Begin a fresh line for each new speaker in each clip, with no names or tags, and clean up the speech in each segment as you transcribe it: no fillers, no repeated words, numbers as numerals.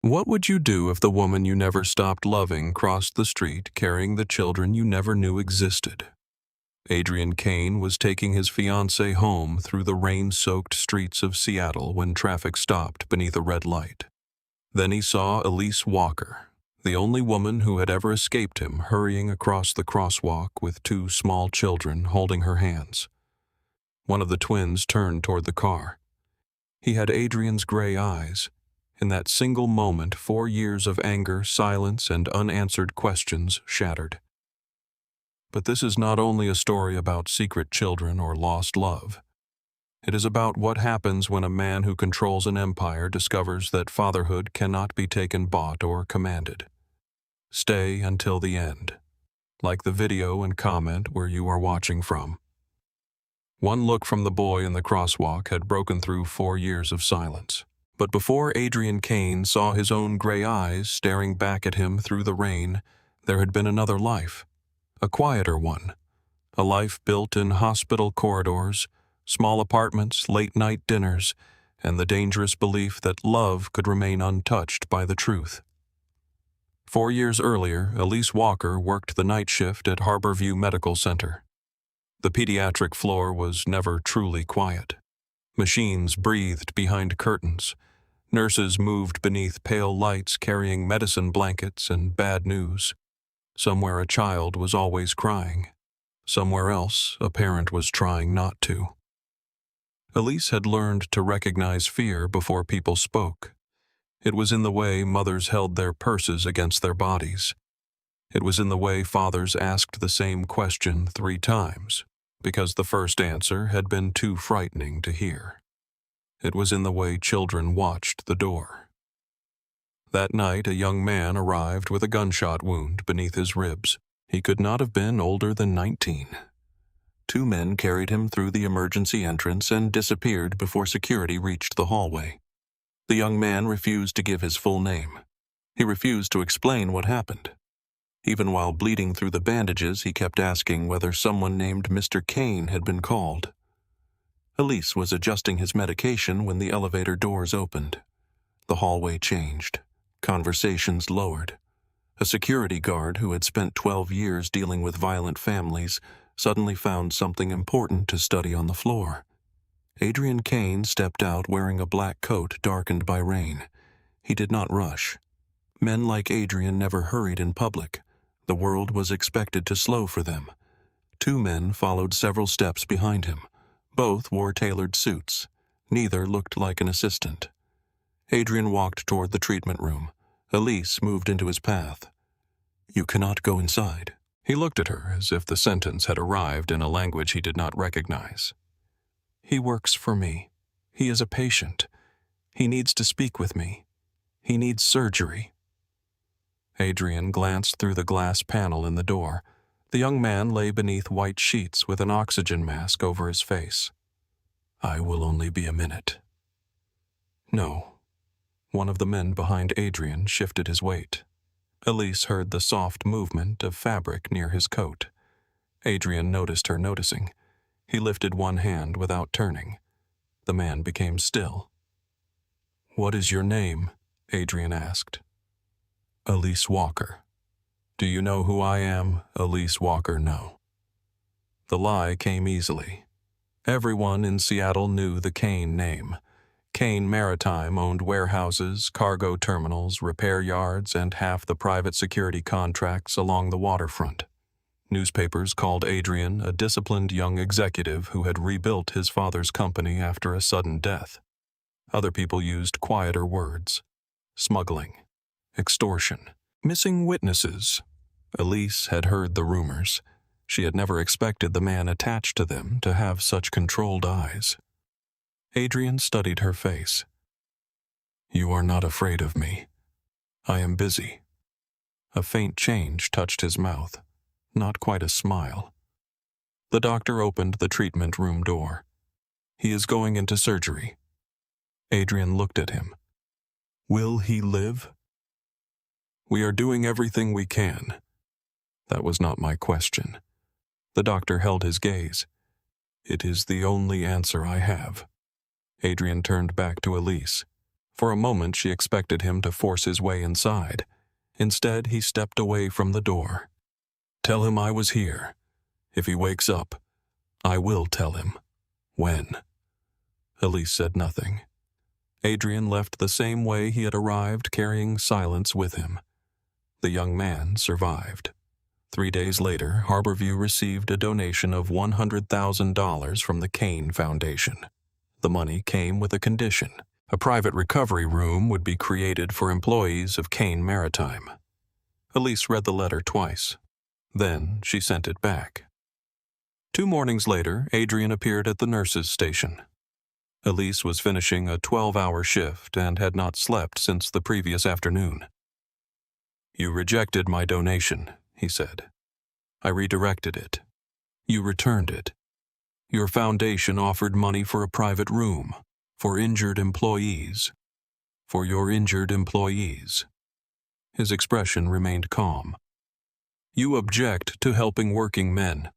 What would you do if the woman you never stopped loving crossed the street carrying the children you never knew existed? Adrian Kane was taking his fiancée home through the rain-soaked streets of Seattle when traffic stopped beneath a red light. Then he saw Elise Walker, the only woman who had ever escaped him, hurrying across the crosswalk with two small children holding her hands. One of the twins turned toward the car. He had Adrian's gray eyes. In that single moment, 4 years of anger, silence, and unanswered questions shattered. But this is not only a story about secret children or lost love. It is about what happens when a man who controls an empire discovers that fatherhood cannot be taken, bought, or commanded. Stay until the end, like the video and comment where you are watching from. One look from the boy in the crosswalk had broken through 4 years of silence. But before Adrian Kane saw his own gray eyes staring back at him through the rain, there had been another life, a quieter one, a life built in hospital corridors, small apartments, late-night dinners, and the dangerous belief that love could remain untouched by the truth. 4 years earlier, Elise Walker worked the night shift at Harborview Medical Center. The pediatric floor was never truly quiet. Machines breathed behind curtains. Nurses moved beneath pale lights carrying medicine blankets and bad news. Somewhere a child was always crying. Somewhere else, a parent was trying not to. Elise had learned to recognize fear before people spoke. It was in the way mothers held their purses against their bodies. It was in the way fathers asked the same question 3 times, because the first answer had been too frightening to hear. It was in the way children watched the door. That night, a young man arrived with a gunshot wound beneath his ribs. He could not have been older than 19. 2 men carried him through the emergency entrance and disappeared before security reached the hallway. The young man refused to give his full name. He refused to explain what happened. Even while bleeding through the bandages, he kept asking whether someone named Mr. Kane had been called. Elise was adjusting his medication when the elevator doors opened. The hallway changed. Conversations lowered. A security guard who had spent 12 years dealing with violent families suddenly found something important to study on the floor. Adrian Kane stepped out wearing a black coat darkened by rain. He did not rush. Men like Adrian never hurried in public. The world was expected to slow for them. 2 men followed several steps behind him. Both wore tailored suits. Neither looked like an assistant. Adrian walked toward the treatment room. Elise moved into his path. "You cannot go inside." He looked at her as if the sentence had arrived in a language he did not recognize. "He works for me. He is a patient. He needs to speak with me. He needs surgery." Adrian glanced through the glass panel in the door. The young man lay beneath white sheets with an oxygen mask over his face. "I will only be a minute." "No." One of the men behind Adrian shifted his weight. Elise heard the soft movement of fabric near his coat. Adrian noticed her noticing. He lifted one hand without turning. The man became still. "What is your name?" Adrian asked. "Elise Walker." "Do you know who I am?" Elise Walker, "No." The lie came easily. Everyone in Seattle knew the Kane name. Kane Maritime owned warehouses, cargo terminals, repair yards, and half the private security contracts along the waterfront. Newspapers called Adrian a disciplined young executive who had rebuilt his father's company after a sudden death. Other people used quieter words: smuggling, extortion, missing witnesses. Elise had heard the rumors. She had never expected the man attached to them to have such controlled eyes. Adrian studied her face. "You are not afraid of me. I am busy." A faint change touched his mouth, not quite a smile. The doctor opened the treatment room door. "He is going into surgery." Adrian looked at him. "Will he live?" "We are doing everything we can." That was not my question. The doctor held his gaze. "It is the only answer I have." Adrian turned back to Elise. For a moment she expected him to force his way inside. Instead, he stepped away from the door. "Tell him I was here. If he wakes up, I will tell him. When?" Elise said nothing. Adrian left the same way he had arrived, carrying silence with him. The young man survived. 3 days later, Harborview received a donation of $100,000 from the Kane Foundation. The money came with a condition. A private recovery room would be created for employees of Kane Maritime. Elise read the letter twice. Then she sent it back. 2 mornings later, Adrian appeared at the nurses' station. Elise was finishing a 12-hour shift and had not slept since the previous afternoon. "You rejected my donation," he said. "I redirected it. You returned it. Your foundation offered money for a private room, for injured employees. For your injured employees." His expression remained calm. "You object to helping working men.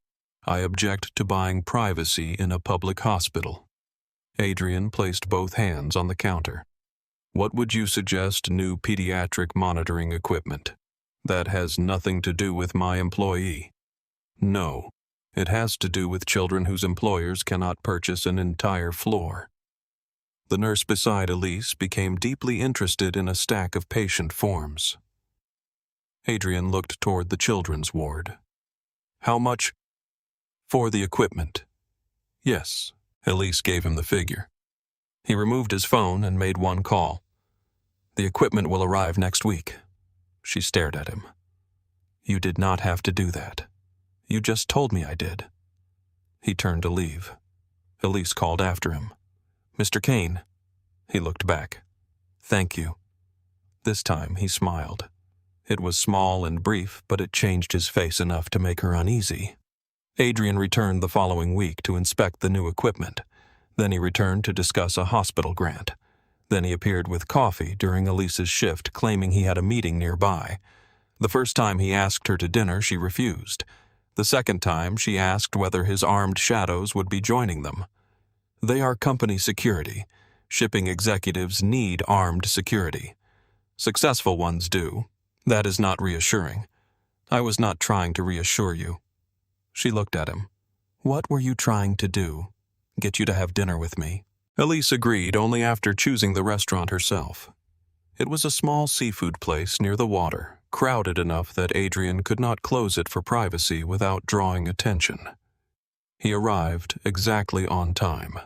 I object to buying privacy in a public hospital." Adrian placed both hands on the counter. "What would you suggest new pediatric monitoring equipment? That has nothing to do with my employee. No, it has to do with children whose employers cannot purchase an entire floor." The nurse beside Elise became deeply interested in a stack of patient forms. Adrian looked toward the children's ward. "How much?" "For the equipment." "Yes." Elise gave him the figure. He removed his phone and made one call. "The equipment will arrive next week." She stared at him. "You did not have to do that. You just told me I did." He turned to leave. Elise called after him. "Mr. Kane." He looked back. "Thank you." This time he smiled. It was small and brief, but it changed his face enough to make her uneasy. Adrian returned the following week to inspect the new equipment. Then he returned to discuss a hospital grant. Then he appeared with coffee during Elise's shift, claiming he had a meeting nearby. The first time he asked her to dinner, she refused. The second time, she asked whether his armed shadows would be joining them. They are company security. Shipping executives need armed security. Successful ones do. That is not reassuring. I was not trying to reassure you. She looked at him. "What were you trying to do? Get you to have dinner with me?" Elise agreed only after choosing the restaurant herself. It was a small seafood place near the water, crowded enough that Adrian could not close it for privacy without drawing attention. He arrived exactly on time.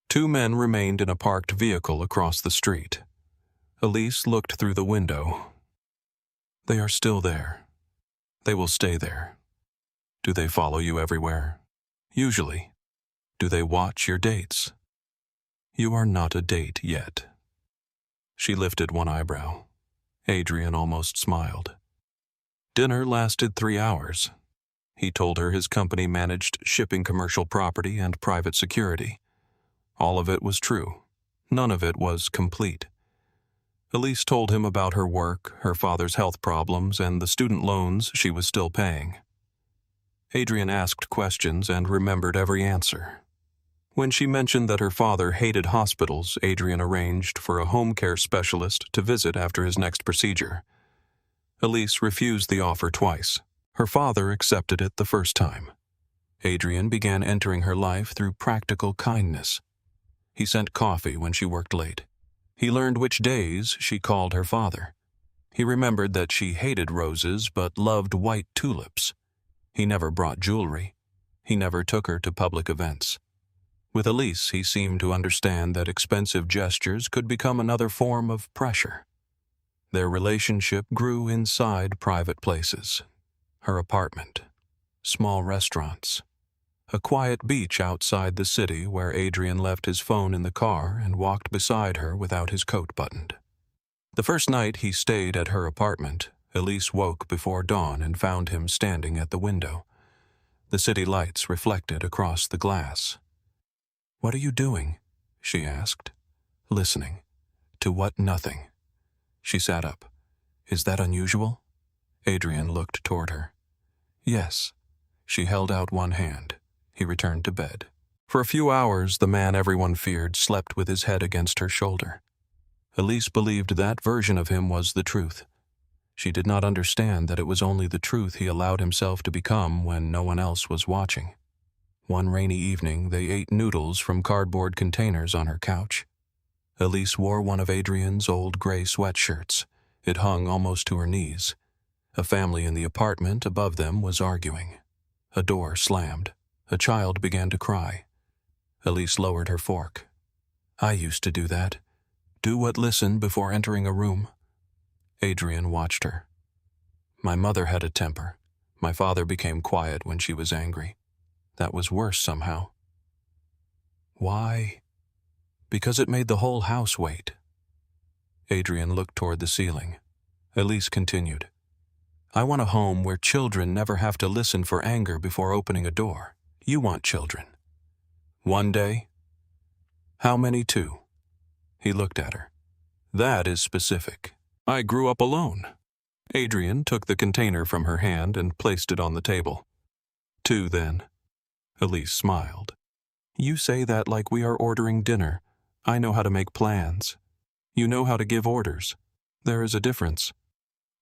2 men remained in a parked vehicle across the street. Elise looked through the window. They are still there. They will stay there. Do they follow you everywhere? Usually. Do they watch your dates? You are not a date yet. She lifted one eyebrow. Adrian almost smiled. Dinner lasted 3 hours. He told her his company managed shipping commercial property and private security. All of it was true. None of it was complete. Elise told him about her work, her father's health problems, and the student loans she was still paying. Adrian asked questions and remembered every answer. When she mentioned that her father hated hospitals, Adrian arranged for a home care specialist to visit after his next procedure. Elise refused the offer twice. Her father accepted it the first time. Adrian began entering her life through practical kindness. He sent coffee when she worked late. He learned which days she called her father. He remembered that she hated roses but loved white tulips. He never brought jewelry. He never took her to public events. With Elise, he seemed to understand that expensive gestures could become another form of pressure. Their relationship grew inside private places. Her apartment, small restaurants, a quiet beach outside the city where Adrian left his phone in the car and walked beside her without his coat buttoned. The first night he stayed at her apartment, Elise woke before dawn and found him standing at the window. The city lights reflected across the glass. "What are you doing?" she asked. "Listening." "To what? Nothing." She sat up. "Is that unusual?" Adrian looked toward her. "Yes." She held out one hand. He returned to bed. For a few hours, the man everyone feared slept with his head against her shoulder. Elise believed that version of him was the truth. She did not understand that it was only the truth he allowed himself to become when no one else was watching. One rainy evening, they ate noodles from cardboard containers on her couch. Elise wore one of Adrian's old gray sweatshirts. It hung almost to her knees. A family in the apartment above them was arguing. A door slammed. A child began to cry. Elise lowered her fork. I used to do that. Do but listen before entering a room. Adrian watched her. My mother had a temper. My father became quiet when she was angry. That was worse somehow. Why? Because it made the whole house wait. Adrian looked toward the ceiling. Elise continued. I want a home where children never have to listen for anger before opening a door. You want children. One day? How many too? He looked at her. That is specific. I grew up alone. Adrian took the container from her hand and placed it on the table. 2 then. Elise smiled. You say that like we are ordering dinner. I know how to make plans. You know how to give orders. There is a difference.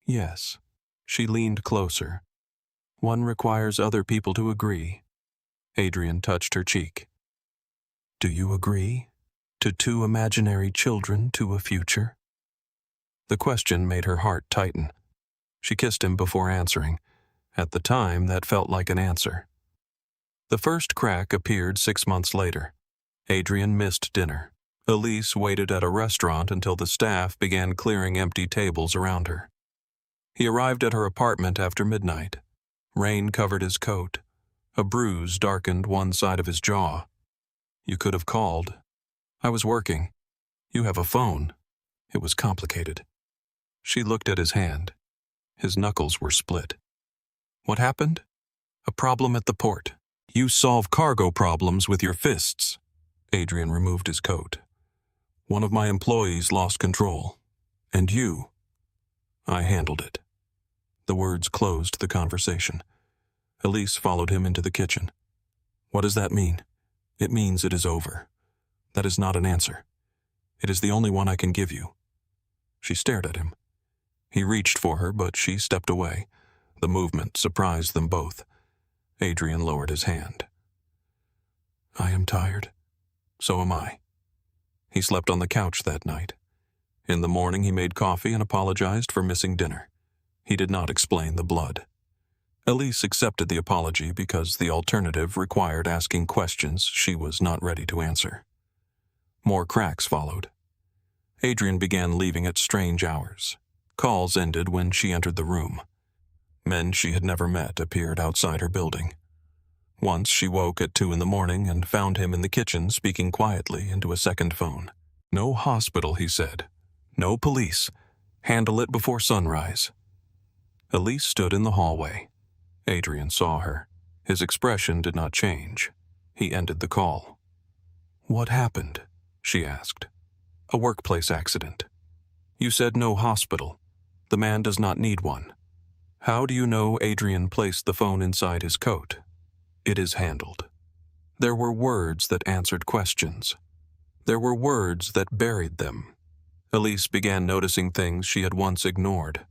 Yes. She leaned closer. One requires other people to agree. Adrian touched her cheek. Do you agree? To 2 imaginary children to a future? The question made her heart tighten. She kissed him before answering. At the time, that felt like an answer. The first crack appeared 6 months later. Adrian missed dinner. Elise waited at a restaurant until the staff began clearing empty tables around her. He arrived at her apartment after midnight. Rain covered his coat. A bruise darkened one side of his jaw. You could have called. I was working. You have a phone. It was complicated. She looked at his hand. His knuckles were split. What happened? A problem at the port. You solve cargo problems with your fists. Adrian removed his coat. One of my employees lost control. And you. I handled it. The words closed the conversation. Elise followed him into the kitchen. What does that mean? It means it is over. That is not an answer. It is the only one I can give you. She stared at him. He reached for her, but she stepped away. The movement surprised them both. Adrian lowered his hand. I am tired. So am I. He slept on the couch that night. In the morning he made coffee and apologized for missing dinner. He did not explain the blood. Elise accepted the apology because the alternative required asking questions she was not ready to answer. More cracks followed. Adrian began leaving at strange hours. Calls ended when she entered the room. Men she had never met appeared outside her building. Once she woke at 2 a.m. and found him in the kitchen speaking quietly into a second phone. No hospital, he said. No police. Handle it before sunrise. Elise stood in the hallway. Adrian saw her. His expression did not change. He ended the call. What happened? She asked. A workplace accident. You said no hospital. The man does not need one. How do you know Adrian placed the phone inside his coat? It is handled. There were words that answered questions. There were words that buried them. Elise began noticing things she had once ignored.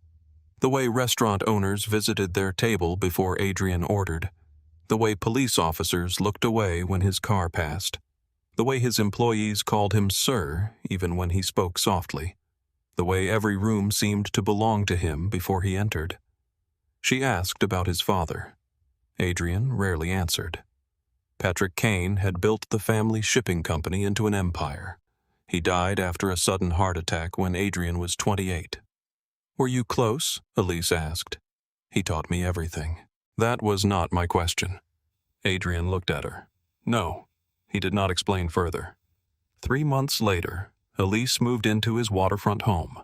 The way restaurant owners visited their table before Adrian ordered. The way police officers looked away when his car passed. The way his employees called him sir even when he spoke softly. The way every room seemed to belong to him before he entered. She asked about his father. Adrian rarely answered. Patrick Kane had built the family shipping company into an empire. He died after a sudden heart attack when Adrian was 28. Were you close? Elise asked. He taught me everything. That was not my question. Adrian looked at her. No, he did not explain further. 3 months later, Elise moved into his waterfront home.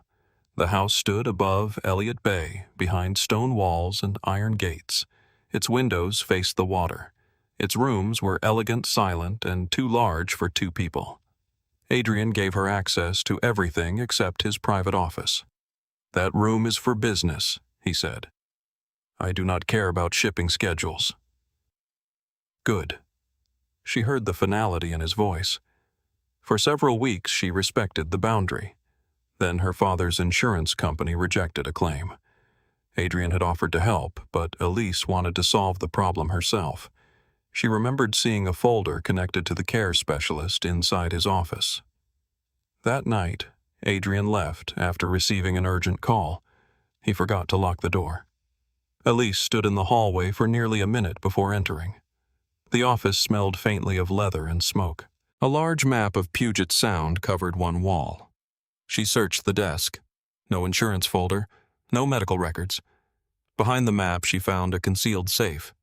The house stood above Elliott Bay, behind stone walls and iron gates. Its windows faced the water. Its rooms were elegant, silent, and too large for 2 people. Adrian gave her access to everything except his private office. That room is for business, he said. I do not care about shipping schedules. Good. She heard the finality in his voice. For several weeks she respected the boundary. Then her father's insurance company rejected a claim. Adrian had offered to help, but Elise wanted to solve the problem herself. She remembered seeing a folder connected to the care specialist inside his office. That night, Adrian left after receiving an urgent call. He forgot to lock the door. Elise stood in the hallway for nearly a minute before entering. The office smelled faintly of leather and smoke. A large map of Puget Sound covered one wall. She searched the desk. No insurance folder, no medical records. Behind the map, she found a concealed safe.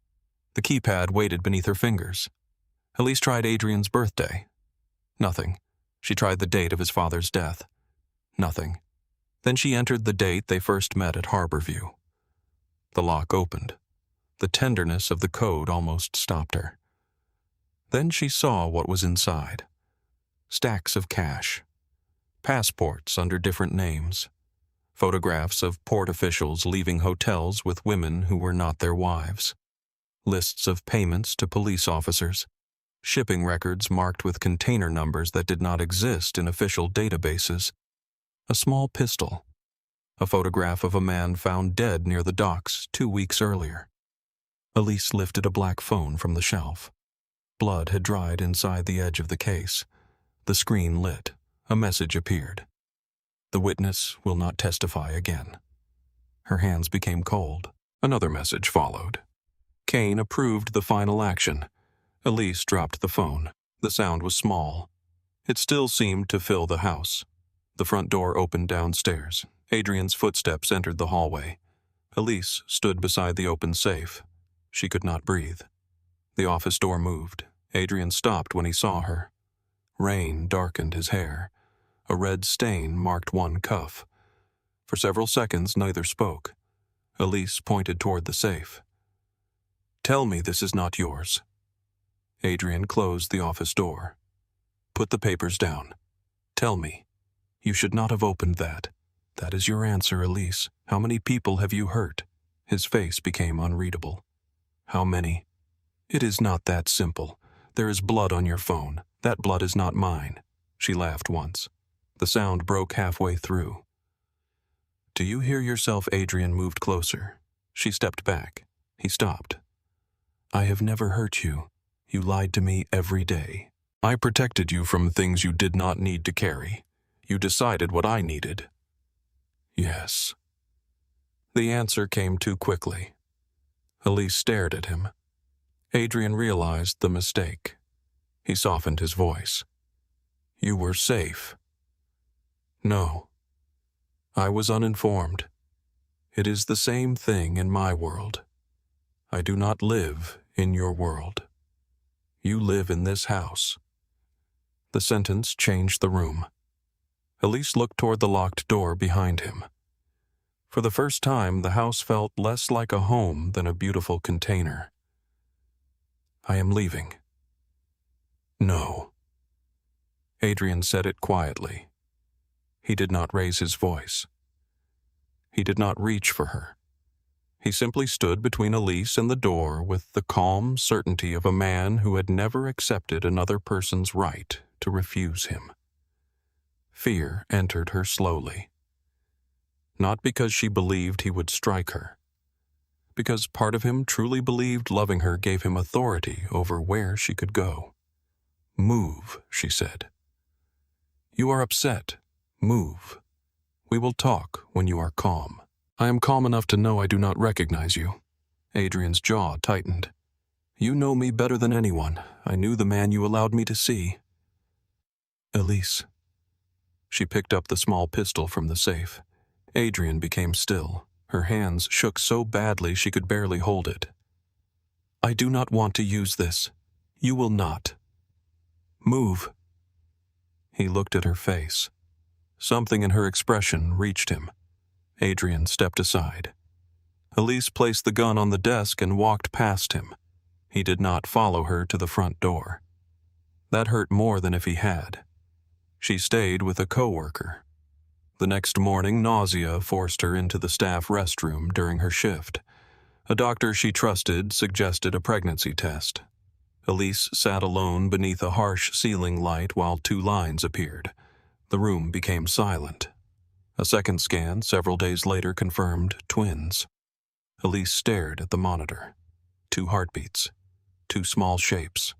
The keypad waited beneath her fingers. Elise tried Adrian's birthday. Nothing. She tried the date of his father's death. Nothing. Then she entered the date they first met at Harborview. The lock opened. The tenderness of the code almost stopped her. Then she saw what was inside. Stacks of cash. Passports under different names. Photographs of port officials leaving hotels with women who were not their wives. Lists of payments to police officers. Shipping records marked with container numbers that did not exist in official databases. A small pistol. A photograph of a man found dead near the docks 2 weeks earlier. Elise lifted a black phone from the shelf. Blood had dried inside the edge of the case. The screen lit. A message appeared. The witness will not testify again. Her hands became cold. Another message followed. Kane approved the final action. Elise dropped the phone. The sound was small. It still seemed to fill the house. The front door opened downstairs. Adrian's footsteps entered the hallway. Elise stood beside the open safe. She could not breathe. The office door moved. Adrian stopped when he saw her. Rain darkened his hair. A red stain marked one cuff. For several seconds, neither spoke. Elise pointed toward the safe. "Tell me this is not yours." Adrian closed the office door. "Put the papers down. Tell me. You should not have opened that. That is your answer, Elise. How many people have you hurt?" His face became unreadable. "How many?" "It is not that simple. There is blood on your phone. That blood is not mine." She laughed once. The sound broke halfway through. "Do you hear yourself?" Adrian moved closer. She stepped back. He stopped. "I have never hurt you. You lied to me every day. I protected you from things you did not need to carry. You decided what I needed." "Yes." The answer came too quickly. Elise stared at him. Adrian realized the mistake. He softened his voice. "You were safe." "No. I was uninformed. It is the same thing in my world. I do not live in your world. You live in this house." The sentence changed the room. Elise looked toward the locked door behind him. For the first time, the house felt less like a home than a beautiful container. "I am leaving." "No." Adrian said it quietly. He did not raise his voice. He did not reach for her. He simply stood between Elise and the door with the calm certainty of a man who had never accepted another person's right to refuse him. Fear entered her slowly. Not because she believed he would strike her. Because part of him truly believed loving her gave him authority over where she could go. "Move," she said. "You are upset. Move. We will talk when you are calm." "I am calm enough to know I do not recognize you." Adrian's jaw tightened. "You know me better than anyone. I knew the man you allowed me to see." "Elise." She picked up the small pistol from the safe. Adrian became still. Her hands shook so badly she could barely hold it. "I do not want to use this. You will not. Move." He looked at her face. Something in her expression reached him. Adrian stepped aside. Elise placed the gun on the desk and walked past him. He did not follow her to the front door. That hurt more than if he had. She stayed with a coworker. The next morning, nausea forced her into the staff restroom during her shift. A doctor she trusted suggested a pregnancy test. Elise sat alone beneath a harsh ceiling light while 2 lines appeared. The room became silent. A second scan several days later confirmed twins. Elise stared at the monitor. 2 heartbeats, 2 small shapes,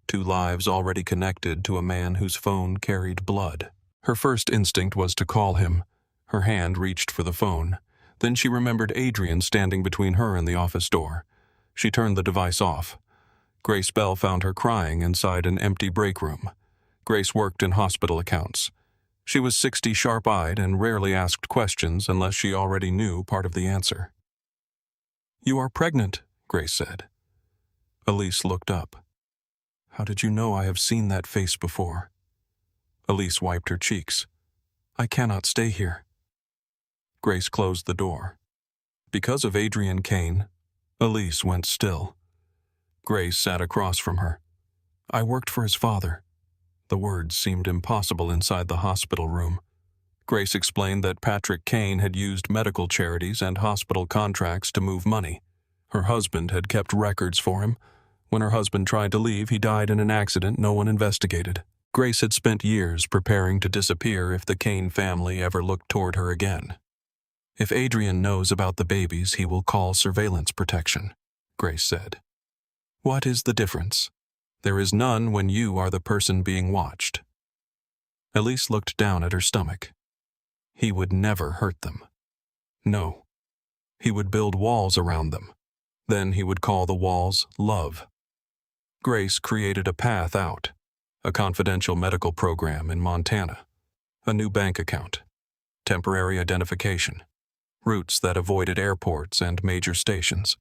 2 lives already connected to a man whose phone carried blood. Her first instinct was to call him. Her hand reached for the phone. Then she remembered Adrian standing between her and the office door. She turned the device off. Grace Bell found her crying inside an empty break room. Grace worked in hospital accounts. She was 60, sharp-eyed, and rarely asked questions unless she already knew part of the answer. "You are pregnant," Grace said. Elise looked up. "How did you know I have seen that face before?" Elise wiped her cheeks. "I cannot stay here." Grace closed the door. Because of Adrian Kane, Elise went still. Grace sat across from her. "I worked for his father." The words seemed impossible inside the hospital room. Grace explained that Patrick Kane had used medical charities and hospital contracts to move money. Her husband had kept records for him. When her husband tried to leave, he died in an accident no one investigated. Grace had spent years preparing to disappear if the Kane family ever looked toward her again. "If Adrian knows about the babies, he will call surveillance protection," Grace said. "What is the difference? There is none when you are the person being watched." Elise looked down at her stomach. He would never hurt them. No. He would build walls around them. Then he would call the walls love. Grace created a path out, a confidential medical program in Montana, a new bank account, temporary identification, routes that avoided airports and major stations.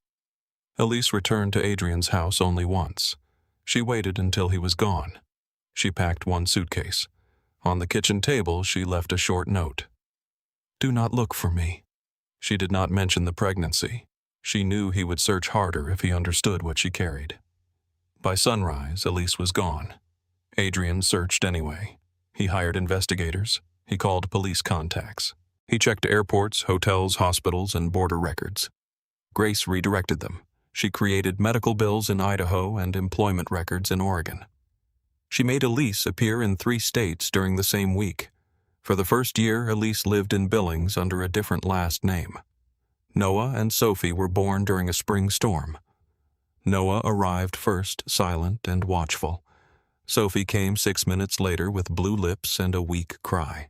Elise returned to Adrian's house only once. She waited until he was gone. She packed 1 suitcase. On the kitchen table, she left a short note. "Do not look for me." She did not mention the pregnancy. She knew he would search harder if he understood what she carried. By sunrise, Elise was gone. Adrian searched anyway. He hired investigators. He called police contacts. He checked airports, hotels, hospitals, and border records. Grace redirected them. She created medical bills in Idaho and employment records in Oregon. She made Elise appear in 3 states during the same week. For the first year, Elise lived in Billings under a different last name. Noah and Sophie were born during a spring storm. Noah arrived first, silent and watchful. Sophie came 6 minutes later with blue lips and a weak cry.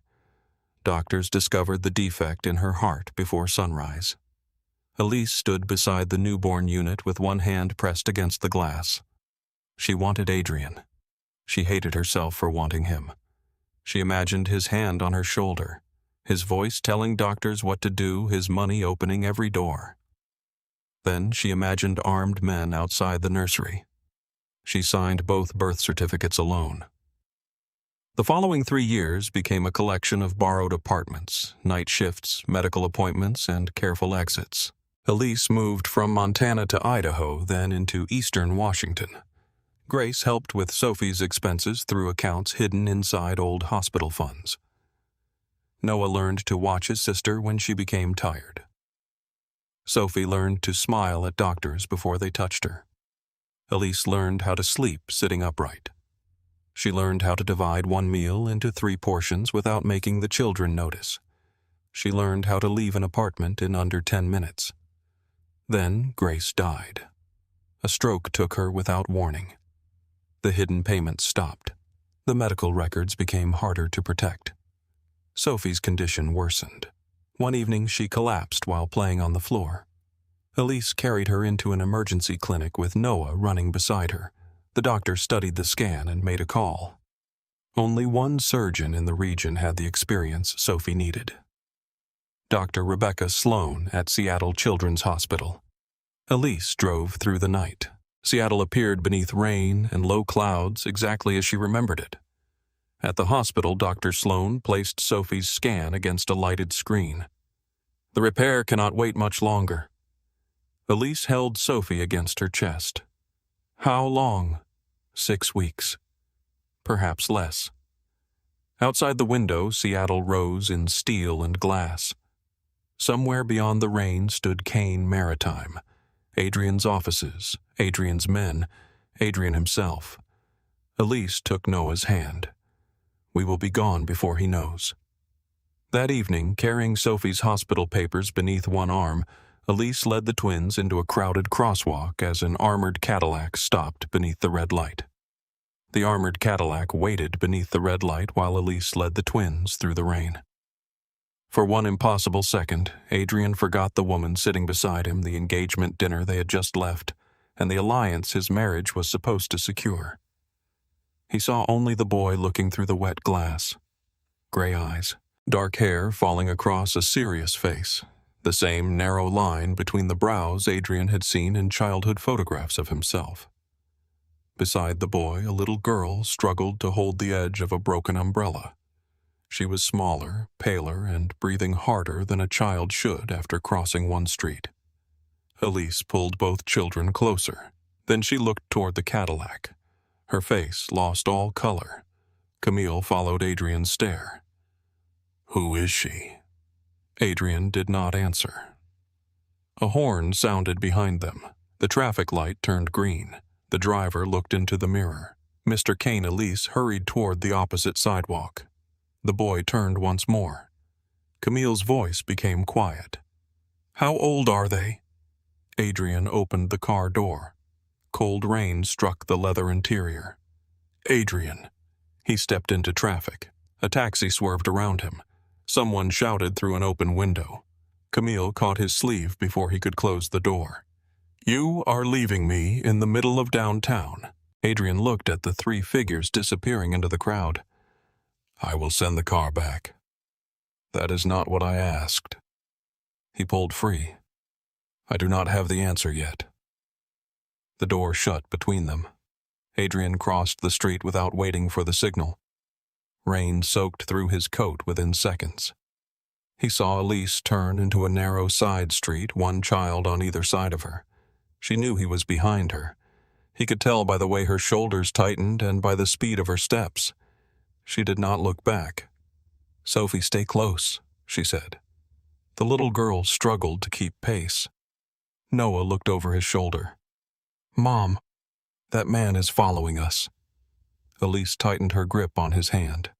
Doctors discovered the defect in her heart before sunrise. Elise stood beside the newborn unit with one hand pressed against the glass. She wanted Adrian. She hated herself for wanting him. She imagined his hand on her shoulder, his voice telling doctors what to do, his money opening every door. Then she imagined armed men outside the nursery. She signed both birth certificates alone. The following 3 years became a collection of borrowed apartments, night shifts, medical appointments, and careful exits. Elise moved from Montana to Idaho, then into eastern Washington. Grace helped with Sophie's expenses through accounts hidden inside old hospital funds. Noah learned to watch his sister when she became tired. Sophie learned to smile at doctors before they touched her. Elise learned how to sleep sitting upright. She learned how to divide 1 meal into 3 portions without making the children notice. She learned how to leave an apartment in under 10 minutes. Then Grace died. A stroke took her without warning. The hidden payments stopped. The medical records became harder to protect. Sophie's condition worsened. One evening she collapsed while playing on the floor. Elise carried her into an emergency clinic with Noah running beside her. The doctor studied the scan and made a call. Only one surgeon in the region had the experience Sophie needed. Dr. Rebecca Sloan at Seattle Children's Hospital. Elise drove through the night. Seattle appeared beneath rain and low clouds exactly as she remembered it. At the hospital, Dr. Sloan placed Sophie's scan against a lighted screen. "The repair cannot wait much longer." Elise held Sophie against her chest. "How long?" 6 weeks. Perhaps less. Outside the window, Seattle rose in steel and glass. Somewhere beyond the rain stood Kane Maritime, Adrian's offices, Adrian's men, Adrian himself. Elise took Noah's hand. "We will be gone before he knows." That evening, carrying Sophie's hospital papers beneath one arm, Elise led the twins into a crowded crosswalk as an armored Cadillac stopped beneath the red light. The armored Cadillac waited beneath the red light while Elise led the twins through the rain. For one impossible second, Adrian forgot the woman sitting beside him, the engagement dinner they had just left, and the alliance his marriage was supposed to secure. He saw only the boy looking through the wet glass. Gray eyes, dark hair falling across a serious face, the same narrow line between the brows Adrian had seen in childhood photographs of himself. Beside the boy, a little girl struggled to hold the edge of a broken umbrella. She was smaller, paler, and breathing harder than a child should after crossing one street. Elise pulled both children closer. Then she looked toward the Cadillac. Her face lost all color. Camille followed Adrian's stare. "Who is she?" Adrian did not answer. A horn sounded behind them. The traffic light turned green. The driver looked into the mirror. Mr. Kane Elise hurried toward the opposite sidewalk. The boy turned once more. Camille's voice became quiet. "How old are they?" Adrian opened the car door. Cold rain struck the leather interior. "Adrian." He stepped into traffic. A taxi swerved around him. Someone shouted through an open window. Camille caught his sleeve before he could close the door. "You are leaving me in the middle of downtown." Adrian looked at the three figures disappearing into the crowd. "I will send the car back." "That is not what I asked." He pulled free. "I do not have the answer yet." The door shut between them. Adrian crossed the street without waiting for the signal. Rain soaked through his coat within seconds. He saw Elise turn into a narrow side street, one child on either side of her. She knew he was behind her. He could tell by the way her shoulders tightened and by the speed of her steps. She did not look back. "Sophie, stay close," she said. The little girl struggled to keep pace. Noah looked over his shoulder. "Mom, that man is following us." Elise tightened her grip on his hand.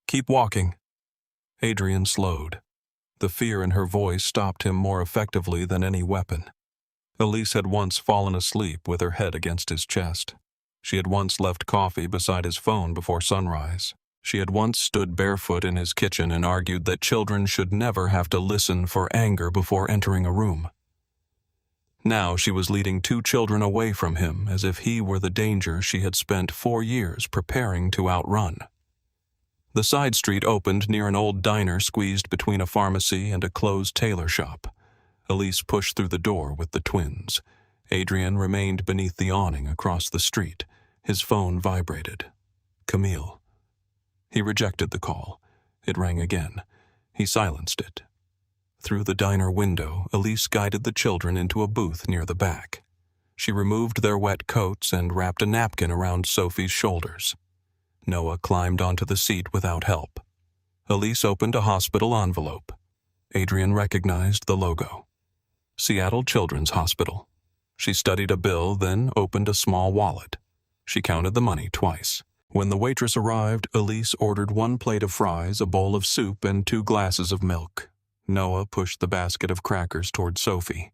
"Keep walking." Adrian slowed. The fear in her voice stopped him more effectively than any weapon. Elise had once fallen asleep with her head against his chest. She had once left coffee beside his phone before sunrise. She had once stood barefoot in his kitchen and argued that children should never have to listen for anger before entering a room. Now she was leading two children away from him as if he were the danger she had spent 4 years preparing to outrun. The side street opened near an old diner squeezed between a pharmacy and a closed tailor shop. Elise pushed through the door with the twins. Adrian remained beneath the awning across the street. His phone vibrated. Camille. He rejected the call. It rang again. He silenced it. Through the diner window, Elise guided the children into a booth near the back. She removed their wet coats and wrapped a napkin around Sophie's shoulders. Noah climbed onto the seat without help. Elise opened a hospital envelope. Adrian recognized the logo. Seattle Children's Hospital. She studied a bill, then opened a small wallet. She counted the money twice. When the waitress arrived, Elise ordered 1 plate of fries, a bowl of soup, and 2 glasses of milk. Noah pushed the basket of crackers toward Sophie.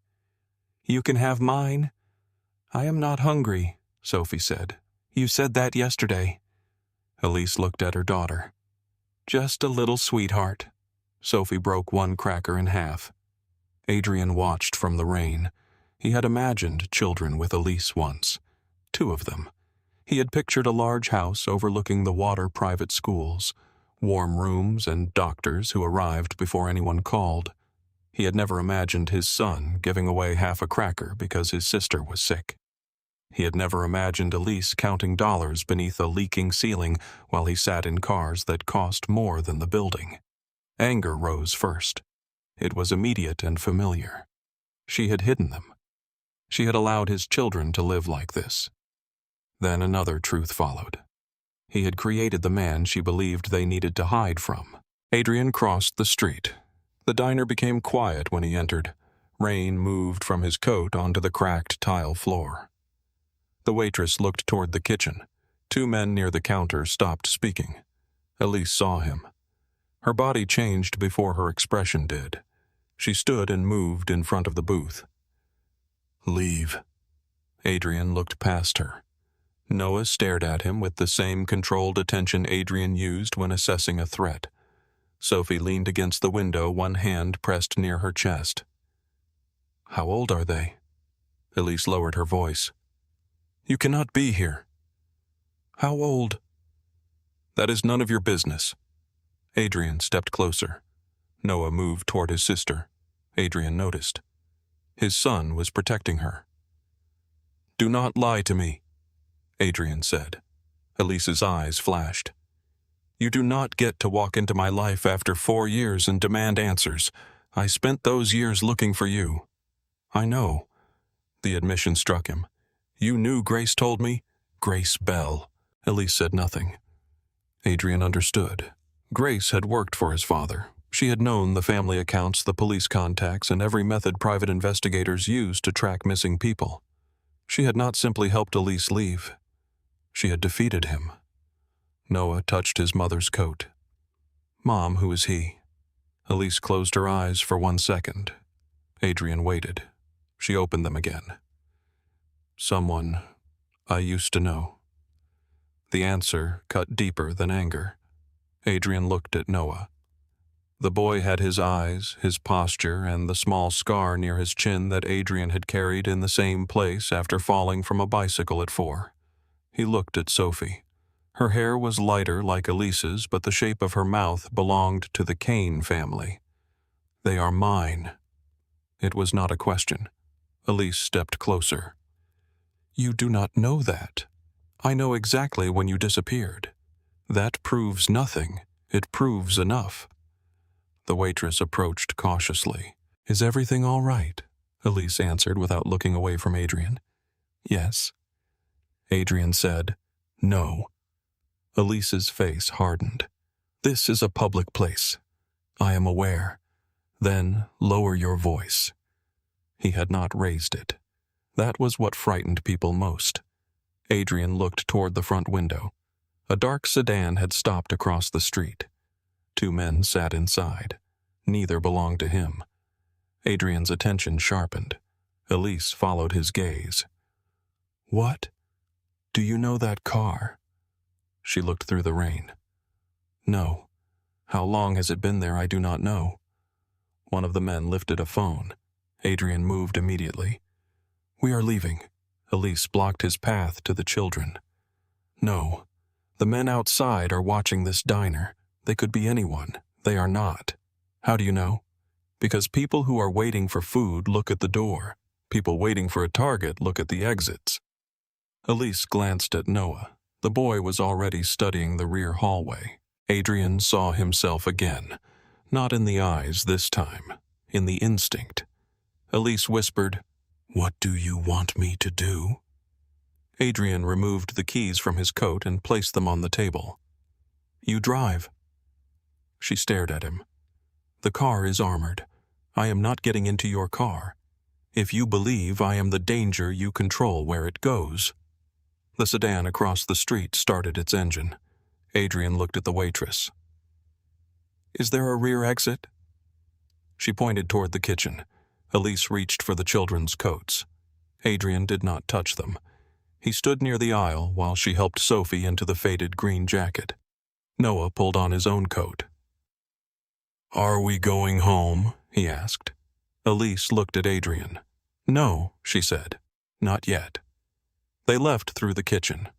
"You can have mine." "I am not hungry," Sophie said. "You said that yesterday." Elise looked at her daughter. "Just a little sweetheart." Sophie broke 1 cracker in half. Adrian watched from the rain. He had imagined children with Elise once. 2 of them. He had pictured a large house overlooking the water private schools, warm rooms and doctors who arrived before anyone called. He had never imagined his son giving away half a cracker because his sister was sick. He had never imagined Elise counting dollars beneath a leaking ceiling while he sat in cars that cost more than the building. Anger rose first. It was immediate and familiar. She had hidden them. She had allowed his children to live like this. Then another truth followed. He had created the man she believed they needed to hide from. Adrian crossed the street. The diner became quiet when he entered. Rain moved from his coat onto the cracked tile floor. The waitress looked toward the kitchen. 2 men near the counter stopped speaking. Elise saw him. Her body changed before her expression did. She stood and moved in front of the booth. "Leave." Adrian looked past her. Noah stared at him with the same controlled attention Adrian used when assessing a threat. Sophie leaned against the window, one hand pressed near her chest. "How old are they?" Elise lowered her voice. "You cannot be here." "How old?" "That is none of your business." Adrian stepped closer. Noah moved toward his sister. Adrian noticed. His son was protecting her. "Do not lie to me," Adrian said. Elise's eyes flashed. "You do not get to walk into my life after 4 years and demand answers. I spent those years looking for you." "I know." The admission struck him. "You knew Grace told me?" "Grace Bell." Elise said nothing. Adrian understood. Grace had worked for his father. She had known the family accounts, the police contacts, and every method private investigators use to track missing people. She had not simply helped Elise leave. She had defeated him. Noah touched his mother's coat. "Mom, who is he?" Elise closed her eyes for 1 second. Adrian waited. She opened them again. "Someone I used to know." The answer cut deeper than anger. Adrian looked at Noah. The boy had his eyes, his posture, and the small scar near his chin that Adrian had carried in the same place after falling from a bicycle at 4. He looked at Sophie. Her hair was lighter like Elise's, but the shape of her mouth belonged to the Kane family. "They are mine." It was not a question. Elise stepped closer. "You do not know that. I know exactly when you disappeared. That proves nothing. It proves enough." The waitress approached cautiously. "Is everything all right?" Elise answered without looking away from Adrian. "Yes." Adrian said, "No." Elise's face hardened. "This is a public place. I am aware. Then lower your voice." He had not raised it. That was what frightened people most. Adrian looked toward the front window. A dark sedan had stopped across the street. 2 men sat inside. Neither belonged to him. Adrian's attention sharpened. Elise followed his gaze. "What? Do you know that car?" She looked through the rain. "No. How long has it been there, I do not know." One of the men lifted a phone. Adrian moved immediately. "We are leaving." Elise blocked his path to the children. "No. The men outside are watching this diner. They could be anyone. They are not." "How do you know?" "Because people who are waiting for food look at the door. People waiting for a target look at the exits." Elise glanced at Noah. The boy was already studying the rear hallway. Adrian saw himself again. Not in the eyes this time. In the instinct. Elise whispered, "What do you want me to do?" Adrian removed the keys from his coat and placed them on the table. "You drive." She stared at him. "The car is armored. I am not getting into your car. If you believe I am the danger, you control where it goes." The sedan across the street started its engine. Adrian looked at the waitress. "Is there a rear exit?" She pointed toward the kitchen. Elise reached for the children's coats. Adrian did not touch them. He stood near the aisle while she helped Sophie into the faded green jacket. Noah pulled on his own coat. "Are we going home?" he asked. Elise looked at Adrian. "No," she said. "Not yet." They left through the kitchen.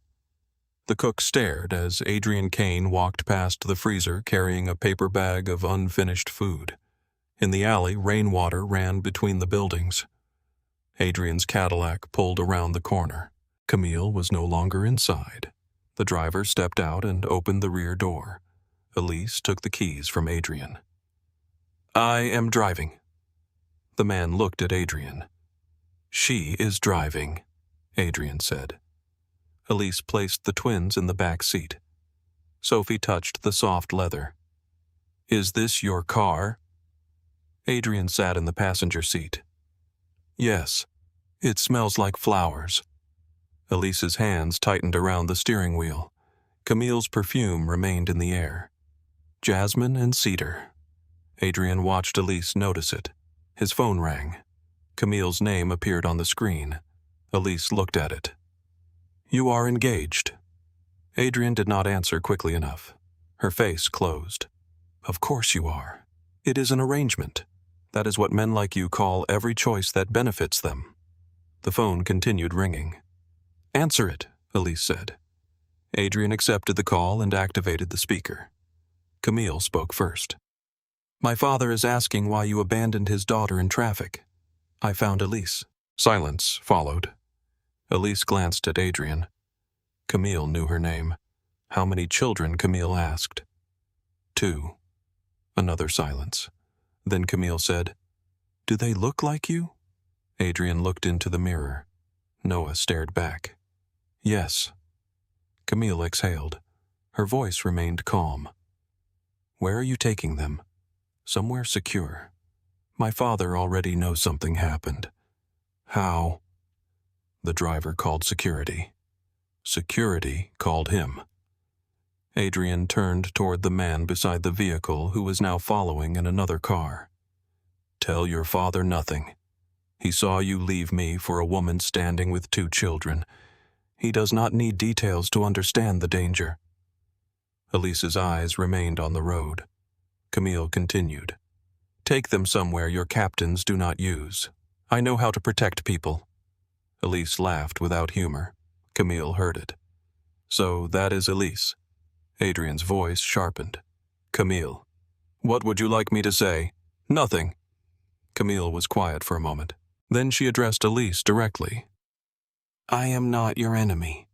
The cook stared as Adrian Kane walked past the freezer carrying a paper bag of unfinished food. In the alley, rainwater ran between the buildings. Adrian's Cadillac pulled around the corner. Camille was no longer inside. The driver stepped out and opened the rear door. Elise took the keys from Adrian. "I am driving." The man looked at Adrian. "She is driving," Adrian said. Elise placed the twins in the back seat. Sophie touched the soft leather. "Is this your car?" Adrian sat in the passenger seat. "Yes. It smells like flowers." Elise's hands tightened around the steering wheel. Camille's perfume remained in the air. Jasmine and cedar. Adrian watched Elise notice it. His phone rang. Camille's name appeared on the screen. Elise looked at it. "You are engaged." Adrian did not answer quickly enough. Her face closed. "Of course you are. It is an arrangement. That is what men like you call every choice that benefits them." The phone continued ringing. "Answer it," Elise said. Adrian accepted the call and activated the speaker. Camille spoke first. "My father is asking why you abandoned his daughter in traffic. I found Elise." Silence followed. Elise glanced at Adrian. Camille knew her name. How many children, Camille asked. 2. Another silence. Then Camille said, "Do they look like you?" Adrian looked into the mirror. Noah stared back. "Yes." Camille exhaled. Her voice remained calm. "Where are you taking them?" "Somewhere secure. My father already knows something happened." "How?" "The driver called security. Security called him." Adrian turned toward the man beside the vehicle who was now following in another car. "Tell your father nothing. He saw you leave me for a woman standing with 2 children. He does not need details to understand the danger." Elise's eyes remained on the road. Camille continued. "Take them somewhere your captains do not use. I know how to protect people." Elise laughed without humor. Camille heard it. "So that is Elise." Adrian's voice sharpened. "Camille, what would you like me to say?" "Nothing." Camille was quiet for a moment. Then she addressed Elise directly. "I am not your enemy."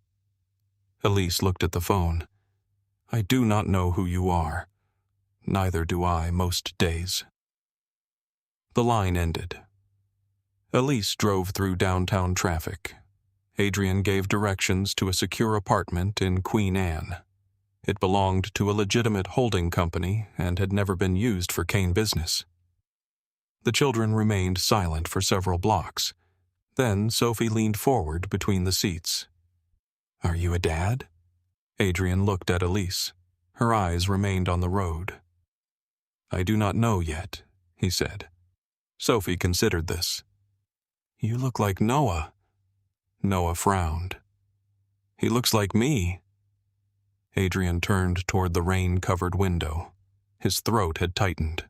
Elise looked at the phone. "I do not know who you are. Neither do I most days." The line ended. Elise drove through downtown traffic. Adrian gave directions to a secure apartment in Queen Anne. It belonged to a legitimate holding company and had never been used for Kane business. The children remained silent for several blocks. Then Sophie leaned forward between the seats. "Are you a dad?" Adrian looked at Elise. Her eyes remained on the road. "I do not know yet," he said. Sophie considered this. "You look like Noah." Noah frowned. "He looks like me." Adrian turned toward the rain-covered window. His throat had tightened.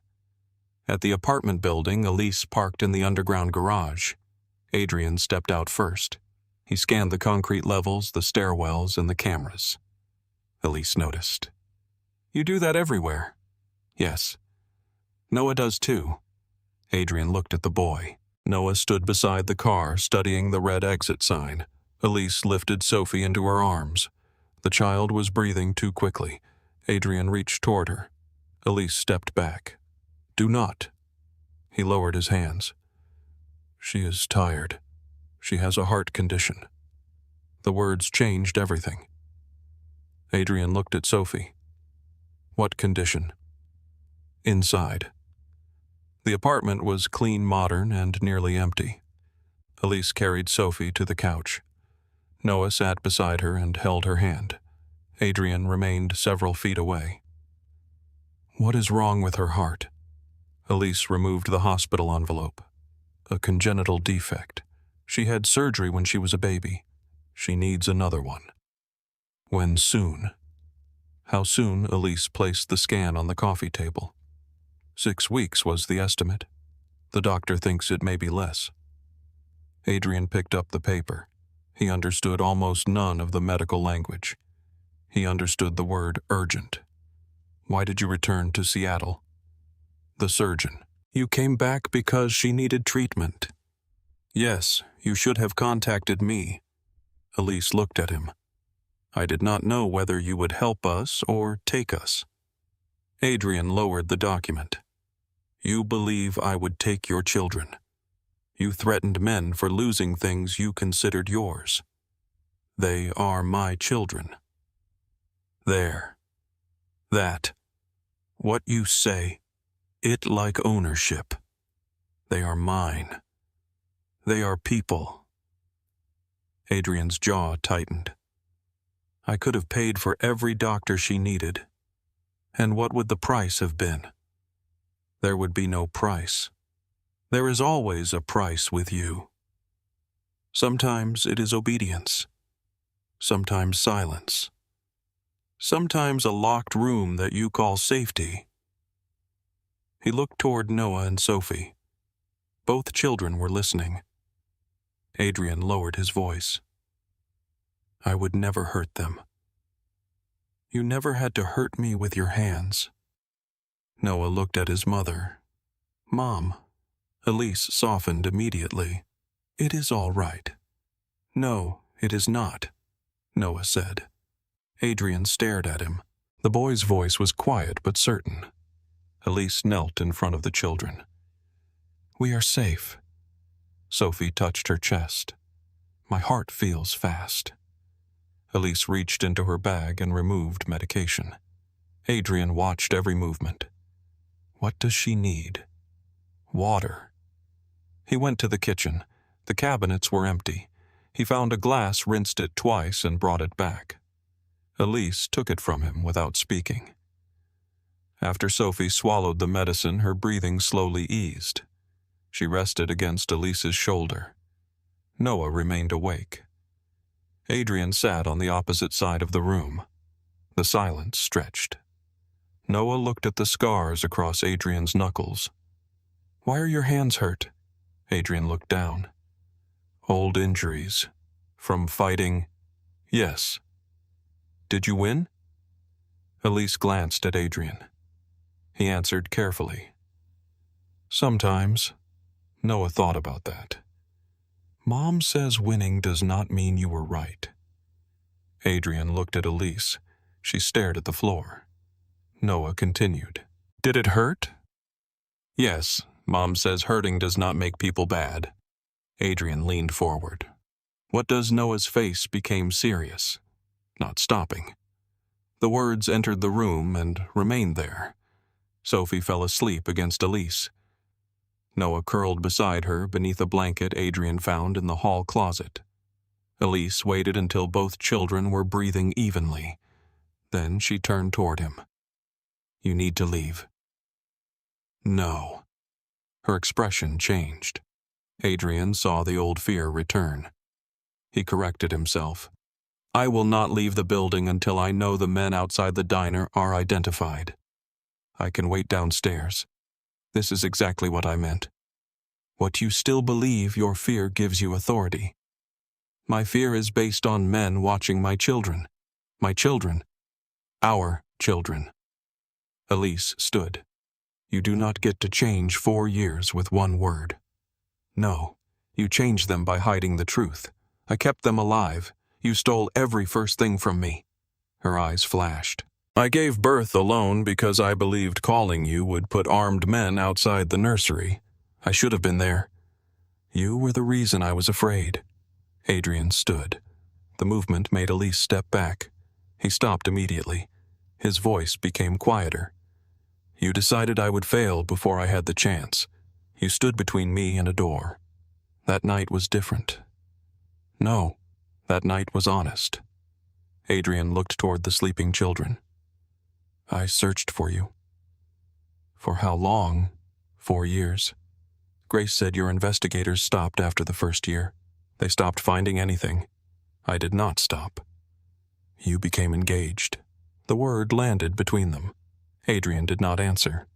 At the apartment building, Elise parked in the underground garage. Adrian stepped out first. He scanned the concrete levels, the stairwells, and the cameras. Elise noticed. "You do that everywhere." "Yes." "Noah does too." Adrian looked at the boy. Noah stood beside the car, studying the red exit sign. Elise lifted Sophie into her arms. The child was breathing too quickly. Adrian reached toward her. Elise stepped back. "Do not." He lowered his hands. "She is tired. She has a heart condition." The words changed everything. Adrian looked at Sophie. "What condition?" Inside. The apartment was clean, modern, and nearly empty. Elise carried Sophie to the couch. Noah sat beside her and held her hand. Adrian remained several feet away. "What is wrong with her heart?" Elise removed the hospital envelope. "A congenital defect. She had surgery when she was a baby. She needs another one." "When soon?" How soon? Elise placed the scan on the coffee table. 6 weeks was the estimate. The doctor thinks it may be less. Adrian picked up the paper. He understood almost none of the medical language. He understood the word urgent. "Why did you return to Seattle?" The surgeon. "You came back because she needed treatment." "Yes, you should have contacted me." Elise looked at him. "I did not know whether you would help us or take us." Adrian lowered the document. "You believe I would take your children. You threatened men for losing things you considered yours. They are my children." "There. That. What you say. It like ownership. They are mine. They are people." Adrian's jaw tightened. "I could have paid for every doctor she needed." And what would the price have been? There would be no price. There is always a price with you. Sometimes it is obedience. Sometimes silence. Sometimes a locked room that you call safety. He looked toward Noah and Sophie. Both children were listening. Adrian lowered his voice. I would never hurt them. You never had to hurt me with your hands. Noah looked at his mother. Mom. Elise softened immediately. It is all right. No, it is not, Noah said. Adrian stared at him. The boy's voice was quiet but certain. Elise knelt in front of the children. We are safe. Sophie touched her chest. My heart feels fast. Elise reached into her bag and removed medication. Adrian watched every movement. What does she need? Water. He went to the kitchen. The cabinets were empty. He found a glass, rinsed it twice, and brought it back. Elise took it from him without speaking. After Sophie swallowed the medicine, her breathing slowly eased. She rested against Elise's shoulder. Noah remained awake. Adrian sat on the opposite side of the room. The silence stretched. Noah looked at the scars across Adrian's knuckles. Why are your hands hurt? Adrian looked down. Old injuries. From fighting? Yes. Did you win? Elise glanced at Adrian. He answered carefully. Sometimes. Noah thought about that. Mom says winning does not mean you were right. Adrian looked at Elise. She stared at the floor. Noah continued. Did it hurt? Yes, Mom says hurting does not make people bad. Adrian leaned forward. What does Noah's face became serious, not stopping. The words entered the room and remained there. Sophie fell asleep against Elise. Noah curled beside her beneath a blanket Adrian found in the hall closet. Elise waited until both children were breathing evenly. Then she turned toward him. You need to leave. No. Her expression changed. Adrian saw the old fear return. He corrected himself. I will not leave the building until I know the men outside the diner are identified. I can wait downstairs. This is exactly what I meant. What you still believe your fear gives you authority. My fear is based on men watching my children. My children. Our children. Elise stood. You do not get to change 4 years with one word. No, you changed them by hiding the truth. I kept them alive. You stole every first thing from me. Her eyes flashed. I gave birth alone because I believed calling you would put armed men outside the nursery. I should have been there. You were the reason I was afraid. Adrian stood. The movement made Elise step back. He stopped immediately. His voice became quieter. You decided I would fail before I had the chance. You stood between me and a door. That night was different. No, that night was honest. Adrian looked toward the sleeping children. I searched for you. For how long? 4 years. Grace said your investigators stopped after the first year. They stopped finding anything. I did not stop. You became engaged. The word landed between them. Adrian did not answer.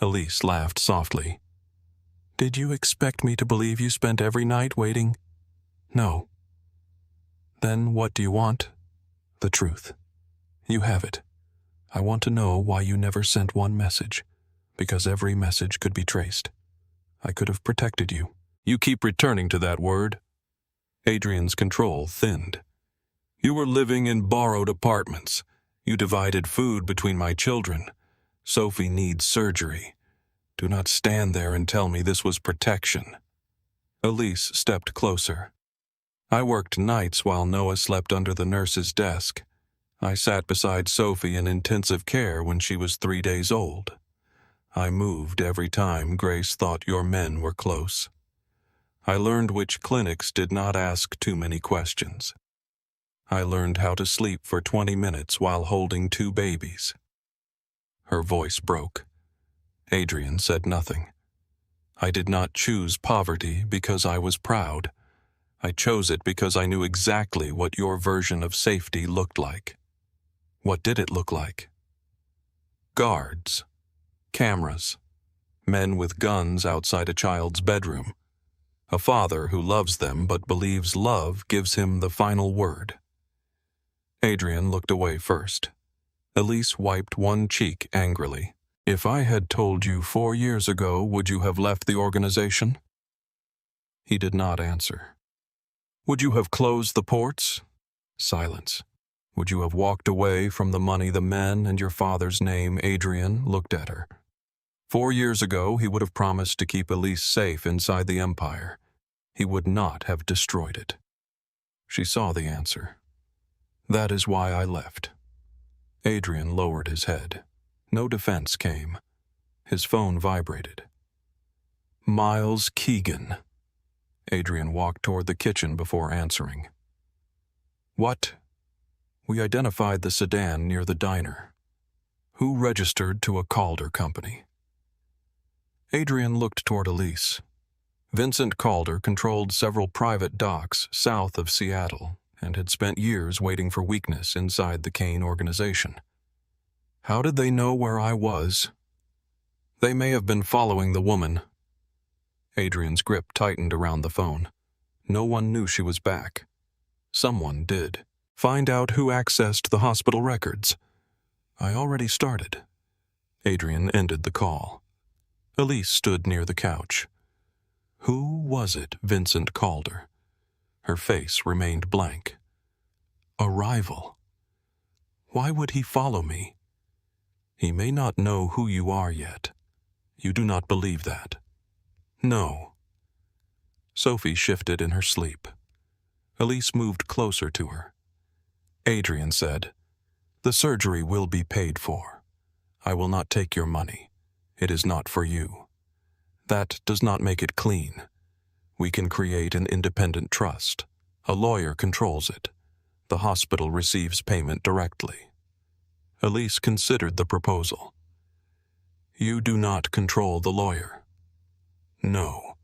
Elise laughed softly. Did you expect me to believe you spent every night waiting? No. Then what do you want? The truth. You have it. I want to know why you never sent one message, because every message could be traced. I could have protected you. You keep returning to that word. Adrian's control thinned. You were living in borrowed apartments. You divided food between my children. Sophie needs surgery. Do not stand there and tell me this was protection. Elise stepped closer. I worked nights while Noah slept under the nurse's desk. I sat beside Sophie in intensive care when she was 3 days old. I moved every time Grace thought your men were close. I learned which clinics did not ask too many questions. I learned how to sleep for 20 minutes while holding 2 babies. Her voice broke. Adrian said nothing. I did not choose poverty because I was proud. I chose it because I knew exactly what your version of safety looked like. What did it look like? Guards, cameras, men with guns outside a child's bedroom, a father who loves them but believes love gives him the final word. Adrian looked away first. Elise wiped one cheek angrily. If I had told you 4 years ago, would you have left the organization? He did not answer. Would you have closed the ports? Silence. Would you have walked away from the money, the men, and your father's name? Adrian looked at her. 4 years ago, he would have promised to keep Elise safe inside the empire. He would not have destroyed it. She saw the answer. That is why I left. Adrian lowered his head. No defense came. His phone vibrated. Miles Keegan. Adrian walked toward the kitchen before answering. What? We identified the sedan near the diner. Who registered to a Calder company? Adrian looked toward Elise. Vincent Calder controlled several private docks south of Seattle and had spent years waiting for weakness inside the Kane organization. How did they know where I was? They may have been following the woman. Adrian's grip tightened around the phone. No one knew she was back. Someone did. Find out who accessed the hospital records. I already started. Adrian ended the call. Elise stood near the couch. Who was it, Vincent Calder? Her face remained blank. A rival. Why would he follow me? He may not know who you are yet. You do not believe that. No. Sophie shifted in her sleep. Elise moved closer to her. Adrian said, The surgery will be paid for. I will not take your money. It is not for you. That does not make it clean. We can create an independent trust. A lawyer controls it. The hospital receives payment directly. Elise considered the proposal. You do not control the lawyer. No.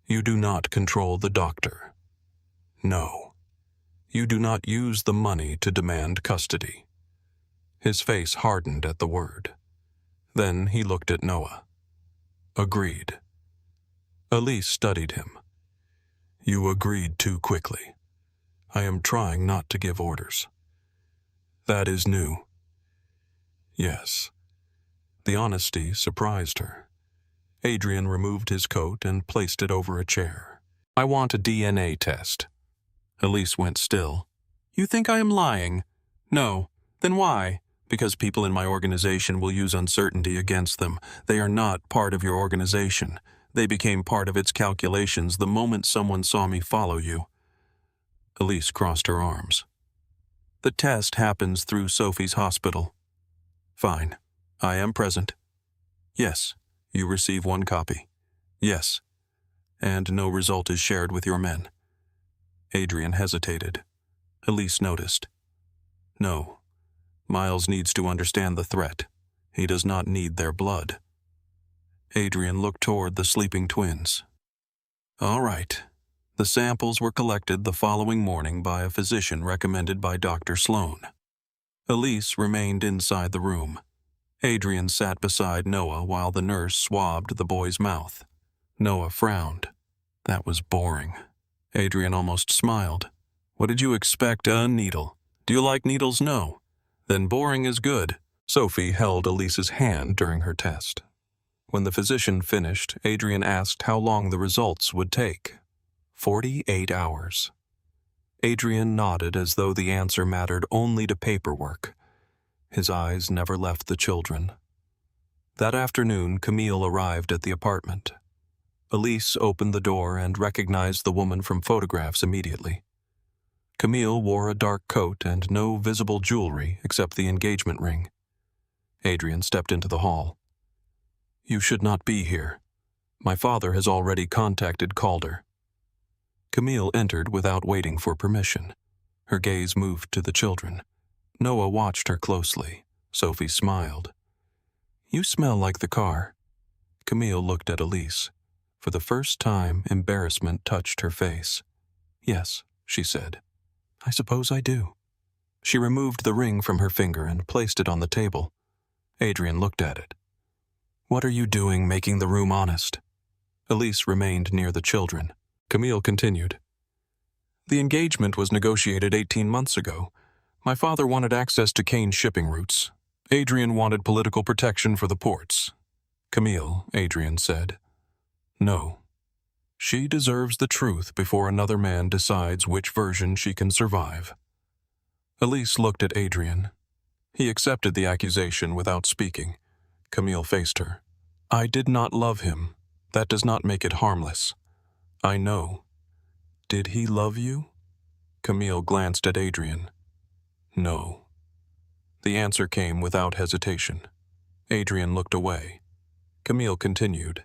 You do not control the doctor. No. You do not use the money to demand custody. His face hardened at the word. Then he looked at Noah. Agreed. Elise studied him. You agreed too quickly. I am trying not to give orders. That is new. Yes. The honesty surprised her. Adrian removed his coat and placed it over a chair. I want a DNA test. Elise went still. You think I am lying? No. Then why? Because people in my organization will use uncertainty against them. They are not part of your organization. They became part of its calculations the moment someone saw me follow you. Elise crossed her arms. The test happens through Sophie's hospital. Fine. I am present. Yes. You receive 1 copy. Yes. And no result is shared with your men. Adrian hesitated. Elise noticed. No. Miles needs to understand the threat. He does not need their blood. Adrian looked toward the sleeping twins. All right. The samples were collected the following morning by a physician recommended by Dr. Sloan. Elise remained inside the room. Adrian sat beside Noah while the nurse swabbed the boy's mouth. Noah frowned. That was boring. Adrian almost smiled. What did you expect? A needle. Do you like needles? No. Then boring is good. Sophie held Elise's hand during her test. When the physician finished, Adrian asked how long the results would take. 48 hours. Adrian nodded as though the answer mattered only to paperwork. His eyes never left the children. That afternoon, Camille arrived at the apartment. Elise opened the door and recognized the woman from photographs immediately. Camille wore a dark coat and no visible jewelry except the engagement ring. Adrian stepped into the hall. You should not be here. My father has already contacted Calder. Camille entered without waiting for permission. Her gaze moved to the children. Noah watched her closely. Sophie smiled. You smell like the car. Camille looked at Elise. For the first time, embarrassment touched her face. Yes, she said. I suppose I do. She removed the ring from her finger and placed it on the table. Adrian looked at it. What are you doing making the room honest? Elise remained near the children. Camille continued. The engagement was negotiated 18 months ago. My father wanted access to Kane's shipping routes. Adrian wanted political protection for the ports. Camille, Adrian said. No. She deserves the truth before another man decides which version she can survive. Elise looked at Adrian. He accepted the accusation without speaking. Camille faced her. I did not love him. That does not make it harmless. I know. Did he love you? Camille glanced at Adrian. No. The answer came without hesitation. Adrian looked away. Camille continued.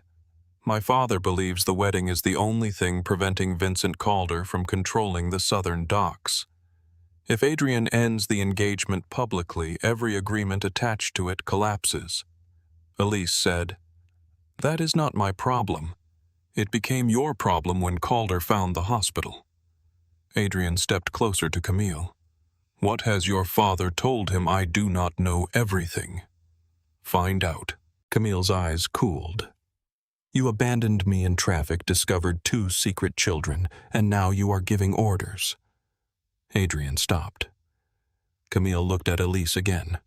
My father believes the wedding is the only thing preventing Vincent Calder from controlling the southern docks. If Adrian ends the engagement publicly, every agreement attached to it collapses. Elise said, That is not my problem. It became your problem when Calder found the hospital. Adrian stepped closer to Camille. What has your father told him? I do not know everything. Find out. Camille's eyes cooled. You abandoned me in traffic, discovered 2 secret children, and now you are giving orders. Adrian stopped. Camille looked at Elise again.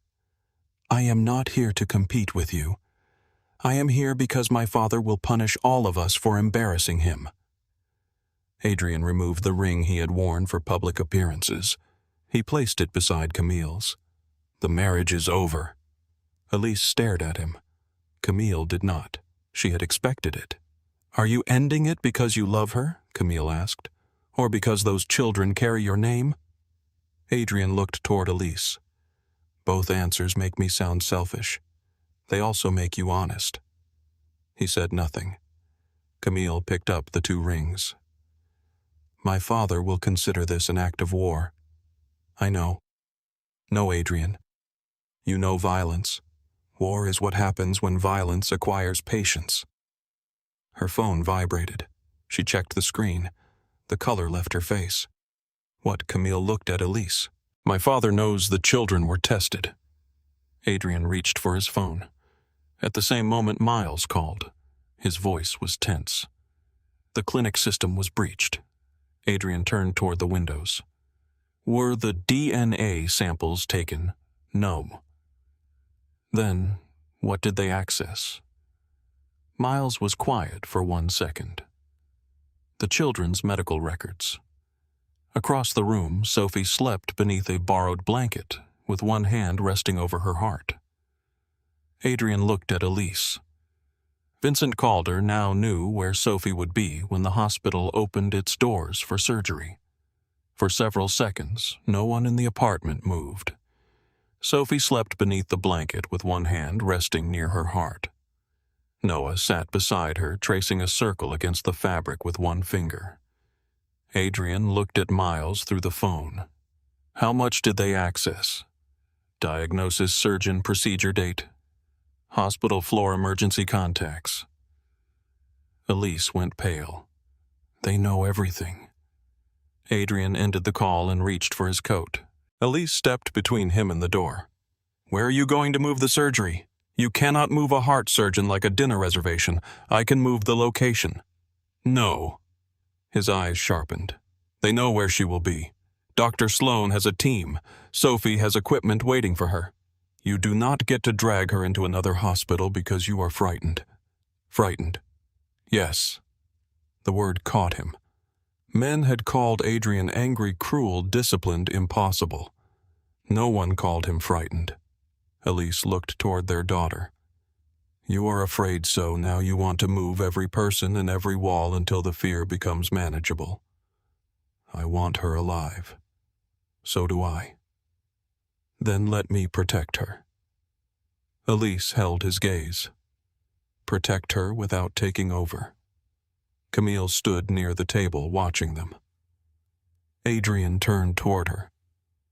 I am not here to compete with you. I am here because my father will punish all of us for embarrassing him. Adrian removed the ring he had worn for public appearances. He placed it beside Camille's. The marriage is over. Elise stared at him. Camille did not. She had expected it. Are you ending it because you love her? Camille asked. Or because those children carry your name? Adrian looked toward Elise. Both answers make me sound selfish. They also make you honest. He said nothing. Camille picked up the 2 rings. My father will consider this an act of war. I know. No, Adrian. You know violence. War is what happens when violence acquires patience. Her phone vibrated. She checked the screen. The color left her face. What? Camille looked at Elise. My father knows the children were tested. Adrian reached for his phone. At the same moment, Miles called. His voice was tense. The clinic system was breached. Adrian turned toward the windows. Were the DNA samples taken? No. Then, what did they access? Miles was quiet for 1 second. The children's medical records. Across the room, Sophie slept beneath a borrowed blanket, with one hand resting over her heart. Adrian looked at Elise. Vincent Calder now knew where Sophie would be when the hospital opened its doors for surgery. For several seconds, no one in the apartment moved. Sophie slept beneath the blanket with one hand resting near her heart. Noah sat beside her, tracing a circle against the fabric with one finger. Adrian looked at Miles through the phone. How much did they access? Diagnosis, surgeon, procedure date. Hospital floor emergency contacts. Elise went pale. They know everything. Adrian ended the call and reached for his coat. Elise stepped between him and the door. Where are you going to move the surgery? You cannot move a heart surgeon like a dinner reservation. I can move the location. No. His eyes sharpened. They know where she will be. Dr. Sloan has a team. Sophie has equipment waiting for her. You do not get to drag her into another hospital because you are frightened. Frightened. Yes. The word caught him. Men had called Adrian angry, cruel, disciplined, impossible. No one called him frightened. Elise looked toward their daughter. You are afraid, so now you want to move every person and every wall until the fear becomes manageable. I want her alive. So do I. Then let me protect her. Elise held his gaze. Protect her without taking over. Camille stood near the table watching them. Adrian turned toward her.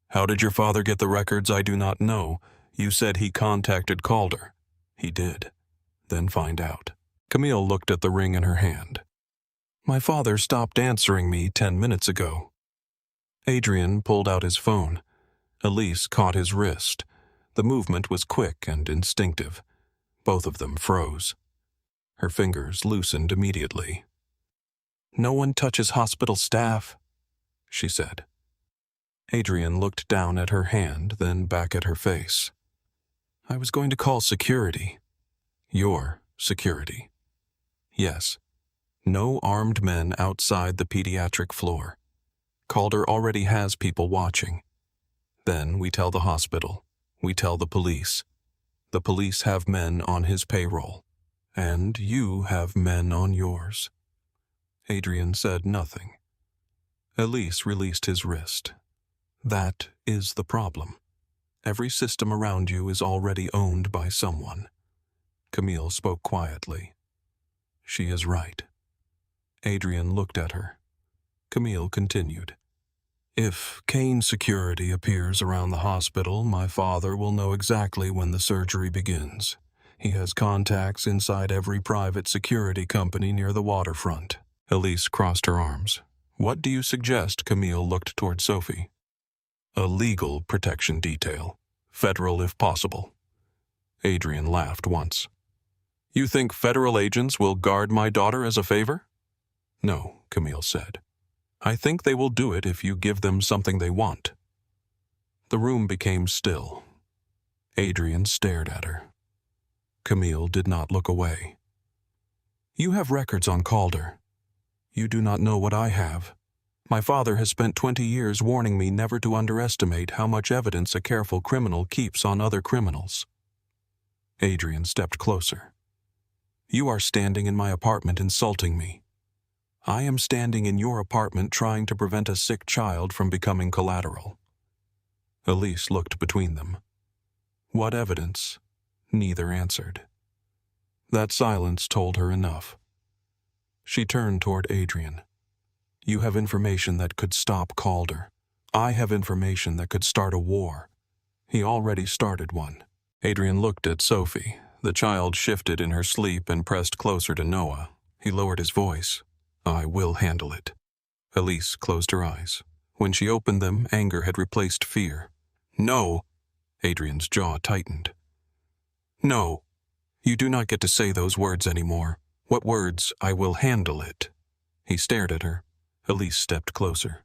How did your father get the records? I do not know. You said he contacted Calder. He did. Then find out. Camille looked at the ring in her hand. My father stopped answering me 10 minutes ago. Adrian pulled out his phone. Elise caught his wrist. The movement was quick and instinctive. Both of them froze. Her fingers loosened immediately. No one touches hospital staff, she said. Adrian looked down at her hand, then back at her face. I was going to call security. Your security. Yes. No armed men outside the pediatric floor. Calder already has people watching. Then we tell the hospital. We tell the police. The police have men on his payroll. And you have men on yours. Adrian said nothing. Elise released his wrist. That is the problem. Every system around you is already owned by someone. Camille spoke quietly. She is right. Adrian looked at her. Camille continued. If Kane security appears around the hospital, my father will know exactly when the surgery begins. He has contacts inside every private security company near the waterfront. Elise crossed her arms. What do you suggest? Camille looked toward Sophie. A legal protection detail. Federal if possible. Adrian laughed once. You think federal agents will guard my daughter as a favor? No, Camille said. I think they will do it if you give them something they want. The room became still. Adrian stared at her. Camille did not look away. You have records on Calder. You do not know what I have. My father has spent 20 years warning me never to underestimate how much evidence a careful criminal keeps on other criminals. Adrian stepped closer. You are standing in my apartment insulting me. I am standing in your apartment trying to prevent a sick child from becoming collateral. Elise looked between them. What evidence? Neither answered. That silence told her enough. She turned toward Adrian. You have information that could stop Calder. I have information that could start a war. He already started one. Adrian looked at Sophie. The child shifted in her sleep and pressed closer to Noah. He lowered his voice. I will handle it. Elise closed her eyes. When she opened them, anger had replaced fear. No! Adrian's jaw tightened. No! You do not get to say those words anymore. What words? I will handle it. He stared at her. Elise stepped closer.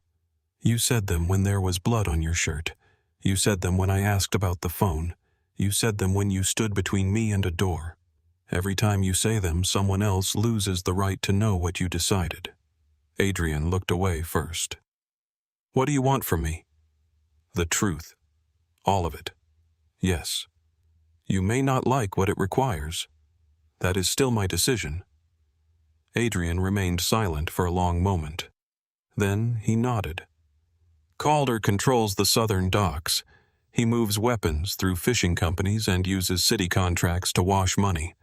You said them when there was blood on your shirt. You said them when I asked about the phone. You said them when you stood between me and a door. Every time you say them, someone else loses the right to know what you decided. Adrian looked away first. What do you want from me? The truth. All of it. Yes. You may not like what it requires. That is still my decision. Adrian remained silent for a long moment. Then he nodded. Calder controls the southern docks. He moves weapons through fishing companies and uses city contracts to wash money.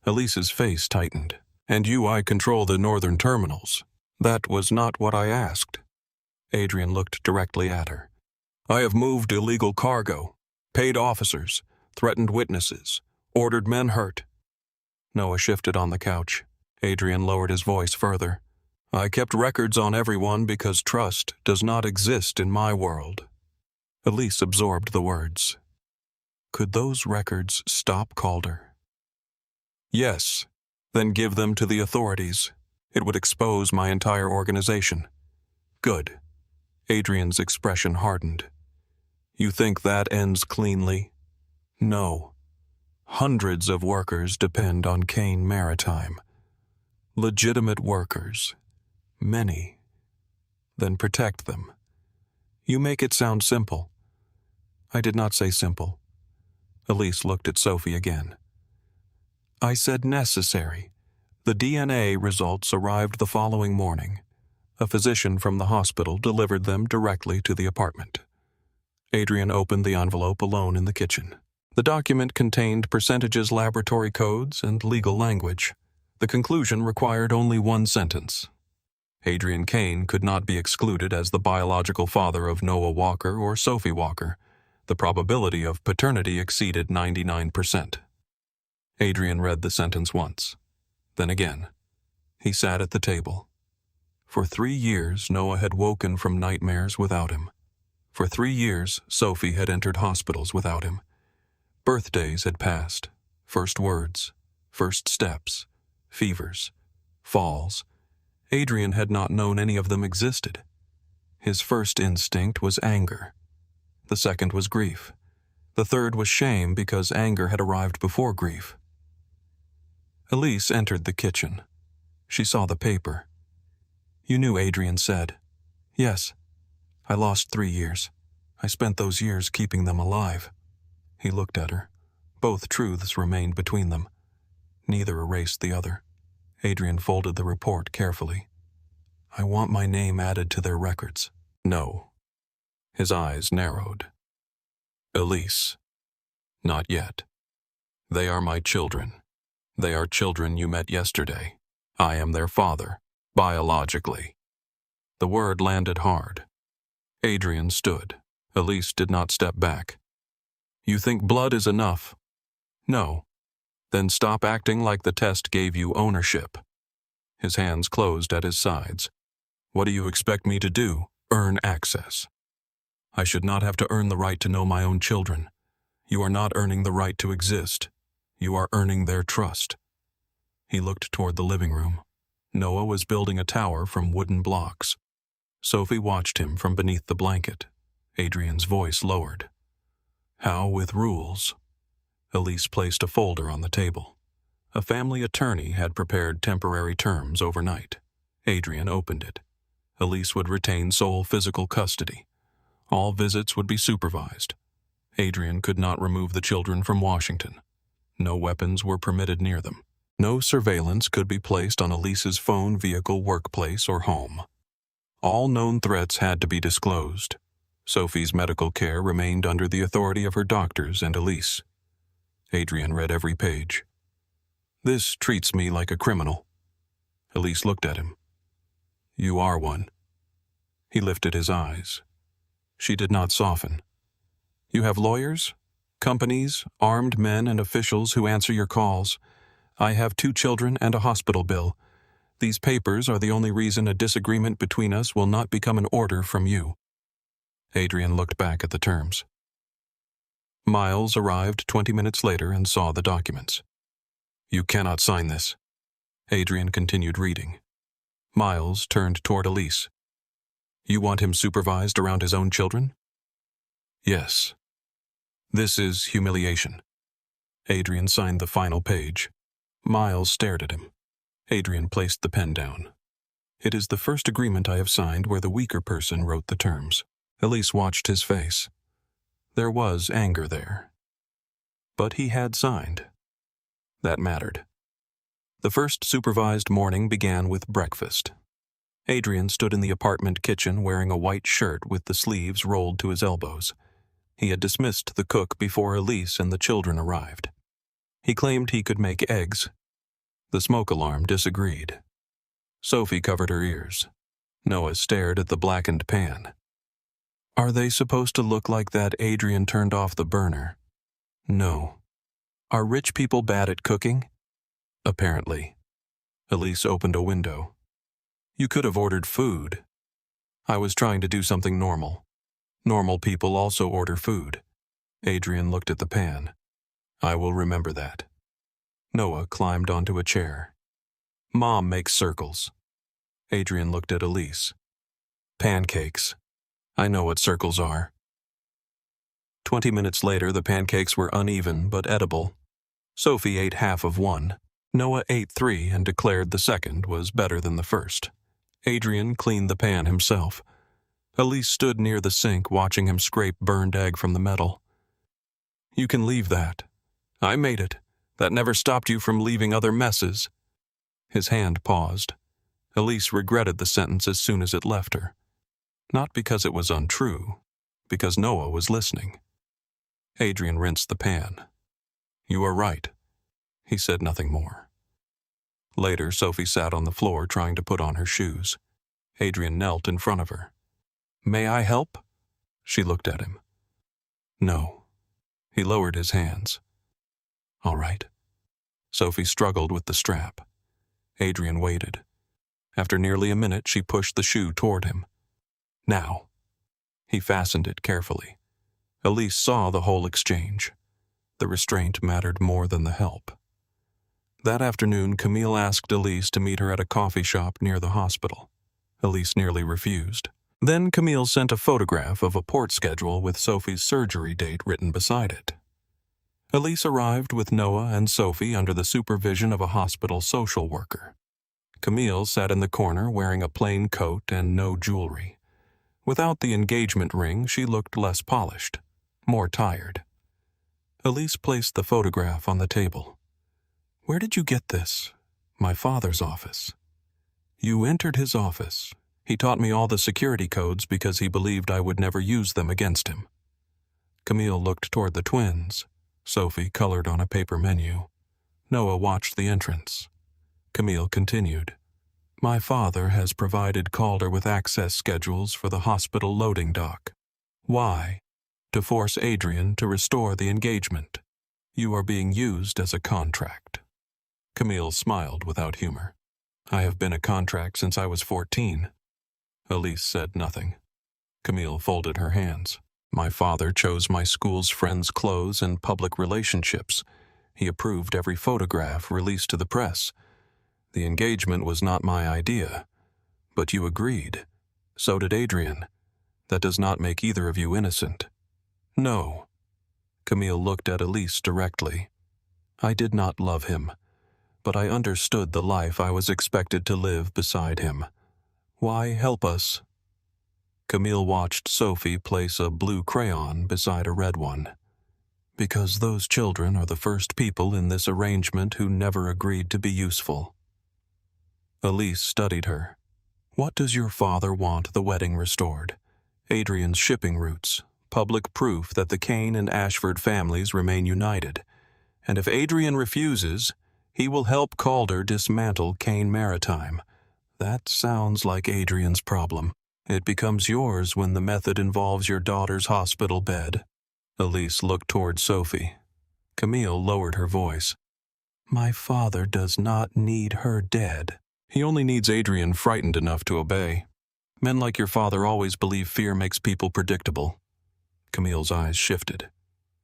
Elise's face tightened. And I control the northern terminals. That was not what I asked. Adrian looked directly at her. I have moved illegal cargo, paid officers, threatened witnesses, ordered men hurt. Noah shifted on the couch. Adrian lowered his voice further. I kept records on everyone because trust does not exist in my world. Elise absorbed the words. Could those records stop Calder? Yes. Then give them to the authorities. It would expose my entire organization. Good. Adrian's expression hardened. You think that ends cleanly? No. Hundreds of workers depend on Kane Maritime. Legitimate workers. Many. Then protect them. You make it sound simple. I did not say simple. Elise looked at Sophie again. I said necessary. The DNA results arrived the following morning. A physician from the hospital delivered them directly to the apartment. Adrian opened the envelope alone in the kitchen. The document contained percentages, laboratory codes, and legal language. The conclusion required only one sentence. Adrian Kane could not be excluded as the biological father of Noah Walker or Sophie Walker. The probability of paternity exceeded 99%. Adrian read the sentence once, then again. He sat at the table. For 3 years, Noah had woken from nightmares without him. For 3 years, Sophie had entered hospitals without him. Birthdays had passed, first words, first steps, fevers, falls. Adrian had not known any of them existed. His first instinct was anger. The second was grief. The third was shame because anger had arrived before grief. Elise entered the kitchen. She saw the paper. "You knew," Adrian said. "Yes. I lost 3 years. I spent those years keeping them alive." He looked at her. Both truths remained between them. Neither erased the other. Adrian folded the report carefully. "I want my name added to their records." "No." His eyes narrowed. "Elise, not yet. They are my children. They are children you met yesterday. I am their father, biologically." The word landed hard. Adrian stood. Elise did not step back. "You think blood is enough?" "No." "Then stop acting like the test gave you ownership." His hands closed at his sides. "What do you expect me to do? Earn access?" "I should not have to earn the right to know my own children. You are not earning the right to exist. You are earning their trust." He looked toward the living room. Noah was building a tower from wooden blocks. Sophie watched him from beneath the blanket. Adrian's voice lowered. "How with rules?" Elise placed a folder on the table. A family attorney had prepared temporary terms overnight. Adrian opened it. Elise would retain sole physical custody. All visits would be supervised. Adrian could not remove the children from Washington. No weapons were permitted near them. No surveillance could be placed on Elise's phone, vehicle, workplace, or home. All known threats had to be disclosed. Sophie's medical care remained under the authority of her doctors and Elise. Adrian read every page. "This treats me like a criminal." Elise looked at him. "You are one." He lifted his eyes. She did not soften. "You have lawyers, companies, armed men, and officials who answer your calls. I have 2 children and a hospital bill. These papers are the only reason a disagreement between us will not become an order from you." Adrian looked back at the terms. Miles arrived 20 minutes later and saw the documents. "You cannot sign this." Adrian continued reading. Miles turned toward Elise. "You want him supervised around his own children?" "Yes." "This is humiliation." Adrian signed the final page. Miles stared at him. Adrian placed the pen down. "It is the first agreement I have signed where the weaker person wrote the terms." Elise watched his face. There was anger there. But he had signed. That mattered. The first supervised morning began with breakfast. Adrian stood in the apartment kitchen wearing a white shirt with the sleeves rolled to his elbows. He had dismissed the cook before Elise and the children arrived. He claimed he could make eggs. The smoke alarm disagreed. Sophie covered her ears. Noah stared at the blackened pan. "Are they supposed to look like that?" Adrian turned off the burner. "No." "Are rich people bad at cooking?" "Apparently." Elise opened a window. "You could have ordered food." "I was trying to do something normal. Normal people also order food." Adrian looked at the pan. "I will remember that." Noah climbed onto a chair. "Mom makes circles." Adrian looked at Elise. "Pancakes. I know what circles are." 20 minutes later, the pancakes were uneven but edible. Sophie ate half of one. Noah ate 3 and declared the second was better than the first. Adrian cleaned the pan himself. Elise stood near the sink watching him scrape burned egg from the metal. "You can leave that. I made it. That never stopped you from leaving other messes." His hand paused. Elise regretted the sentence as soon as it left her. Not because it was untrue, because Noah was listening. Adrian rinsed the pan. "You are right." He said nothing more. Later, Sophie sat on the floor trying to put on her shoes. Adrian knelt in front of her. "May I help?" She looked at him. "No." He lowered his hands. "All right." Sophie struggled with the strap. Adrian waited. After nearly a minute, she pushed the shoe toward him. Now. He fastened it carefully. Elise saw the whole exchange. The restraint mattered more than the help. That afternoon, Camille asked Elise to meet her at a coffee shop near the hospital. Elise nearly refused. Then Camille sent a photograph of a port schedule with Sophie's surgery date written beside it. Elise arrived with Noah and Sophie under the supervision of a hospital social worker. Camille sat in the corner wearing a plain coat and no jewelry. Without the engagement ring, she looked less polished, more tired. Elise placed the photograph on the table. "Where did you get this?" "My father's office." "You entered his office. He taught me all the security codes because he believed I would never use them against him." Camille looked toward the twins. Sophie colored on a paper menu. Noah watched the entrance. Camille continued. "My father has provided Calder with access schedules for the hospital loading dock. Why? To force Adrian to restore the engagement. You are being used as a contract." Camille smiled without humor. "I have been a contract since I was 14. Elise said nothing. Camille folded her hands. "My father chose my school's friends' clothes and public relationships. He approved every photograph released to the press. The engagement was not my idea. But you agreed. So did Adrian. That does not make either of you innocent." "No." Camille looked at Elise directly. "I did not love him, but I understood the life I was expected to live beside him. Why help us?" Camille watched Sophie place a blue crayon beside a red one. "Because those children are the first people in this arrangement who never agreed to be useful." Elise studied her. "What does your father want the wedding restored? Adrian's shipping routes, public proof that the Kane and Ashford families remain united. And if Adrian refuses, he will help Calder dismantle Kane Maritime. That sounds like Adrian's problem. It becomes yours when the method involves your daughter's hospital bed." Elise looked toward Sophie. Camille lowered her voice. "My father does not need her dead. He only needs Adrian frightened enough to obey. Men like your father always believe fear makes people predictable." Camille's eyes shifted.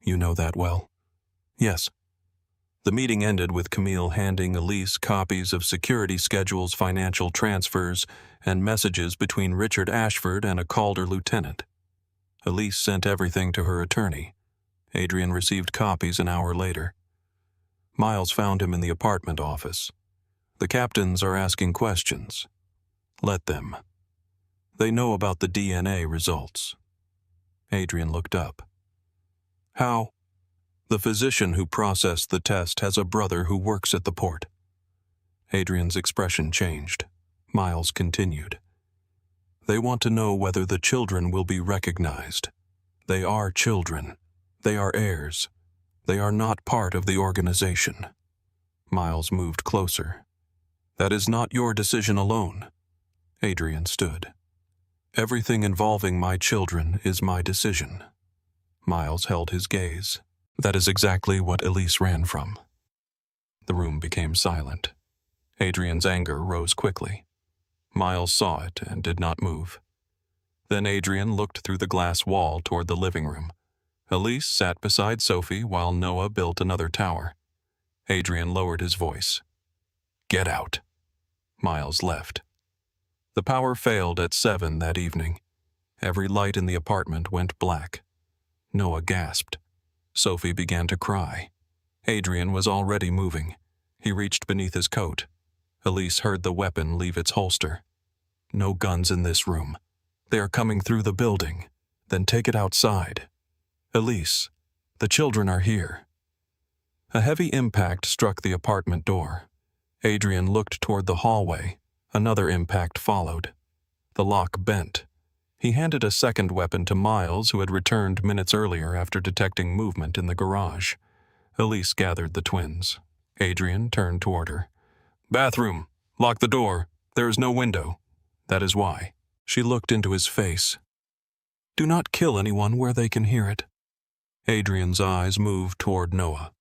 "You know that well." "Yes." The meeting ended with Camille handing Elise copies of security schedules, financial transfers, and messages between Richard Ashford and a Calder lieutenant. Elise sent everything to her attorney. Adrian received copies an hour later. Miles found him in the apartment office. "The captains are asking questions. Let them. They know about the DNA results." Adrian looked up. "How?" "The physician who processed the test has a brother who works at the port." Adrian's expression changed. Miles continued. "They want to know whether the children will be recognized. They are children. They are heirs. They are not part of the organization." Miles moved closer. "That is not your decision alone." Adrian stood. "Everything involving my children is my decision." Miles held his gaze. "That is exactly what Elise ran from." The room became silent. Adrian's anger rose quickly. Miles saw it and did not move. Then Adrian looked through the glass wall toward the living room. Elise sat beside Sophie while Noah built another tower. Adrian lowered his voice. "Get out." Miles left. The power failed at 7 that evening. Every light in the apartment went black. Noah gasped. Sophie began to cry. Adrian was already moving. He reached beneath his coat. Elise heard the weapon leave its holster. "No guns in this room. They are coming through the building. Then take it outside. Elise, the children are here." A heavy impact struck the apartment door. Adrian looked toward the hallway. Another impact followed. The lock bent. He handed a second weapon to Miles, who had returned minutes earlier after detecting movement in the garage. Elise gathered the twins. Adrian turned toward her. "Bathroom. Lock the door. There is no window. That is why." She looked into his face. "Do not kill anyone where they can hear it." Adrian's eyes moved toward Noah.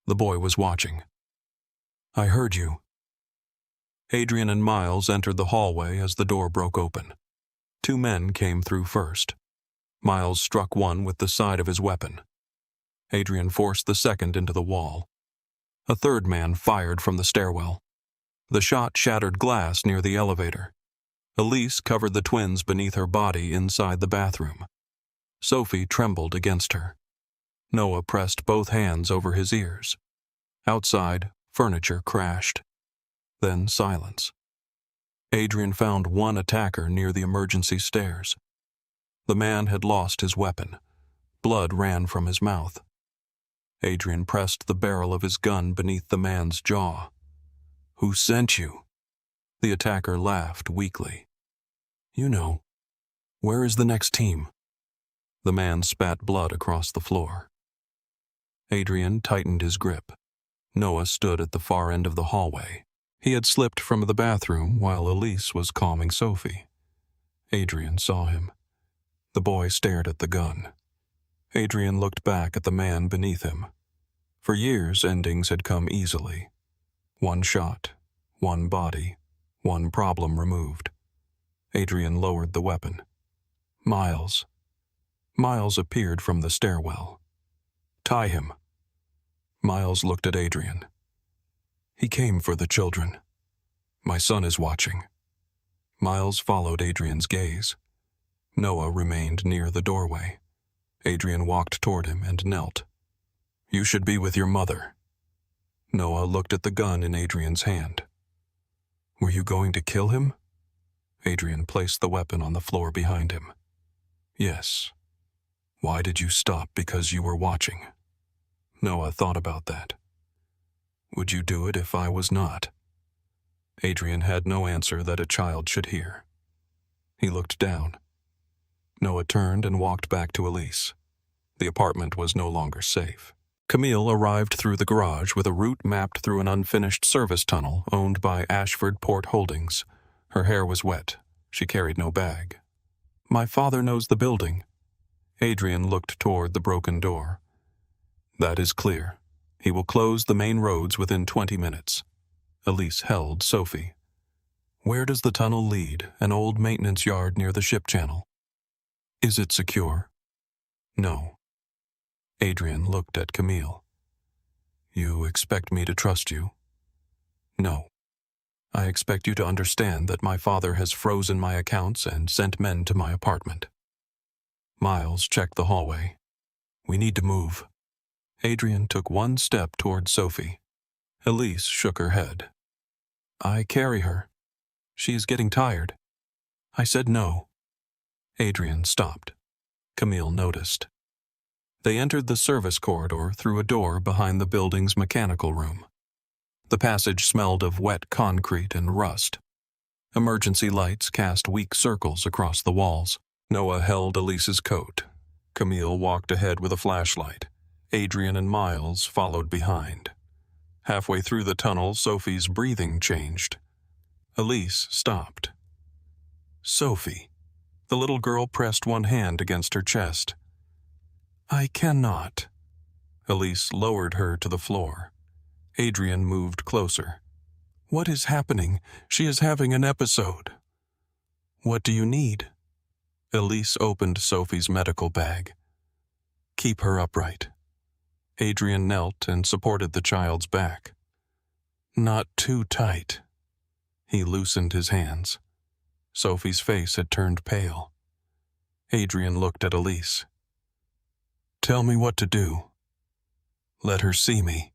The boy was watching. I heard you. Adrian and Miles entered the hallway as the door broke open. 2 men came through first. Miles struck one with the side of his weapon. Adrian forced the second into the wall. A third man fired from the stairwell. The shot shattered glass near the elevator. Elise covered the twins beneath her body inside the bathroom. Sophie trembled against her. Noah pressed both hands over his ears. Outside, furniture crashed. Then silence. Adrian found one attacker near the emergency stairs. The man had lost his weapon. Blood ran from his mouth. Adrian pressed the barrel of his gun beneath the man's jaw. Who sent you? The attacker laughed weakly. You know. Where is the next team? The man spat blood across the floor. Adrian tightened his grip. Noah stood at the far end of the hallway. He had slipped from the bathroom while Elise was calming Sophie. Adrian saw him. The boy stared at the gun. Adrian looked back at the man beneath him. For years, endings had come easily. 1 shot, 1 body, 1 problem removed. Adrian lowered the weapon. Miles. Miles appeared from the stairwell. Tie him. Miles looked at Adrian. He came for the children. My son is watching. Miles followed Adrian's gaze. Noah remained near the doorway. Adrian walked toward him and knelt. You should be with your mother. Noah looked at the gun in Adrian's hand. Were you going to kill him? Adrian placed the weapon on the floor behind him. Yes. Why did you stop? Because you were watching. Noah thought about that. Would you do it if I was not? Adrian had no answer that a child should hear. He looked down. Noah turned and walked back to Elise. The apartment was no longer safe. Camille arrived through the garage with a route mapped through an unfinished service tunnel owned by Ashford Port Holdings. Her hair was wet. She carried no bag. My father knows the building. Adrian looked toward the broken door. That is clear. He will close the main roads within 20 minutes. Elise held Sophie. Where does the tunnel lead? An old maintenance yard near the ship channel. Is it secure? No. Adrian looked at Camille. You expect me to trust you? No. I expect you to understand that my father has frozen my accounts and sent men to my apartment. Miles checked the hallway. We need to move. Adrian took 1 step toward Sophie. Elise shook her head. I carry her. She is getting tired. I said no. Adrian stopped. Camille noticed. They entered the service corridor through a door behind the building's mechanical room. The passage smelled of wet concrete and rust. Emergency lights cast weak circles across the walls. Noah held Elise's coat. Camille walked ahead with a flashlight. Adrian and Miles followed behind. Halfway through the tunnel, Sophie's breathing changed. Elise stopped. Sophie. The little girl pressed 1 hand against her chest. I cannot. Elise lowered her to the floor. Adrian moved closer. What is happening? She is having an episode. What do you need? Elise opened Sophie's medical bag. Keep her upright. Adrian knelt and supported the child's back. Not too tight. He loosened his hands. Sophie's face had turned pale. Adrian looked at Elise. Tell me what to do. Let her see me.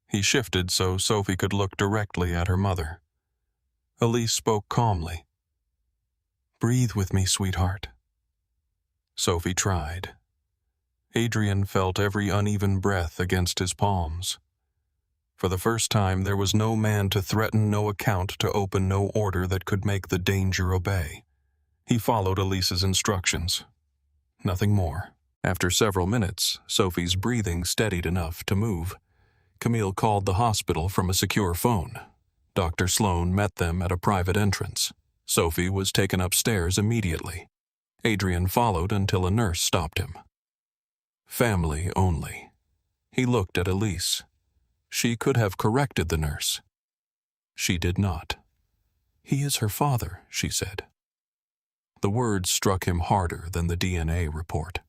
He shifted so Sophie could look directly at her mother. Elise spoke calmly. Breathe with me, sweetheart. Sophie tried. Adrian felt every uneven breath against his palms. For the first time, there was no man to threaten, no account to open, no order that could make the danger obey. He followed Elise's instructions. Nothing more. After several minutes, Sophie's breathing steadied enough to move. Camille called the hospital from a secure phone. Dr. Sloan met them at a private entrance. Sophie was taken upstairs immediately. Adrian followed until a nurse stopped him. Family only. He looked at Elise. She could have corrected the nurse. She did not. "He is her father," she said. The words struck him harder than the DNA report.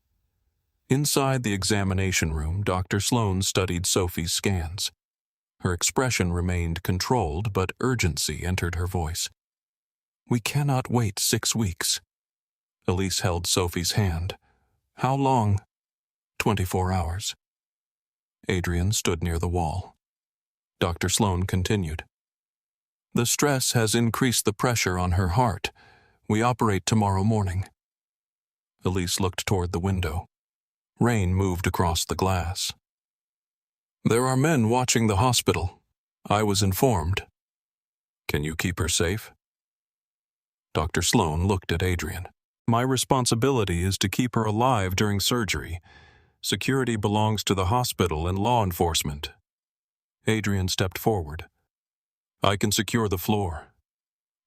Inside the examination room, Dr. Sloan studied Sophie's scans. Her expression remained controlled, but urgency entered her voice. "We cannot wait 6 weeks." Elise held Sophie's hand. "How long?" 24 hours. Adrian stood near the wall. Dr. Sloan continued. "The stress has increased the pressure on her heart. We operate tomorrow morning." Elise looked toward the window. Rain moved across the glass. "There are men watching the hospital. I was informed. Can you keep her safe?" Dr. Sloan looked at Adrian. "My responsibility is to keep her alive during surgery. Security belongs to the hospital and law enforcement." Adrian stepped forward. "I can secure the floor."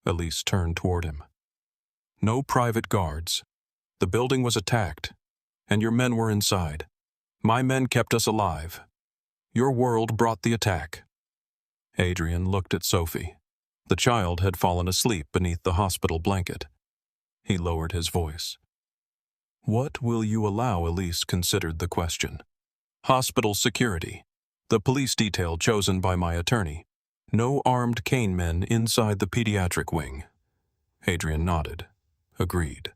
Elise turned toward him. "No private guards. The building was attacked, and your men were inside. My men kept us alive. Your world brought the attack." Adrian looked at Sophie. The child had fallen asleep beneath the hospital blanket. He lowered his voice. "What will you allow?" Elise considered the question. "Hospital security. The police detail chosen by my attorney. No armed Kane men inside the pediatric wing." Adrian nodded. Agreed.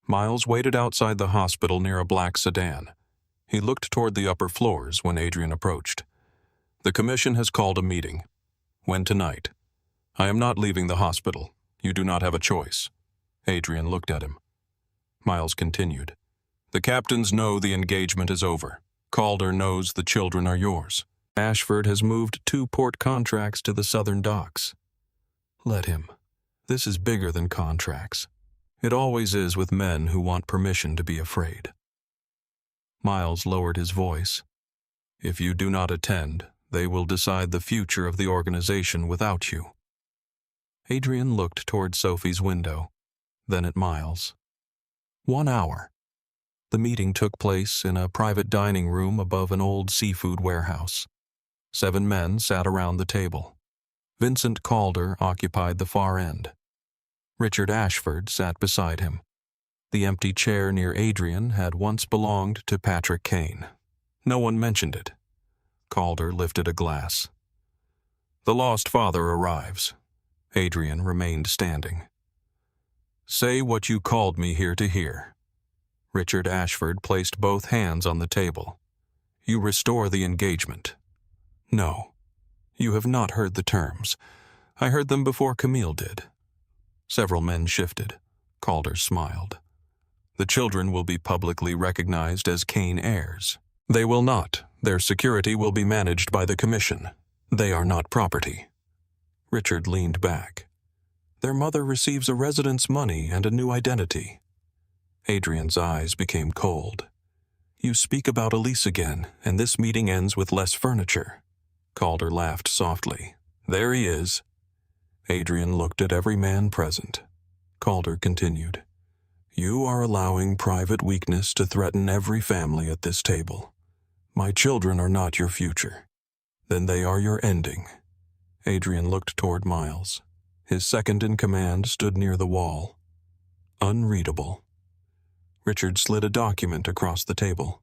Miles waited outside the hospital near a black sedan. He looked toward the upper floors when Adrian approached. "The commission has called a meeting. When tonight? I am not leaving the hospital. You do not have a choice." Adrian looked at him. Miles continued. "The captains know the engagement is over. Calder knows the children are yours. Ashford has moved 2 port contracts to the southern docks. Let him. This is bigger than contracts. It always is with men who want permission to be afraid." Miles lowered his voice. "If you do not attend, they will decide the future of the organization without you." Adrian looked toward Sophie's window, then at Miles. 1 hour. The meeting took place in a private dining room above an old seafood warehouse. 7 men sat around the table. Vincent Calder occupied the far end. Richard Ashford sat beside him. The empty chair near Adrian had once belonged to Patrick Kane. No one mentioned it. Calder lifted a glass. "The lost father arrives." Adrian remained standing. "Say what you called me here to hear." Richard Ashford placed both hands on the table. "You restore the engagement." "No. You have not heard the terms. I heard them before Camille did." Several men shifted. Calder smiled. "The children will be publicly recognized as Kane heirs." "They will not. Their security will be managed by the commission. They are not property." Richard leaned back. "Their mother receives a residence money and a new identity." Adrian's eyes became cold. "You speak about Elise again, and this meeting ends with less furniture." Calder laughed softly. "There he is." Adrian looked at every man present. Calder continued. "You are allowing private weakness to threaten every family at this table. My children are not your future. Then they are your ending." Adrian looked toward Miles. His second in command stood near the wall. Unreadable. Richard slid a document across the table.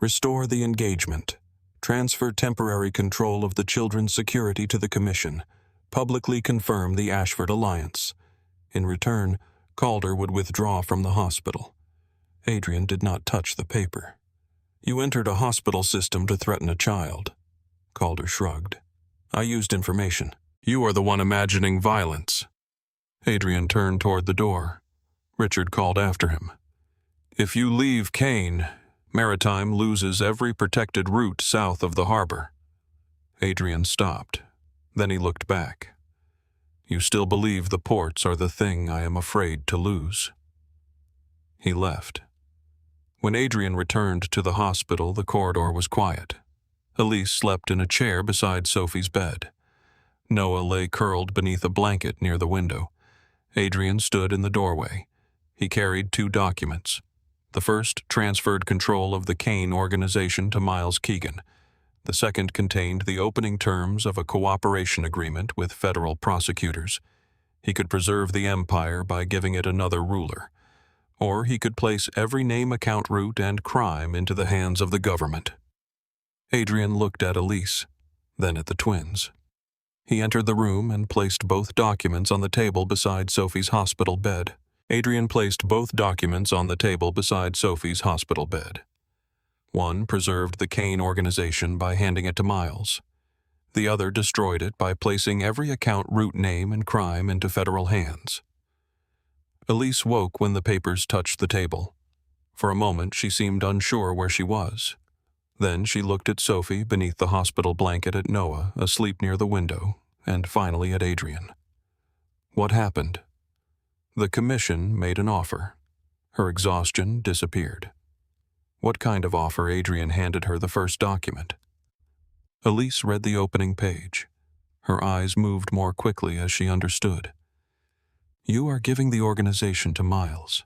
"Restore the engagement. Transfer temporary control of the children's security to the commission. Publicly confirm the Ashford alliance. In return, Calder would withdraw from the hospital." Adrian did not touch the paper. "You entered a hospital system to threaten a child." Calder shrugged. "I used information. You are the one imagining violence." Adrian turned toward the door. Richard called after him. "If you leave Kane, Maritime loses every protected route south of the harbor." Adrian stopped. Then he looked back. "You still believe the ports are the thing I am afraid to lose." He left. When Adrian returned to the hospital, the corridor was quiet. Elise slept in a chair beside Sophie's bed. Noah lay curled beneath a blanket near the window. Adrian stood in the doorway. He carried 2 documents. The first transferred control of the Kane organization to Miles Keegan. The second contained the opening terms of a cooperation agreement with federal prosecutors. He could preserve the empire by giving it another ruler, or he could place every name, account, route, and crime into the hands of the government. Adrian looked at Elise, then at the twins. He entered the room and placed both documents on the table beside Sophie's hospital bed. Adrian placed both documents on the table beside Sophie's hospital bed. One preserved the Kane organization by handing it to Miles. The other destroyed it by placing every account, route, name, and crime into federal hands. Elise woke when the papers touched the table. For a moment she seemed unsure where she was. Then she looked at Sophie beneath the hospital blanket, at Noah, asleep near the window, and finally at Adrian. What happened? The commission made an offer. Her exhaustion disappeared. What kind of offer? Adrian handed her the first document. Elise read the opening page. Her eyes moved more quickly as she understood. You are giving the organization to Miles.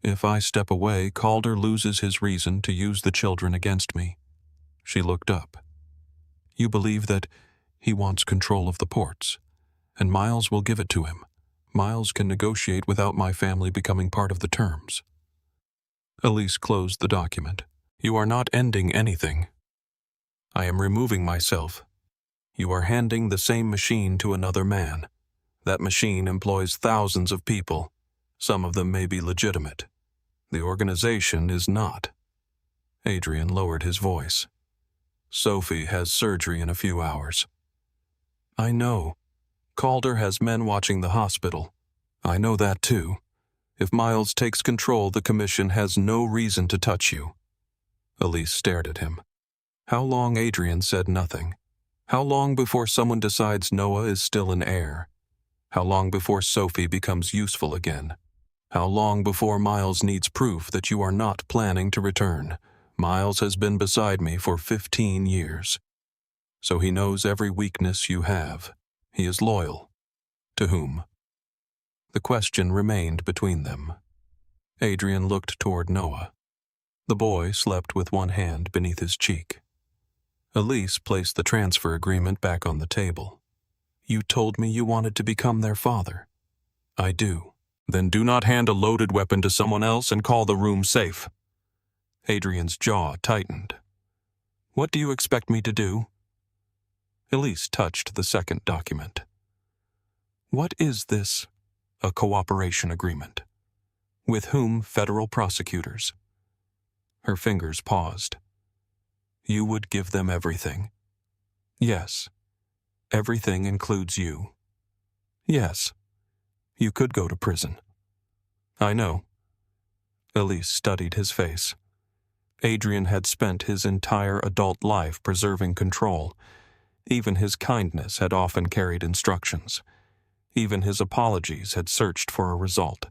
If I step away, Calder loses his reason to use the children against me. She looked up. You believe that he wants control of the ports, and Miles will give it to him. Miles can negotiate without my family becoming part of the terms. Elise closed the document. You are not ending anything. I am removing myself. You are handing the same machine to another man. That machine employs thousands of people. Some of them may be legitimate. The organization is not. Adrian lowered his voice. Sophie has surgery in a few hours. I know. Calder has men watching the hospital. I know that too. If Miles takes control, the commission has no reason to touch you. Elise stared at him. How long? Adrian said nothing. How long before someone decides Noah is still an heir? How long before Sophie becomes useful again? How long before Miles needs proof that you are not planning to return? Miles has been beside me for 15 years. So he knows every weakness you have. He is loyal. To whom? The question remained between them. Adrian looked toward Noah. The boy slept with one hand beneath his cheek. Elise placed the transfer agreement back on the table. You told me you wanted to become their father. I do. Then do not hand a loaded weapon to someone else and call the room safe. Adrian's jaw tightened. What do you expect me to do? Elise touched the second document. What is this? A cooperation agreement. With whom? Federal prosecutors. Her fingers paused. You would give them everything. Yes. Everything includes you. Yes. You could go to prison. I know. Elise studied his face. Adrian had spent his entire adult life preserving control. Even his kindness had often carried instructions. Even his apologies had searched for a result.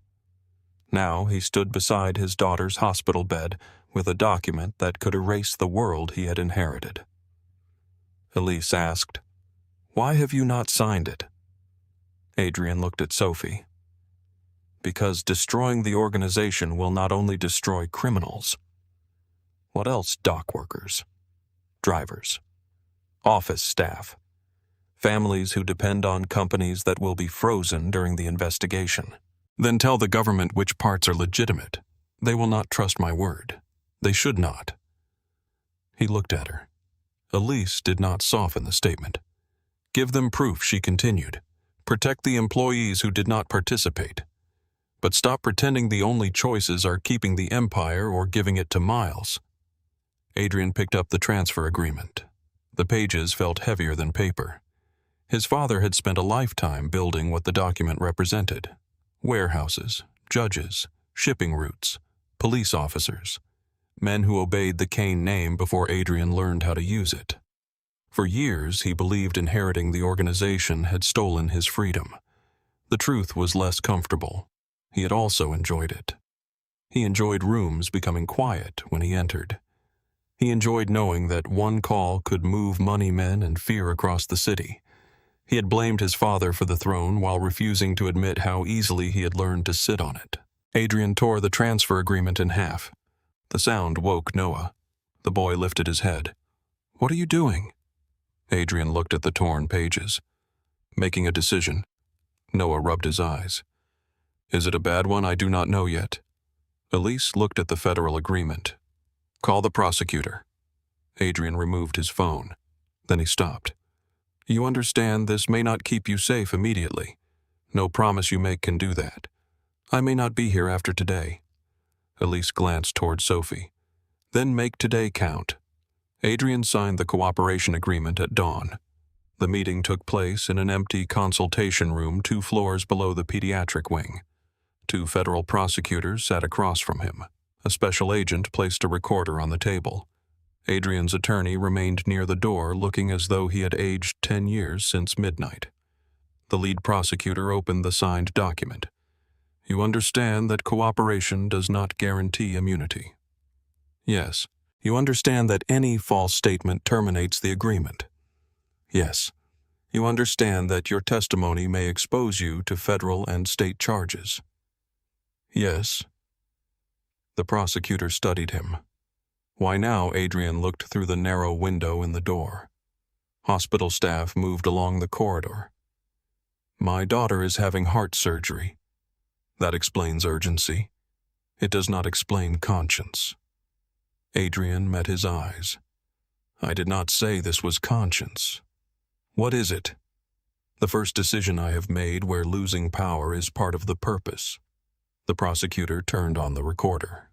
Now he stood beside his daughter's hospital bed with a document that could erase the world he had inherited. Elise asked, Why have you not signed it? Adrian looked at Sophie. Because destroying the organization will not only destroy criminals. What else? Dock workers, drivers, office staff, families who depend on companies that will be frozen during the investigation. Then tell the government which parts are legitimate. They will not trust my word. They should not. He looked at her. Elise did not soften the statement. Give them proof, she continued. Protect the employees who did not participate. But stop pretending the only choices are keeping the empire or giving it to Miles. Adrian picked up the transfer agreement. The pages felt heavier than paper. His father had spent a lifetime building what the document represented. Warehouses, judges, shipping routes, police officers, men who obeyed the Kane name before Adrian learned how to use it. For years, he believed inheriting the organization had stolen his freedom. The truth was less comfortable. He had also enjoyed it. He enjoyed rooms becoming quiet when he entered. He enjoyed knowing that one call could move money men and fear across the city. He had blamed his father for the throne while refusing to admit how easily he had learned to sit on it. Adrian tore the transfer agreement in half. The sound woke Noah. The boy lifted his head. What are you doing? Adrian looked at the torn pages. Making a decision. Noah rubbed his eyes. Is it a bad one? I do not know yet. Elise looked at the federal agreement. Call the prosecutor. Adrian removed his phone. Then he stopped. You understand this may not keep you safe immediately. No promise you make can do that. I may not be here after today. Elise glanced toward Sophie. Then make today count. Adrian signed the cooperation agreement at dawn. The meeting took place in an empty consultation room 2 floors below the pediatric wing. 2 federal prosecutors sat across from him. A special agent placed a recorder on the table. Adrian's attorney remained near the door, looking as though he had aged 10 years since midnight. The lead prosecutor opened the signed document. You understand that cooperation does not guarantee immunity. Yes. You understand that any false statement terminates the agreement. Yes. You understand that your testimony may expose you to federal and state charges. Yes. The prosecutor studied him. Why now? Adrian looked through the narrow window in the door. Hospital staff moved along the corridor. My daughter is having heart surgery. That explains urgency. It does not explain conscience. Adrian met his eyes. I did not say this was conscience. What is it? The first decision I have made where losing power is part of the purpose. The prosecutor turned on the recorder.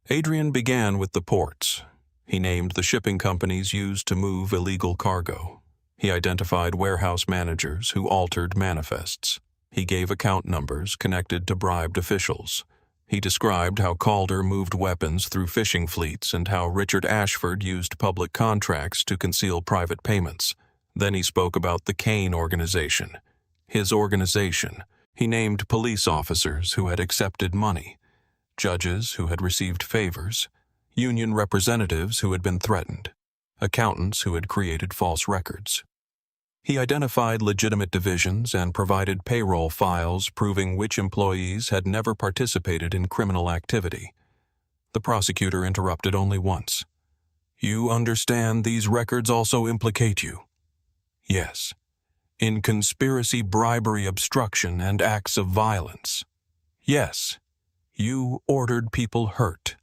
Adrian began with the ports. He named the shipping companies used to move illegal cargo. He identified warehouse managers who altered manifests. He gave account numbers connected to bribed officials. He described how Calder moved weapons through fishing fleets and how Richard Ashford used public contracts to conceal private payments. Then he spoke about the Kane organization. His organization. He named police officers who had accepted money, judges who had received favors, union representatives who had been threatened, accountants who had created false records. He identified legitimate divisions and provided payroll files proving which employees had never participated in criminal activity. The prosecutor interrupted only once. You understand these records also implicate you? Yes. In conspiracy, bribery, obstruction, and acts of violence. Yes. You ordered people hurt.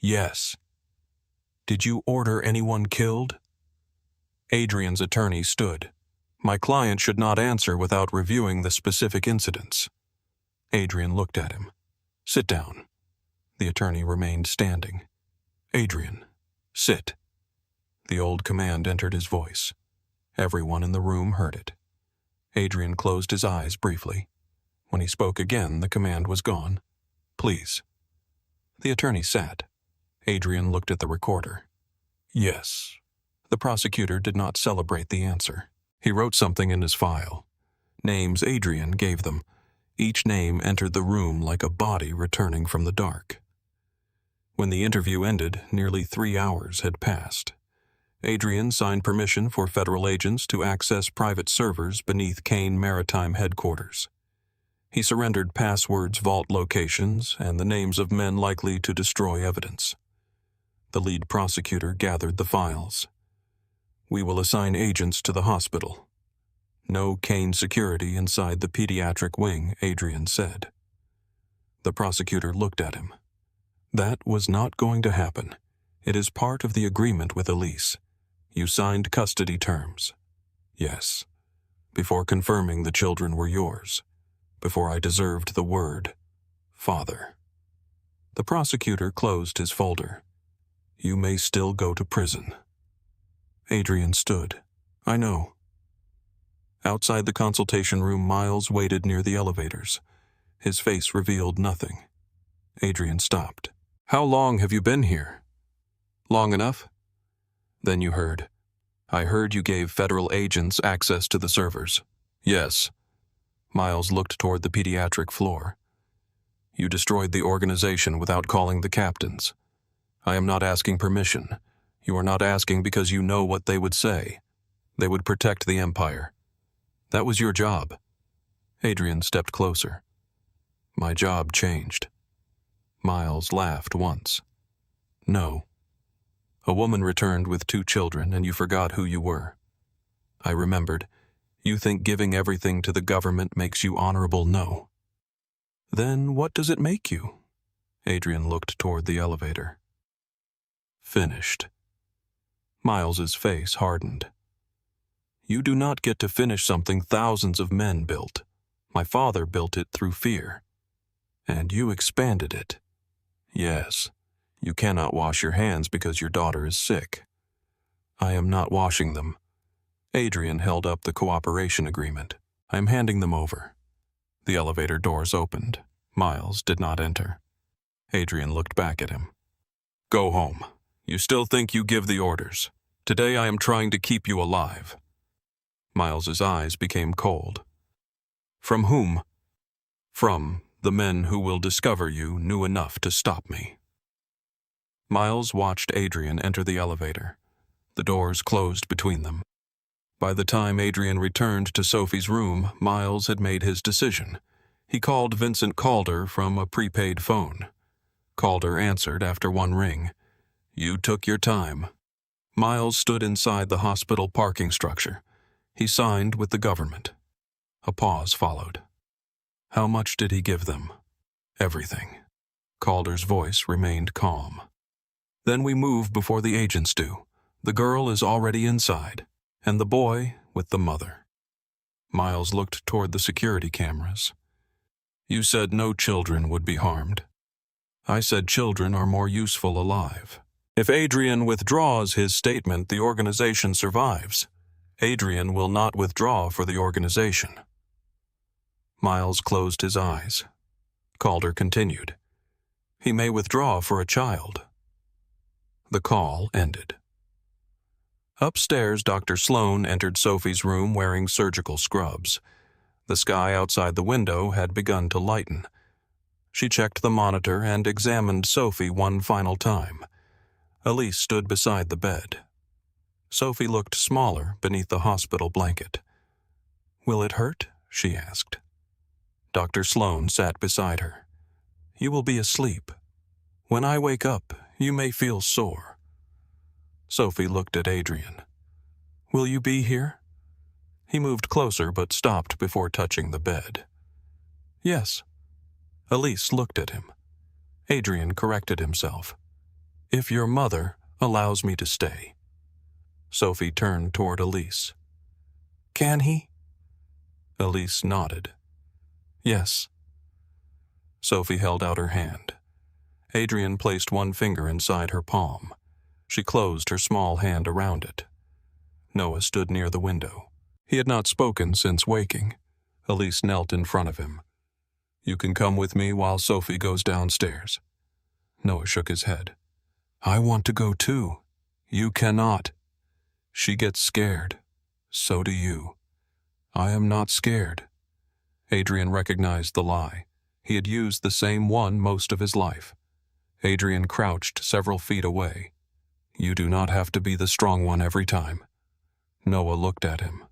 Yes. Did you order anyone killed? Adrian's attorney stood. My client should not answer without reviewing the specific incidents. Adrian looked at him. Sit down. The attorney remained standing. Adrian, sit. The old command entered his voice. Everyone in the room heard it. Adrian closed his eyes briefly. When he spoke again, the command was gone. Please. The attorney sat. Adrian looked at the recorder. Yes. The prosecutor did not celebrate the answer. He wrote something in his file. Names Adrian gave them. Each name entered the room like a body returning from the dark. When the interview ended, nearly 3 hours had passed. Adrian signed permission for federal agents to access private servers beneath Kane Maritime headquarters. He surrendered passwords, vault locations, and the names of men likely to destroy evidence. The lead prosecutor gathered the files. We will assign agents to the hospital. No Kane security inside the pediatric wing, Adrian said. The prosecutor looked at him. That was not going to happen. It is part of the agreement with Elise. You signed custody terms. Yes. Before confirming the children were yours. Before I deserved the word, Father. The prosecutor closed his folder. You may still go to prison. Adrian stood. I know. Outside the consultation room, Miles waited near the elevators. His face revealed nothing. Adrian stopped. How long have you been here? Long enough? Then you heard. I heard you gave federal agents access to the servers. Yes. Miles looked toward the pediatric floor. You destroyed the organization without calling the captains. I am not asking permission. You are not asking because you know what they would say. They would protect the empire. That was your job. Adrian stepped closer. My job changed. Miles laughed once. No. A woman returned with 2 children, and you forgot who you were. I remembered. You think giving everything to the government makes you honorable? No. Then what does it make you? Adrian looked toward the elevator. Finished. Miles's face hardened. You do not get to finish something thousands of men built. My father built it through fear. And you expanded it. Yes, you cannot wash your hands because your daughter is sick. I am not washing them. Adrian held up the cooperation agreement. I am handing them over. The elevator doors opened. Miles did not enter. Adrian looked back at him. Go home. You still think you give the orders. Today I am trying to keep you alive. Miles's eyes became cold. From whom? From the men who will discover you knew enough to stop me. Miles watched Adrian enter the elevator. The doors closed between them. By the time Adrian returned to Sophie's room, Miles had made his decision. He called Vincent Calder from a prepaid phone. Calder answered after 1 ring. You took your time. Miles stood inside the hospital parking structure. He signed with the government. A pause followed. How much did he give them? Everything. Calder's voice remained calm. Then we move before the agents do. The girl is already inside, and the boy with the mother. Miles looked toward the security cameras. You said no children would be harmed. I said children are more useful alive. If Adrian withdraws his statement, the organization survives. Adrian will not withdraw for the organization. Miles closed his eyes. Calder continued. He may withdraw for a child. The call ended. Upstairs, Dr. Sloan entered Sophie's room wearing surgical scrubs. The sky outside the window had begun to lighten. She checked the monitor and examined Sophie one final time. Elise stood beside the bed. Sophie looked smaller beneath the hospital blanket. Will it hurt? She asked. Dr. Sloan sat beside her. You will be asleep. When I wake up, you may feel sore. Sophie looked at Adrian. Will you be here? He moved closer but stopped before touching the bed. Yes. Elise looked at him. Adrian corrected himself. If your mother allows me to stay. Sophie turned toward Elise. Can he? Elise nodded. Yes. Sophie held out her hand. Adrian placed one finger inside her palm. She closed her small hand around it. Noah stood near the window. He had not spoken since waking. Elise knelt in front of him. You can come with me while Sophie goes downstairs. Noah shook his head. I want to go too. You cannot. She gets scared. So do you. I am not scared. Adrian recognized the lie. He had used the same one most of his life. Adrian crouched several feet away. You do not have to be the strong one every time. Noah looked at him.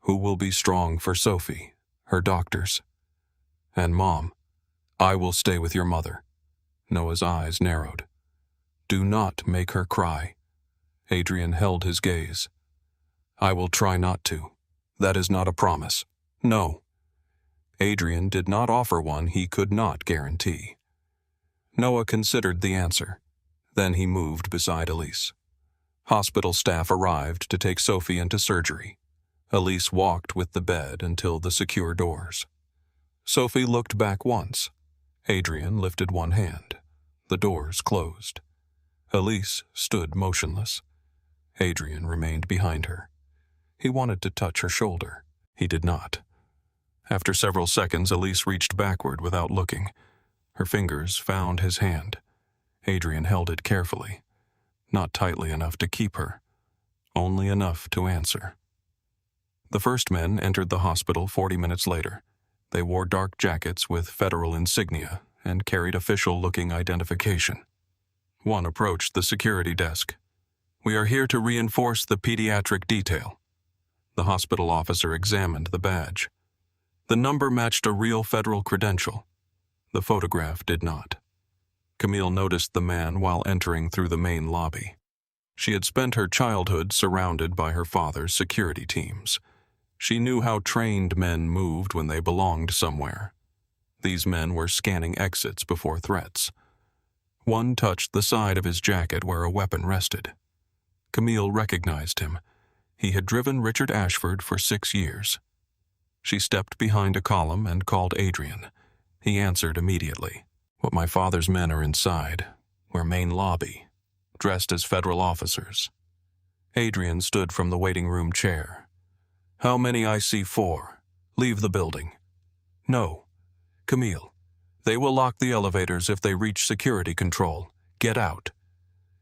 Who will be strong for Sophie, her doctors? And Mom, I will stay with your mother. Noah's eyes narrowed. Do not make her cry. Adrian held his gaze. I will try not to. That is not a promise. No. Adrian did not offer one he could not guarantee. Noah considered the answer. Then he moved beside Elise. Hospital staff arrived to take Sophie into surgery. Elise walked with the bed until the secure doors. Sophie looked back once. Adrian lifted one hand. The doors closed. Elise stood motionless. Adrian remained behind her. He wanted to touch her shoulder. He did not. After several seconds, Elise reached backward without looking. Her fingers found his hand. Adrian held it carefully. Not tightly enough to keep her. Only enough to answer. The first men entered the hospital 40 minutes later. They wore dark jackets with federal insignia and carried official-looking identification. One approached the security desk. We are here to reinforce the pediatric detail. The hospital officer examined the badge. The number matched a real federal credential. The photograph did not. Camille noticed the man while entering through the main lobby. She had spent her childhood surrounded by her father's security teams. She knew how trained men moved when they belonged somewhere. These men were scanning exits before threats. One touched the side of his jacket where a weapon rested. Camille recognized him. He had driven Richard Ashford for 6 years. She stepped behind a column and called Adrian. He answered immediately. "What my father's men are inside. We're main lobby, dressed as federal officers." Adrian stood from the waiting room chair. "How many IC4? Leave the building." "No. Camille, they will lock the elevators if they reach security control. Get out."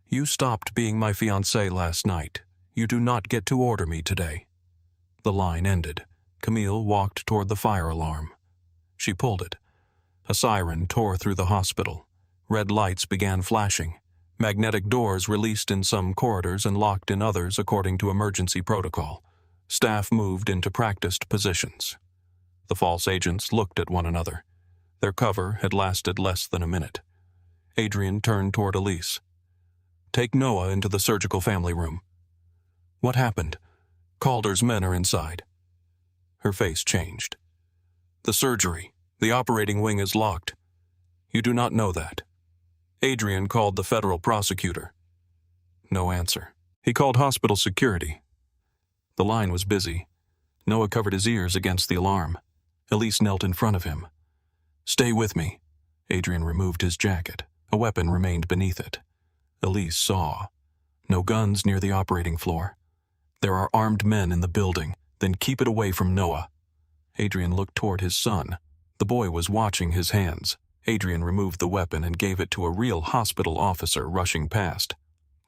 "You stopped being my fiancée last night. You do not get to order me today." The line ended. Camille walked toward the fire alarm. She pulled it. A siren tore through the hospital. Red lights began flashing. Magnetic doors released in some corridors and locked in others according to emergency protocol. Staff moved into practiced positions. The false agents looked at one another. Their cover had lasted less than a minute. Adrian turned toward Elise. "Take Noah into the surgical family room." "What happened?" "Calder's men are inside." Her face changed. "The surgery. The operating wing is locked." "You do not know that." Adrian called the federal prosecutor. No answer. He called hospital security. The line was busy. Noah covered his ears against the alarm. Elise knelt in front of him. "Stay with me." Adrian removed his jacket. A weapon remained beneath it. Elise saw. No guns near the operating floor. "There are armed men in the building. Then keep it away from Noah." Adrian looked toward his son. The boy was watching his hands. Adrian removed the weapon and gave it to a real hospital officer rushing past.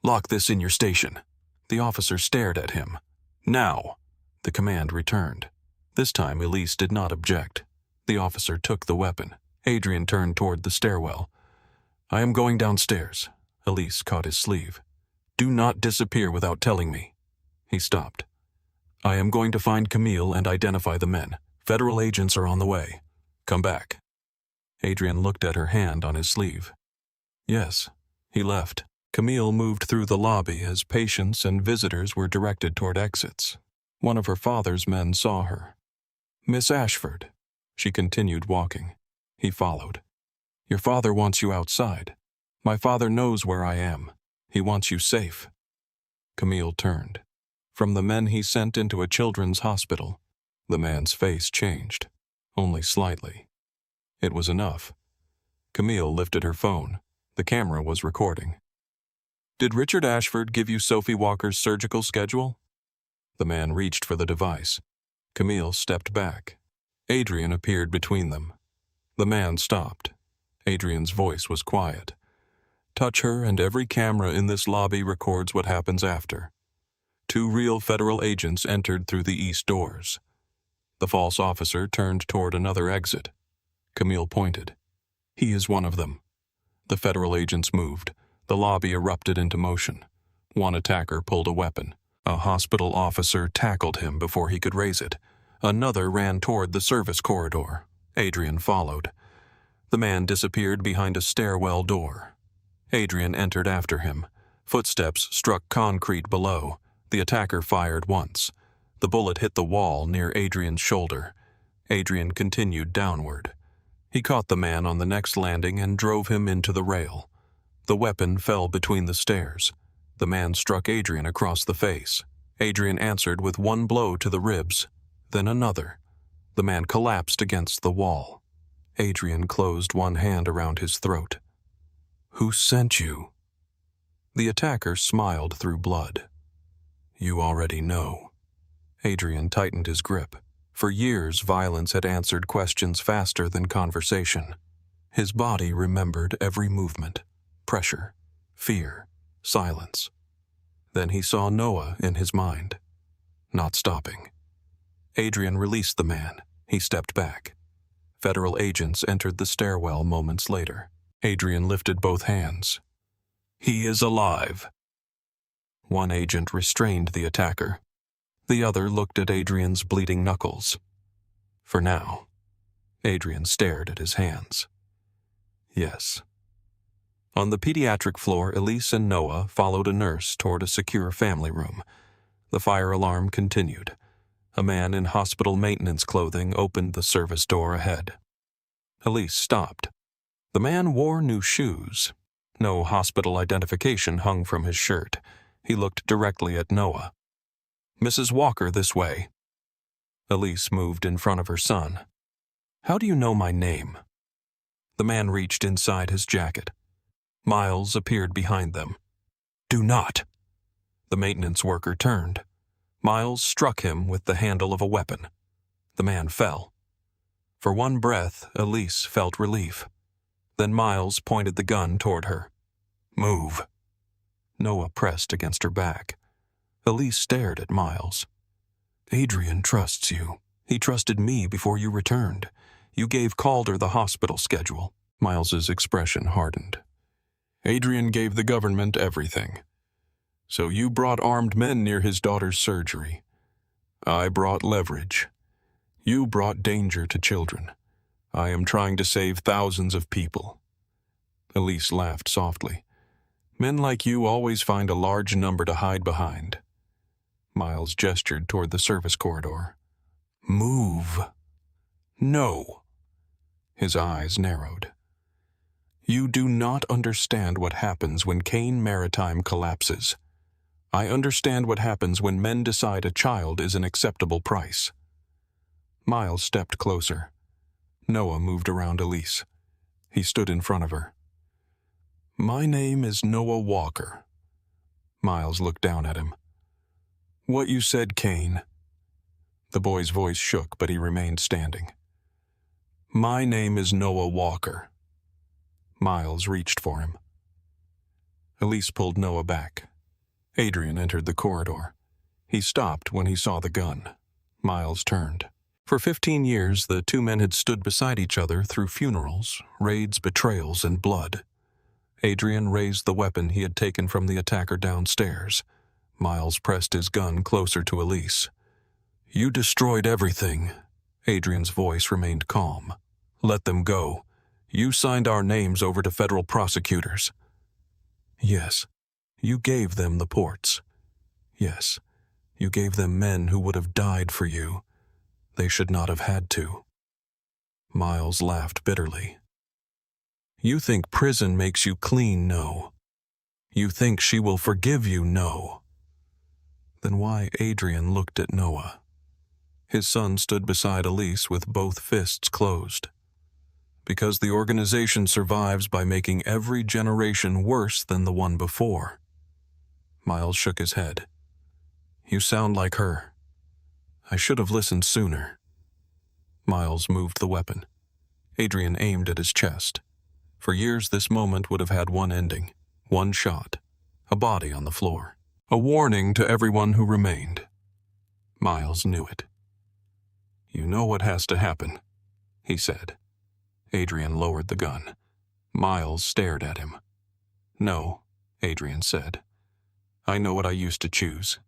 "Lock this in your station." The officer stared at him. "Now!" The command returned. This time Elise did not object. The officer took the weapon. Adrian turned toward the stairwell. "I am going downstairs." Elise caught his sleeve. "Do not disappear without telling me." He stopped. "I am going to find Camille and identify the men. Federal agents are on the way. Come back." Adrian looked at her hand on his sleeve. Yes, he left. Camille moved through the lobby as patients and visitors were directed toward exits. One of her father's men saw her. "Miss Ashford." She continued walking. He followed. "Your father wants you outside. My father knows where I am. He wants you safe." Camille turned. From the men he sent into a children's hospital, the man's face changed, only slightly. It was enough. Camille lifted her phone. The camera was recording. "Did Richard Ashford give you Sophie Walker's surgical schedule?" The man reached for the device. Camille stepped back. Adrian appeared between them. The man stopped. Adrian's voice was quiet. "Touch her and every camera in this lobby records what happens after." 2 real federal agents entered through the east doors. The false officer turned toward another exit. Camille pointed. "He is one of them." The federal agents moved. The lobby erupted into motion. One attacker pulled a weapon. A hospital officer tackled him before he could raise it. Another ran toward the service corridor. Adrian followed. The man disappeared behind a stairwell door. Adrian entered after him. Footsteps struck concrete below. The attacker fired once. The bullet hit the wall near Adrian's shoulder. Adrian continued downward. He caught the man on the next landing and drove him into the rail. The weapon fell between the stairs. The man struck Adrian across the face. Adrian answered with one blow to the ribs, then another. The man collapsed against the wall. Adrian closed one hand around his throat. "Who sent you?" The attacker smiled through blood. "You already know." Adrian tightened his grip. For years, violence had answered questions faster than conversation. His body remembered every movement. Pressure, fear, silence. Then he saw Noah in his mind. Not stopping. Adrian released the man. He stepped back. Federal agents entered the stairwell moments later. Adrian lifted both hands. "He is alive." One agent restrained the attacker. The other looked at Adrian's bleeding knuckles. For now. Adrian stared at his hands. Yes. On the pediatric floor, Elise and Noah followed a nurse toward a secure family room. The fire alarm continued. A man in hospital maintenance clothing opened the service door ahead. Elise stopped. The man wore new shoes. No hospital identification hung from his shirt. He looked directly at Noah. "Mrs. Walker, this way." Elise moved in front of her son. "How do you know my name?" The man reached inside his jacket. Miles appeared behind them. "Do not." The maintenance worker turned. Miles struck him with the handle of a weapon. The man fell. For one breath, Elise felt relief. Then Miles pointed the gun toward her. "Move." Noah pressed against her back. Elise stared at Miles. "Adrian trusts you. He trusted me before you returned. You gave Calder the hospital schedule." Miles's expression hardened. "Adrian gave the government everything. So you brought armed men near his daughter's surgery. I brought leverage. You brought danger to children. I am trying to save thousands of people." Elise laughed softly. "Men like you always find a large number to hide behind." Miles gestured toward the service corridor. "Move." "No." His eyes narrowed. "You do not understand what happens when Kane Maritime collapses. I understand what happens when men decide a child is an acceptable price." Miles stepped closer. Noah moved around Elise. He stood in front of her. "My name is Noah Walker." Miles looked down at him. "What you said, Kane." The boy's voice shook, but he remained standing. "My name is Noah Walker." Miles reached for him. Elise pulled Noah back. Adrian entered the corridor. He stopped when he saw the gun. Miles turned. For 15 years, the two men had stood beside each other through funerals, raids, betrayals, and blood. Adrian raised the weapon he had taken from the attacker downstairs. Miles pressed his gun closer to Elise. "You destroyed everything." Adrian's voice remained calm. "Let them go. You signed our names over to federal prosecutors." "Yes. You gave them the ports. Yes. You gave them men who would have died for you. They should not have had to." Miles laughed bitterly. "You think prison makes you clean, no. You think she will forgive you, no." Then why Adrian looked at Noah. His son stood beside Elise with both fists closed. "Because the organization survives by making every generation worse than the one before." Miles shook his head. "You sound like her. I should have listened sooner." Miles moved the weapon. Adrian aimed at his chest. For years this moment would have had one ending, one shot, a body on the floor, a warning to everyone who remained. Miles knew it. "You know what has to happen," he said. Adrian lowered the gun. Miles stared at him. "No," Adrian said. "I know what I used to choose."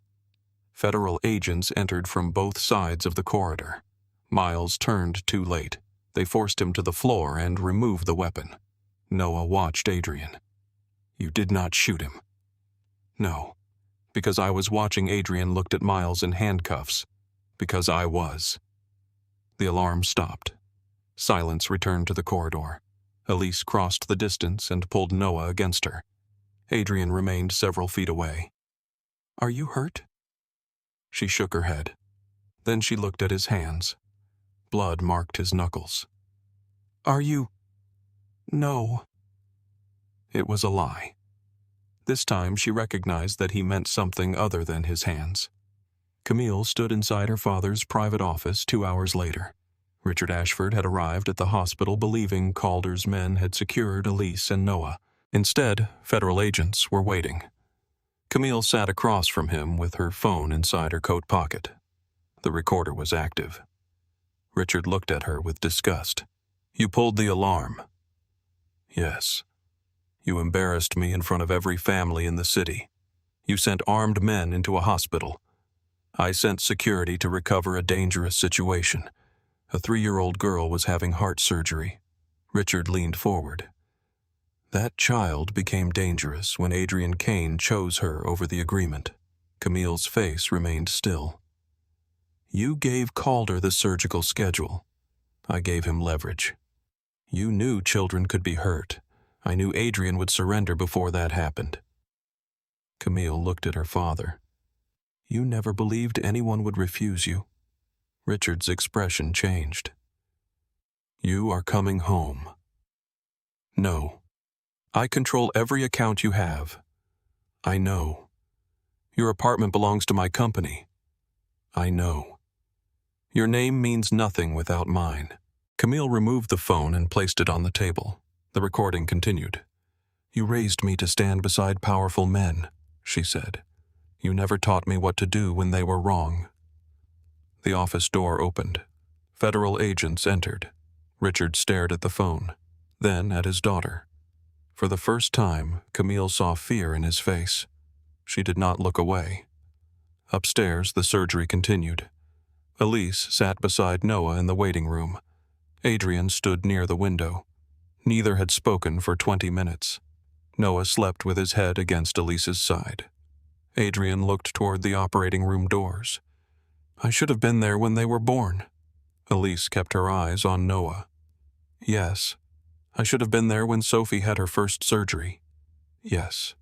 Federal agents entered from both sides of the corridor. Miles turned too late. They forced him to the floor and removed the weapon. Noah watched Adrian. "You did not shoot him." "No, because I was watching Adrian looked at Miles in handcuffs. Because I was." The alarm stopped. Silence returned to the corridor. Elise crossed the distance and pulled Noah against her. Adrian remained several feet away. "Are you hurt?" She shook her head. Then she looked at his hands. Blood marked his knuckles. "Are you—" "No." It was a lie. This time she recognized that he meant something other than his hands. Camille stood inside her father's private office 2 hours later. Richard Ashford had arrived at the hospital believing Calder's men had secured Elise and Noah. Instead, federal agents were waiting. Camille sat across from him with her phone inside her coat pocket. The recorder was active. Richard looked at her with disgust. "You pulled the alarm." "Yes. You embarrassed me in front of every family in the city. You sent armed men into a hospital. I sent security to recover a dangerous situation. A 3-year-old girl was having heart surgery." Richard leaned forward. That child became dangerous when Adrian Kane chose her over the agreement. Camille's face remained still. You gave Calder the surgical schedule. I gave him leverage. You knew children could be hurt. I knew Adrian would surrender before that happened. Camille looked at her father. You never believed anyone would refuse you. Richard's expression changed. You are coming home. No. I control every account you have. I know. Your apartment belongs to my company. I know. Your name means nothing without mine. Camille removed the phone and placed it on the table. The recording continued. You raised me to stand beside powerful men, she said. You never taught me what to do when they were wrong. The office door opened. Federal agents entered. Richard stared at the phone, then at his daughter. For the first time, Camille saw fear in his face. She did not look away. Upstairs, the surgery continued. Elise sat beside Noah in the waiting room. Adrian stood near the window. Neither had spoken for 20 minutes. Noah slept with his head against Elise's side. Adrian looked toward the operating room doors. I should have been there when they were born. Elise kept her eyes on Noah. Yes. I should have been there when Sophie had her first surgery. Yes.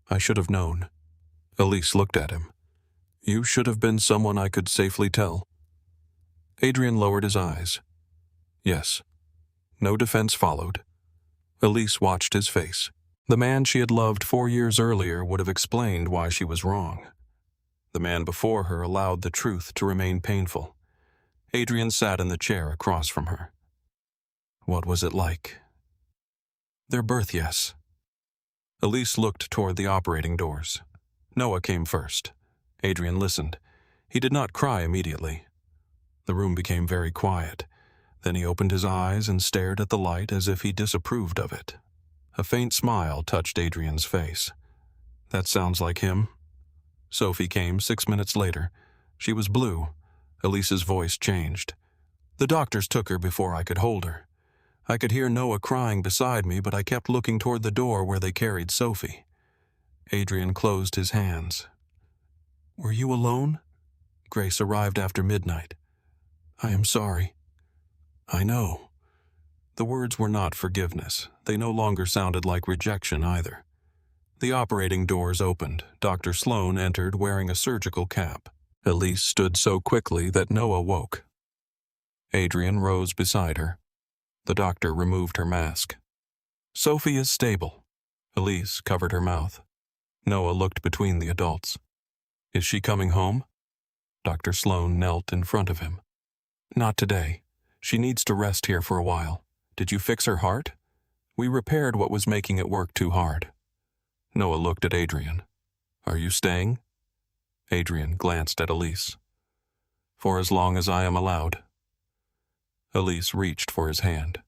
I should have known. Elise looked at him. You should have been someone I could safely tell. Adrian lowered his eyes. Yes. No defense followed. Elise watched his face. The man she had loved 4 years earlier would have explained why she was wrong. The man before her allowed the truth to remain painful. Adrian sat in the chair across from her. What was it like? Their birth, yes. Elise looked toward the operating doors. Noah came first. Adrian listened. He did not cry immediately. The room became very quiet. Then he opened his eyes and stared at the light as if he disapproved of it. A faint smile touched Adrian's face. That sounds like him. Sophie came 6 minutes later. She was blue. Elise's voice changed. The doctors took her before I could hold her. I could hear Noah crying beside me, but I kept looking toward the door where they carried Sophie. Adrian closed his hands. Were you alone? Grace arrived after midnight. I am sorry. I know. The words were not forgiveness. They no longer sounded like rejection either. The operating doors opened. Dr. Sloan entered wearing a surgical cap. Elise stood so quickly that Noah woke. Adrian rose beside her. The doctor removed her mask. Sophie is stable. Elise covered her mouth. Noah looked between the adults. Is she coming home? Dr. Sloan knelt in front of him. Not today. She needs to rest here for a while. Did you fix her heart? We repaired what was making it work too hard. Noah looked at Adrian. Are you staying? Adrian glanced at Elise. For as long as I am allowed. Elise reached for his hand.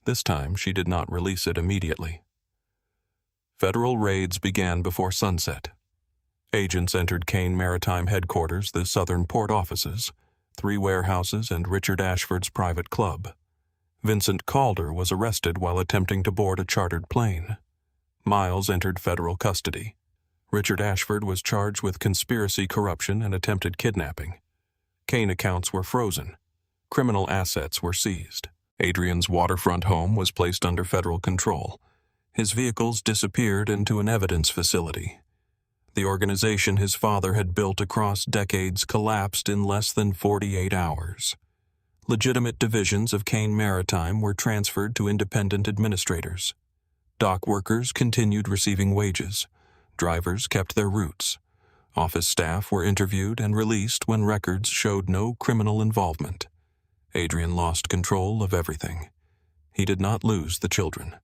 This time she did not release it immediately. Federal raids began before sunset. Agents entered Kane Maritime Headquarters, the Southern Port Offices, 3 warehouses, and Richard Ashford's private club. Vincent Calder was arrested while attempting to board a chartered plane. Miles entered federal custody. Richard Ashford was charged with conspiracy, corruption, and attempted kidnapping. Kane accounts were frozen. Criminal assets were seized. Adrian's waterfront home was placed under federal control. His vehicles disappeared into an evidence facility. The organization his father had built across decades collapsed in less than 48 hours. Legitimate divisions of Kane Maritime were transferred to independent administrators. Dock workers continued receiving wages. Drivers kept their routes. Office staff were interviewed and released when records showed no criminal involvement. Adrian lost control of everything. He did not lose the children.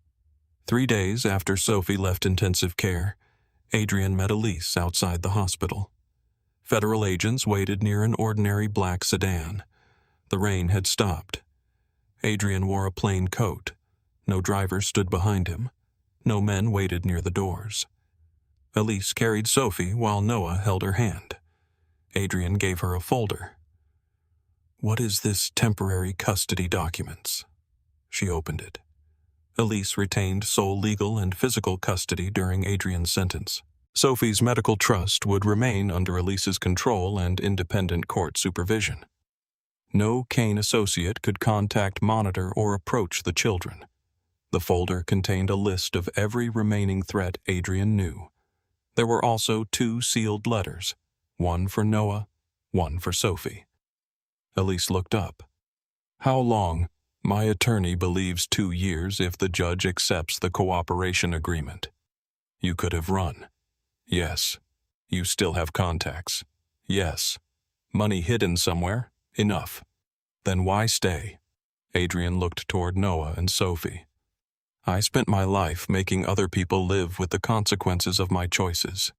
3 days after Sophie left intensive care, Adrian met Elise outside the hospital. Federal agents waited near an ordinary black sedan. The rain had stopped. Adrian wore a plain coat. No driver stood behind him. No men waited near the doors. Elise carried Sophie while Noah held her hand. Adrian gave her a folder. What is this temporary custody documents? She opened it. Elise retained sole legal and physical custody during Adrian's sentence. Sophie's medical trust would remain under Elise's control and independent court supervision. No Kane associate could contact, monitor, or approach the children. The folder contained a list of every remaining threat Adrian knew. There were also 2 sealed letters, one for Noah, one for Sophie. Elise looked up. "How long?" "My attorney believes 2 years if the judge accepts the cooperation agreement." "You could have run." "Yes." "You still have contacts." "Yes." "Money hidden somewhere?" "Enough." "Then why stay?" Adrian looked toward Noah and Sophie. "I spent my life making other people live with the consequences of my choices."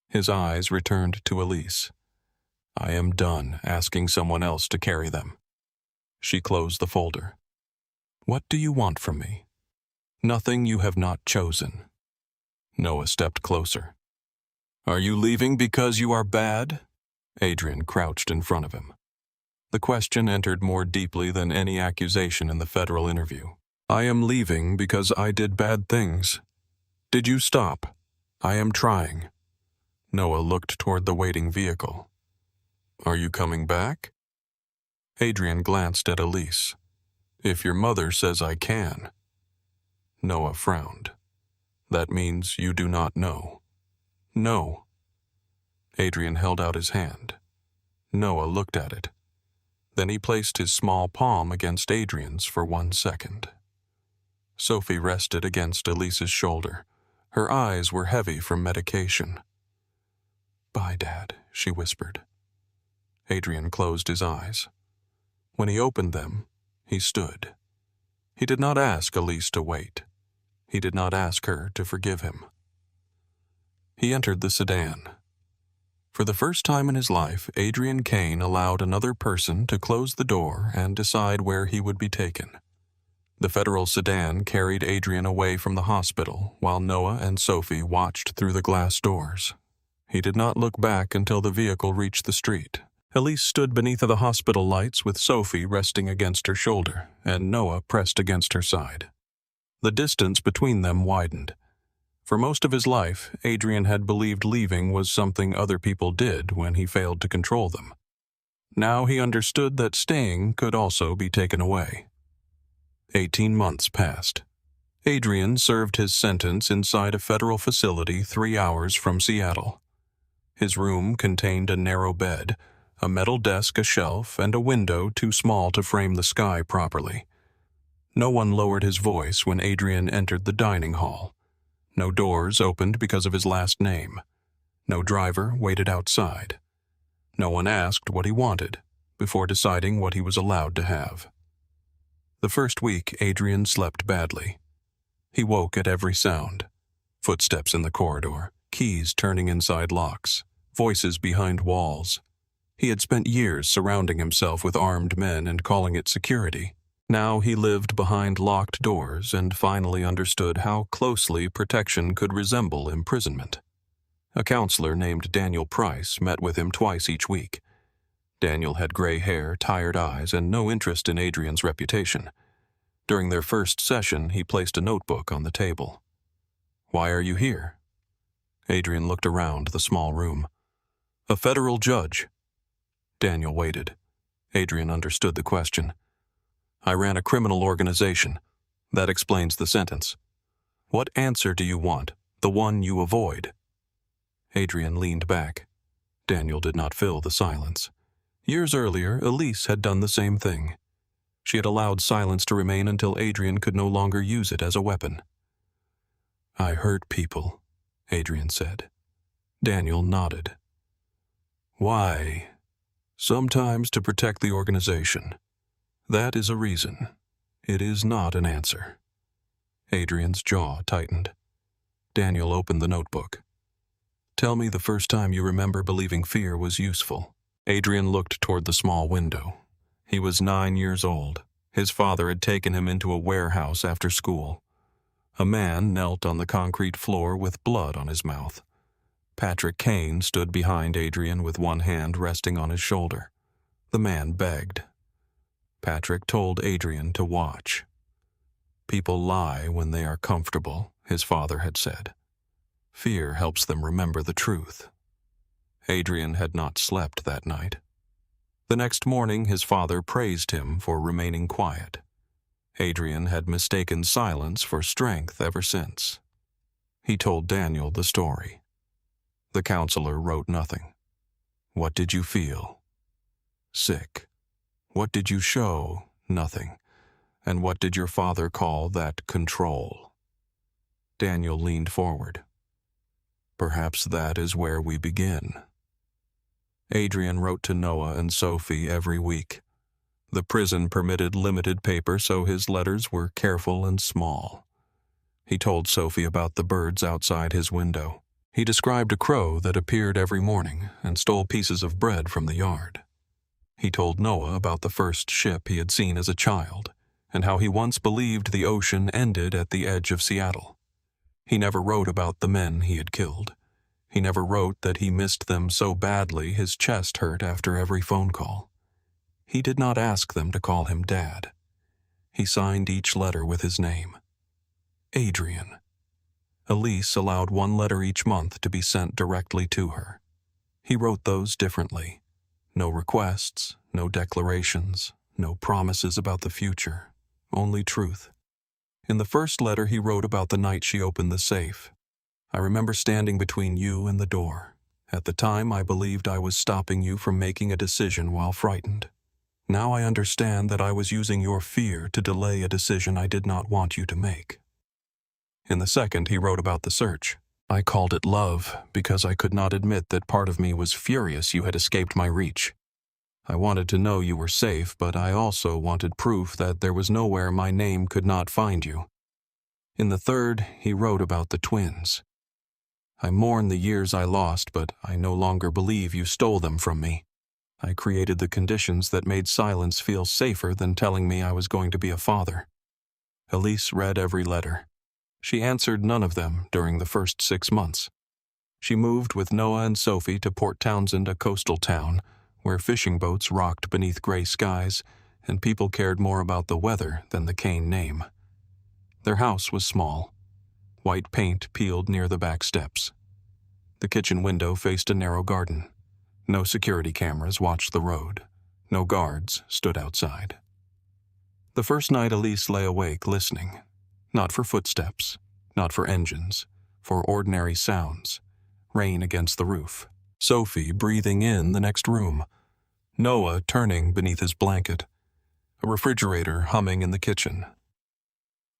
His eyes returned to Elise. "I am done asking someone else to carry them." She closed the folder. "What do you want from me?" "Nothing you have not chosen." Noah stepped closer. "Are you leaving because you are bad?" Adrian crouched in front of him. The question entered more deeply than any accusation in the federal interview. "I am leaving because I did bad things." "Did you stop?" "I am trying." Noah looked toward the waiting vehicle. "Are you coming back?" Adrian glanced at Elise. "If your mother says I can." Noah frowned. "That means you do not know." "No." Adrian held out his hand. Noah looked at it. Then he placed his small palm against Adrian's for 1 second. Sophie rested against Elise's shoulder. Her eyes were heavy from medication. "Bye, Dad," she whispered. Adrian closed his eyes. When he opened them, he stood. He did not ask Elise to wait. He did not ask her to forgive him. He entered the sedan. For the first time in his life, Adrian Kane allowed another person to close the door and decide where he would be taken. The federal sedan carried Adrian away from the hospital, while Noah and Sophie watched through the glass doors. He did not look back until the vehicle reached the street. Elise stood beneath the hospital lights with Sophie resting against her shoulder, and Noah pressed against her side. The distance between them widened. For most of his life, Adrian had believed leaving was something other people did when he failed to control them. Now he understood that staying could also be taken away. 18 months passed. Adrian served his sentence inside a federal facility 3 hours from Seattle. His room contained a narrow bed, a metal desk, a shelf, and a window too small to frame the sky properly. No one lowered his voice when Adrian entered the dining hall. No doors opened because of his last name. No driver waited outside. No one asked what he wanted before deciding what he was allowed to have. The first week, Adrian slept badly. He woke at every sound. Footsteps in the corridor, keys turning inside locks, voices behind walls. He had spent years surrounding himself with armed men and calling it security. Now he lived behind locked doors and finally understood how closely protection could resemble imprisonment. A counselor named Daniel Price met with him twice each week. Daniel had gray hair, tired eyes, and no interest in Adrian's reputation. During their first session, he placed a notebook on the table. "Why are you here?" Adrian looked around the small room. "A federal judge." Daniel waited. Adrian understood the question. "I ran a criminal organization. That explains the sentence. What answer do you want? The one you avoid?" Adrian leaned back. Daniel did not fill the silence. Years earlier, Elise had done the same thing. She had allowed silence to remain until Adrian could no longer use it as a weapon. "I hurt people," Adrian said. Daniel nodded. "Why?" "Sometimes to protect the organization. That is a reason. It is not an answer." Adrian's jaw tightened. Daniel opened the notebook. "Tell me the first time you remember believing fear was useful." Adrian looked toward the small window. He was 9 years old. His father had taken him into a warehouse after school. A man knelt on the concrete floor with blood on his mouth. Patrick Kane stood behind Adrian with one hand resting on his shoulder. The man begged. Patrick told Adrian to watch. People lie when they are comfortable, his father had said. Fear helps them remember the truth. Adrian had not slept that night. The next morning, his father praised him for remaining quiet. Adrian had mistaken silence for strength ever since. He told Daniel the story. The counselor wrote nothing. What did you feel? Sick. What did you show? Nothing. And what did your father call that control? Daniel leaned forward. Perhaps that is where we begin. Adrian wrote to Noah and Sophie every week. The prison permitted limited paper, so his letters were careful and small. He told Sophie about the birds outside his window. He described a crow that appeared every morning and stole pieces of bread from the yard. He told Noah about the first ship he had seen as a child, and how he once believed the ocean ended at the edge of Seattle. He never wrote about the men he had killed. He never wrote that he missed them so badly his chest hurt after every phone call. He did not ask them to call him Dad. He signed each letter with his name. Adrian. Elise allowed one letter each month to be sent directly to her. He wrote those differently. No requests, no declarations, no promises about the future, only truth. In the first letter he wrote about the night she opened the safe. I remember standing between you and the door. At the time, I believed I was stopping you from making a decision while frightened. Now I understand that I was using your fear to delay a decision I did not want you to make. In the second, he wrote about the search. I called it love because I could not admit that part of me was furious you had escaped my reach. I wanted to know you were safe, but I also wanted proof that there was nowhere my name could not find you. In the third, he wrote about the twins. I mourn the years I lost, but I no longer believe you stole them from me. I created the conditions that made silence feel safer than telling me I was going to be a father. Elise read every letter. She answered none of them during the first 6 months. She moved with Noah and Sophie to Port Townsend, a coastal town, where fishing boats rocked beneath gray skies, and people cared more about the weather than the Kane name. Their house was small. White paint peeled near the back steps. The kitchen window faced a narrow garden. No security cameras watched the road. No guards stood outside. The first night Elise lay awake listening. Not for footsteps, not for engines, for ordinary sounds. Rain against the roof. Sophie breathing in the next room. Noah turning beneath his blanket. A refrigerator humming in the kitchen.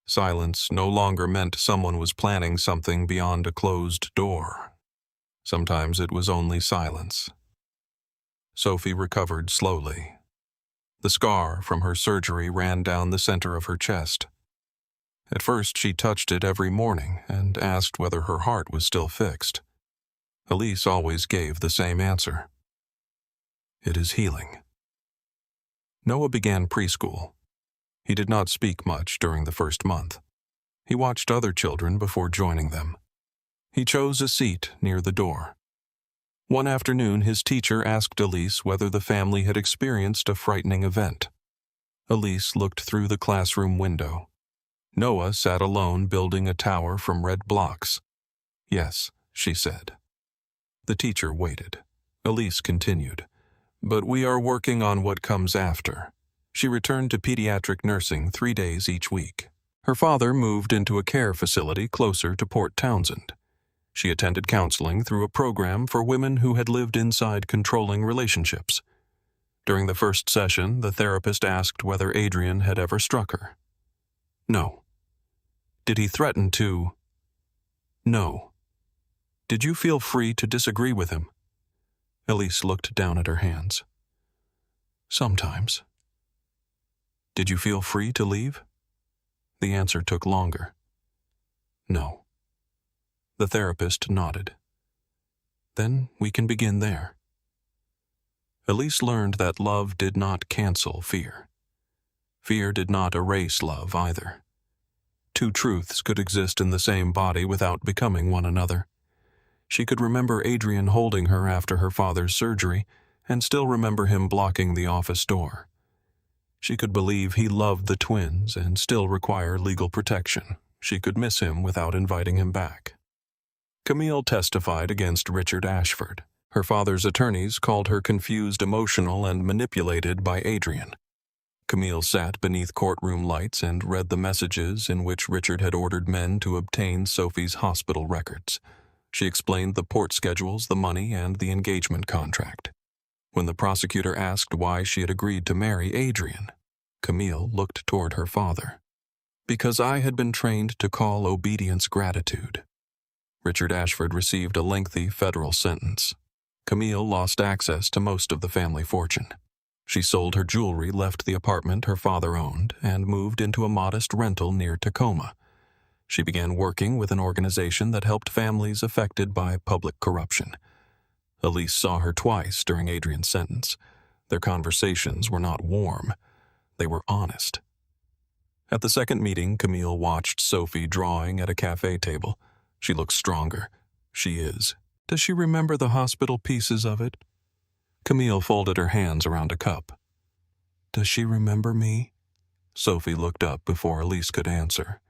Silence no longer meant someone was planning something beyond a closed door. Sometimes it was only silence. Sophie recovered slowly. The scar from her surgery ran down the center of her chest. At first she touched it every morning and asked whether her heart was still fixed. Elise always gave the same answer. It is healing. Noah began preschool. He did not speak much during the first month. He watched other children before joining them. He chose a seat near the door. One afternoon, his teacher asked Elise whether the family had experienced a frightening event. Elise looked through the classroom window. Noah sat alone building a tower from red blocks. Yes, she said. The teacher waited. Elise continued. But we are working on what comes after. She returned to pediatric nursing 3 days each week. Her father moved into a care facility closer to Port Townsend. She attended counseling through a program for women who had lived inside controlling relationships. During the first session, the therapist asked whether Adrian had ever struck her. No. Did he threaten to? No. Did you feel free to disagree with him? Elise looked down at her hands. Sometimes. Did you feel free to leave? The answer took longer. No. The therapist nodded. Then we can begin there. Elise learned that love did not cancel fear. Fear did not erase love either. Two truths could exist in the same body without becoming one another. She could remember Adrian holding her after her father's surgery and still remember him blocking the office door. She could believe he loved the twins and still require legal protection. She could miss him without inviting him back. Camille testified against Richard Ashford. Her father's attorneys called her confused, emotional, and manipulated by Adrian. Camille sat beneath courtroom lights and read the messages in which Richard had ordered men to obtain Sophie's hospital records. She explained the port schedules, the money, and the engagement contract. When the prosecutor asked why she had agreed to marry Adrian, Camille looked toward her father. "Because I had been trained to call obedience gratitude." Richard Ashford received a lengthy federal sentence. Camille lost access to most of the family fortune. She sold her jewelry, left the apartment her father owned, and moved into a modest rental near Tacoma. She began working with an organization that helped families affected by public corruption. Elise saw her twice during Adrian's sentence. Their conversations were not warm. They were honest. At the second meeting, Camille watched Sophie drawing at a cafe table. She looks stronger. She is. Does she remember the hospital pieces of it? Camille folded her hands around a cup. Does she remember me? Sophie looked up before Elise could answer.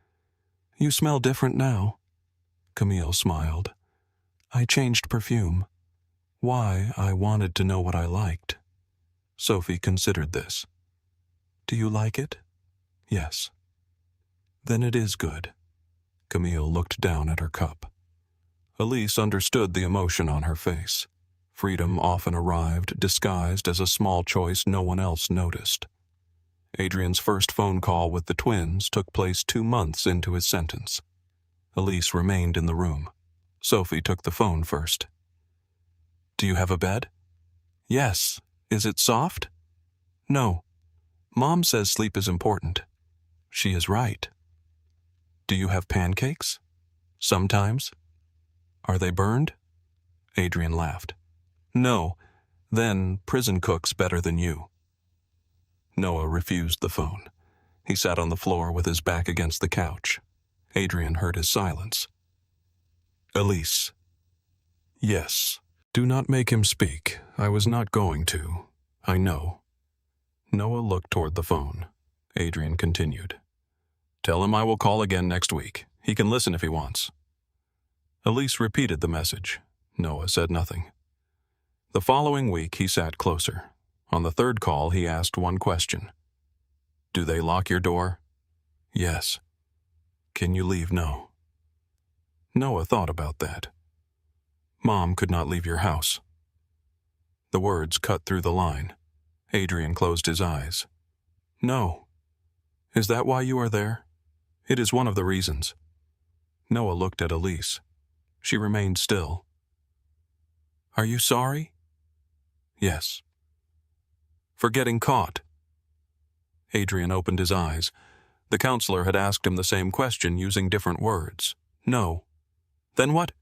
You smell different now. Camille smiled. I changed perfume. Why, I wanted to know what I liked. Sophie considered this. Do you like it? Yes. Then it is good. Camille looked down at her cup. Elise understood the emotion on her face. Freedom often arrived disguised as a small choice no one else noticed. Adrian's first phone call with the twins took place 2 months into his sentence. Elise remained in the room. Sophie took the phone first. Do you have a bed? Yes. Is it soft? No. Mom says sleep is important. She is right. Do you have pancakes? Sometimes. Are they burned? Adrian laughed. No. Then prison cook's better than you. Noah refused the phone. He sat on the floor with his back against the couch. Adrian heard his silence. Elise. Yes. Do not make him speak. I was not going to. I know. Noah looked toward the phone. Adrian continued. Tell him I will call again next week. He can listen if he wants. Elise repeated the message. Noah said nothing. The following week, he sat closer. On the third call, he asked one question. Do they lock your door? Yes. Can you leave? No. Noah thought about that. Mom could not leave your house. The words cut through the line. Adrian closed his eyes. No. Is that why you are there? It is one of the reasons. Noah looked at Elise. She remained still. Are you sorry? Yes. For getting caught? Adrian opened his eyes. The counselor had asked him the same question using different words. No. Then what?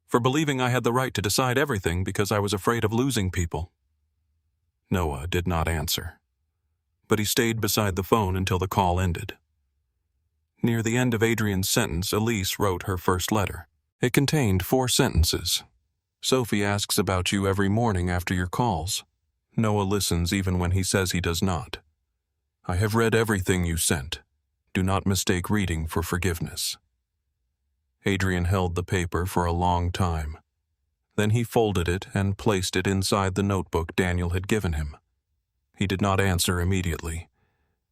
For believing I had the right to decide everything because I was afraid of losing people. Noah did not answer, but he stayed beside the phone until the call ended. Near the end of Adrian's sentence, Elise wrote her first letter. It contained 4 sentences. Sophie asks about you every morning after your calls. Noah listens even when he says he does not. I have read everything you sent. Do not mistake reading for forgiveness. Adrian held the paper for a long time. Then he folded it and placed it inside the notebook Daniel had given him. He did not answer immediately.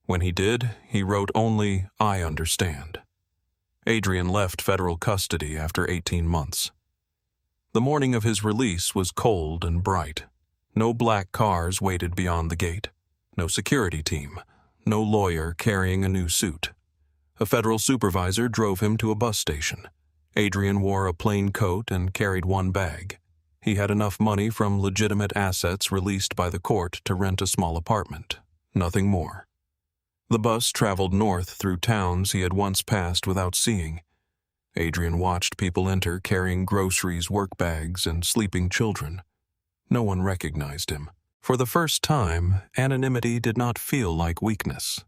When he did, he wrote only, I understand. Adrian left federal custody after 18 months. The morning of his release was cold and bright. No black cars waited beyond the gate. No security team. No lawyer carrying a new suit. A federal supervisor drove him to a bus station. Adrian wore a plain coat and carried one bag. He had enough money from legitimate assets released by the court to rent a small apartment. Nothing more. The bus traveled north through towns he had once passed without seeing. Adrian watched people enter carrying groceries, work bags, and sleeping children. No one recognized him. For the first time, anonymity did not feel like weakness.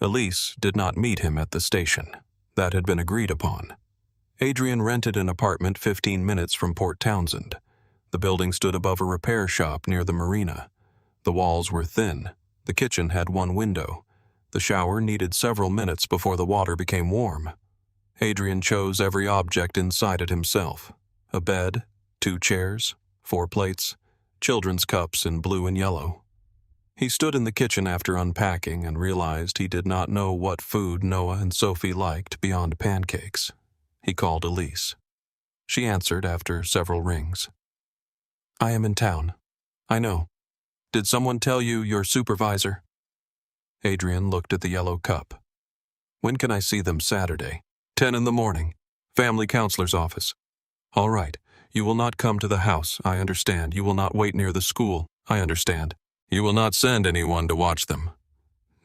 Elise did not meet him at the station. That had been agreed upon. Adrian rented an apartment 15 minutes from Port Townsend. The building stood above a repair shop near the marina. The walls were thin. The kitchen had one window. The shower needed several minutes before the water became warm. Adrian chose every object inside it himself. A bed, 2 chairs, 4 plates, children's cups in blue and yellow. He stood in the kitchen after unpacking and realized he did not know what food Noah and Sophie liked beyond pancakes. He called Elise. She answered after several rings. "I am in town." "I know. Did someone tell you your supervisor?" Adrian looked at the yellow cup. "When can I see them Saturday?" 10 in the morning. Family counselor's office." "All right. You will not come to the house, I understand. You will not wait near the school, I understand. You will not send anyone to watch them.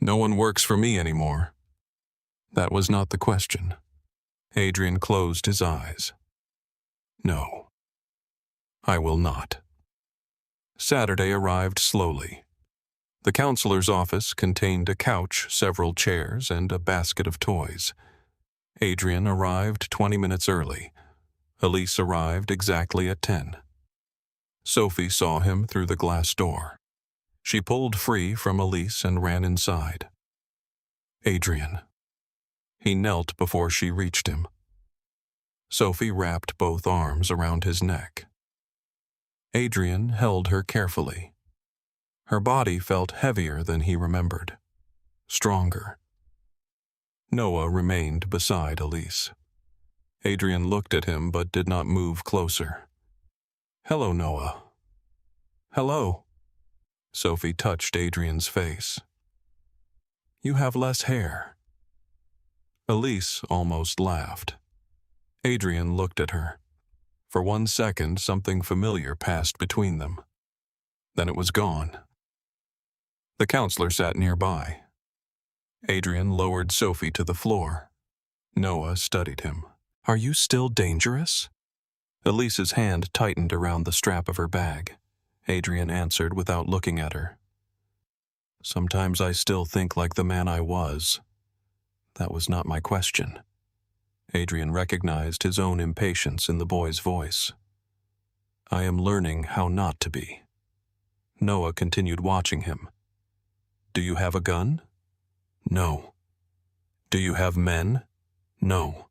No one works for me anymore." That was not the question. Adrian closed his eyes. "No, I will not." Saturday arrived slowly. The counselor's office contained a couch, several chairs, and a basket of toys. Adrian arrived 20 minutes early. Elise arrived exactly at 10. Sophie saw him through the glass door. She pulled free from Elise and ran inside. "Adrian." He knelt before she reached him. Sophie wrapped both arms around his neck. Adrian held her carefully. Her body felt heavier than he remembered, stronger. Noah remained beside Elise. Adrian looked at him but did not move closer. "Hello, Noah." "Hello." Sophie touched Adrian's face. "You have less hair." Elise almost laughed. Adrian looked at her. For 1 second, something familiar passed between them. Then it was gone. The counselor sat nearby. Adrian lowered Sophie to the floor. Noah studied him. "Are you still dangerous?" Elise's hand tightened around the strap of her bag. Adrian answered without looking at her. "Sometimes I still think like the man I was." That was not my question. Adrian recognized his own impatience in the boy's voice. "I am learning how not to be." Noah continued watching him. "Do you have a gun?" "No." "Do you have men?" "No."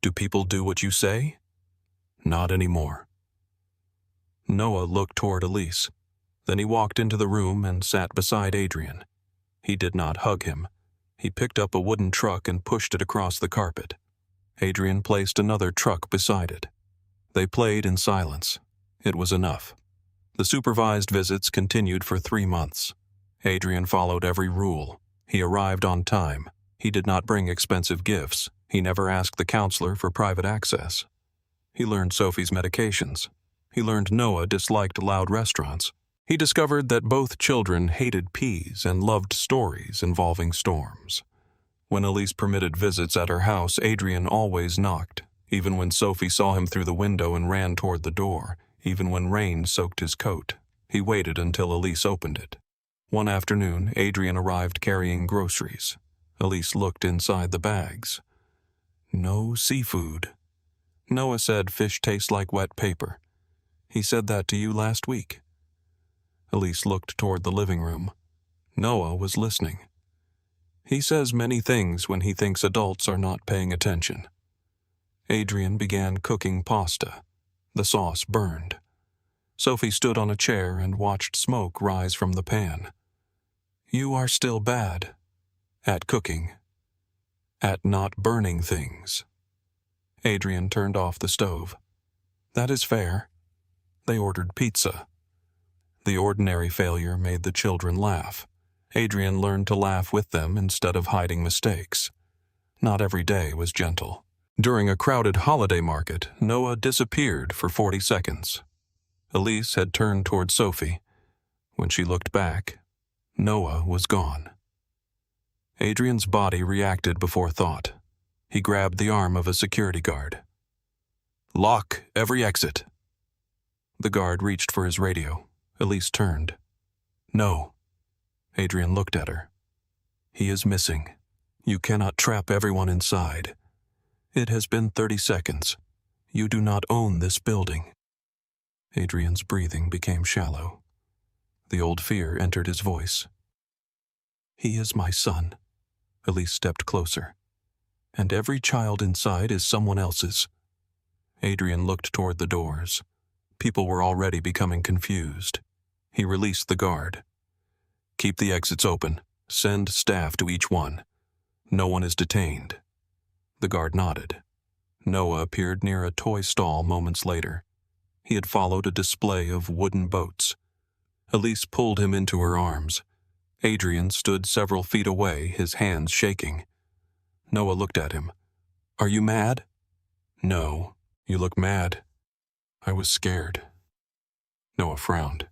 "Do people do what you say?" "Not anymore." Noah looked toward Elise. Then he walked into the room and sat beside Adrian. He did not hug him. He picked up a wooden truck and pushed it across the carpet. Adrian placed another truck beside it. They played in silence. It was enough. The supervised visits continued for 3 months. Adrian followed every rule. He arrived on time. He did not bring expensive gifts. He never asked the counselor for private access. He learned Sophie's medications. He learned Noah disliked loud restaurants. He discovered that both children hated peas and loved stories involving storms. When Elise permitted visits at her house, Adrian always knocked, even when Sophie saw him through the window and ran toward the door, even when rain soaked his coat. He waited until Elise opened it. One afternoon, Adrian arrived carrying groceries. Elise looked inside the bags. "No seafood." "Noah said fish tastes like wet paper. He said that to you last week." Elise looked toward the living room. Noah was listening. "He says many things when he thinks adults are not paying attention." Adrian began cooking pasta. The sauce burned. Sophie stood on a chair and watched smoke rise from the pan. "You are still bad at cooking, at not burning things." Adrian turned off the stove. "That is fair." They ordered pizza. The ordinary failure made the children laugh. Adrian learned to laugh with them instead of hiding mistakes. Not every day was gentle. During a crowded holiday market, Noah disappeared for 40 seconds. Elise had turned toward Sophie. When she looked back, Noah was gone. Adrian's body reacted before thought. He grabbed the arm of a security guard. "Lock every exit." The guard reached for his radio. Elise turned. "No." Adrian looked at her. "He is missing. You cannot trap everyone inside. It has been 30 seconds. You do not own this building." Adrian's breathing became shallow. The old fear entered his voice. He is my son. Elise stepped closer. And every child inside is someone else's. Adrian looked toward the doors. People were already becoming confused. He released the guard. Keep the exits open. Send staff to each one. No one is detained. The guard nodded. Noah appeared near a toy stall moments later. He had followed a display of wooden boats. Elise pulled him into her arms. Adrian stood several feet away, his hands shaking. Noah looked at him. Are you mad? No, you look mad. I was scared. Noah frowned.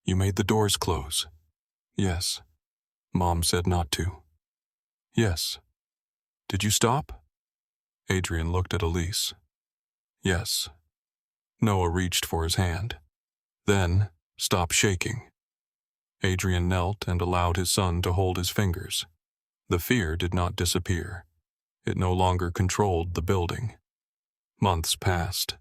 You made the doors close. Yes. Mom said not to. Yes. Did you stop? Adrian looked at Elise. Yes. Noah reached for his hand. Then, stop shaking. Adrian knelt and allowed his son to hold his fingers. The fear did not disappear. It no longer controlled the building. Months passed.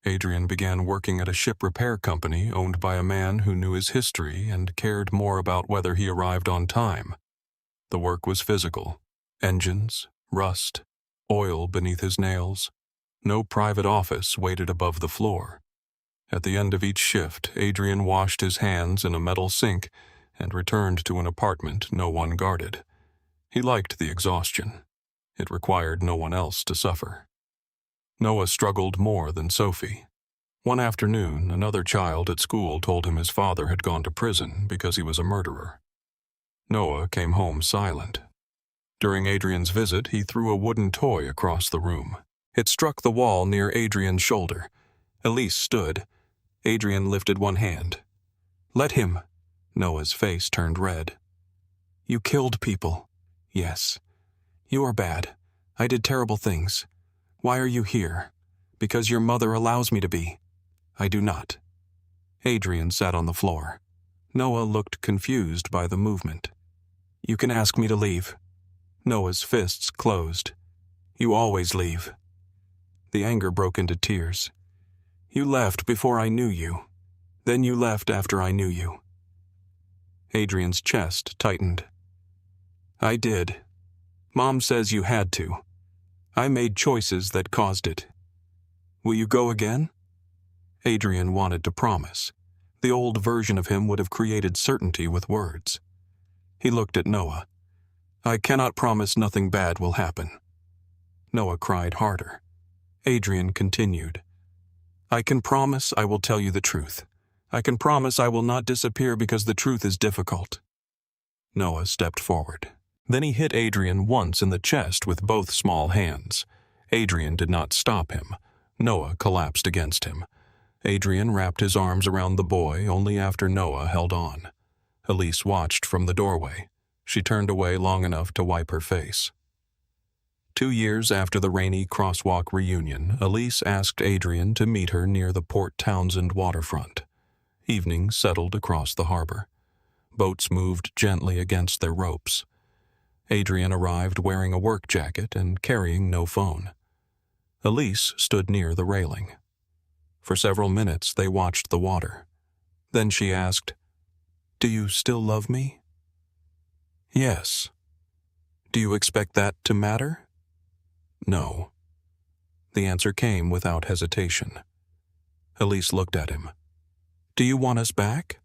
Adrian began working at a ship repair company owned by a man who knew his history and cared more about whether he arrived on time. The work was physical. Engines, rust, oil beneath his nails. No private office waited above the floor. At the end of each shift, Adrian washed his hands in a metal sink and returned to an apartment no one guarded. He liked the exhaustion. It required no one else to suffer. Noah struggled more than Sophie. One afternoon, another child at school told him his father had gone to prison because he was a murderer. Noah came home silent. During Adrian's visit, he threw a wooden toy across the room. It struck the wall near Adrian's shoulder. Elise stood. Adrian lifted one hand. Let him. Noah's face turned red. You killed people. Yes. You are bad. I did terrible things. Why are you here? Because your mother allows me to be. I do not. Adrian sat on the floor. Noah looked confused by the movement. You can ask me to leave. Noah's fists closed. You always leave. The anger broke into tears. You left before I knew you. Then you left after I knew you. Adrian's chest tightened. I did. Mom says you had to. I made choices that caused it. Will you go again? Adrian wanted to promise. The old version of him would have created certainty with words. He looked at Noah. I cannot promise nothing bad will happen. Noah cried harder. Adrian continued. I can promise I will tell you the truth. I can promise I will not disappear because the truth is difficult. Noah stepped forward. Then he hit Adrian once in the chest with both small hands. Adrian did not stop him. Noah collapsed against him. Adrian wrapped his arms around the boy only after Noah held on. Elise watched from the doorway. She turned away long enough to wipe her face. 2 years after the rainy crosswalk reunion, Elise asked Adrian to meet her near the Port Townsend waterfront. Evening settled across the harbor. Boats moved gently against their ropes. Adrian arrived wearing a work jacket and carrying no phone. Elise stood near the railing. For several minutes they watched the water. Then she asked, Do you still love me? Yes. Do you expect that to matter? No. The answer came without hesitation. Elise looked at him. Do you want us back?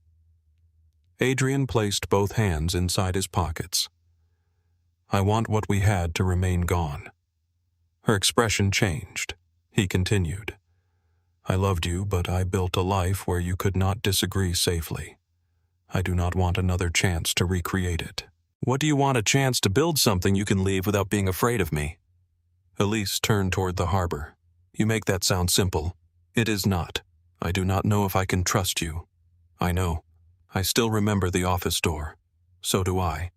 Adrian placed both hands inside his pockets. I want what we had to remain gone. Her expression changed. He continued. I loved you, but I built a life where you could not disagree safely. I do not want another chance to recreate it. What do you want a chance to build something you can leave without being afraid of me? Elise turned toward the harbor. You make that sound simple. It is not. I do not know if I can trust you. I know. I still remember the office door. So do I.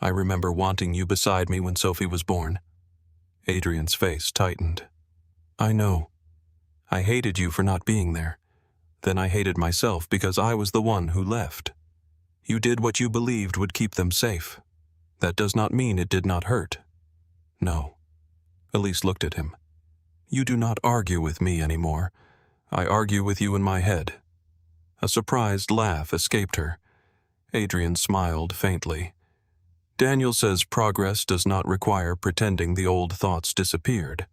I remember wanting you beside me when Sophie was born. Adrian's face tightened. I know. I hated you for not being there. Then I hated myself because I was the one who left. You did what you believed would keep them safe. That does not mean it did not hurt. No. Elise looked at him. You do not argue with me anymore. I argue with you in my head. A surprised laugh escaped her. Adrian smiled faintly. Daniel says progress does not require pretending the old thoughts disappeared.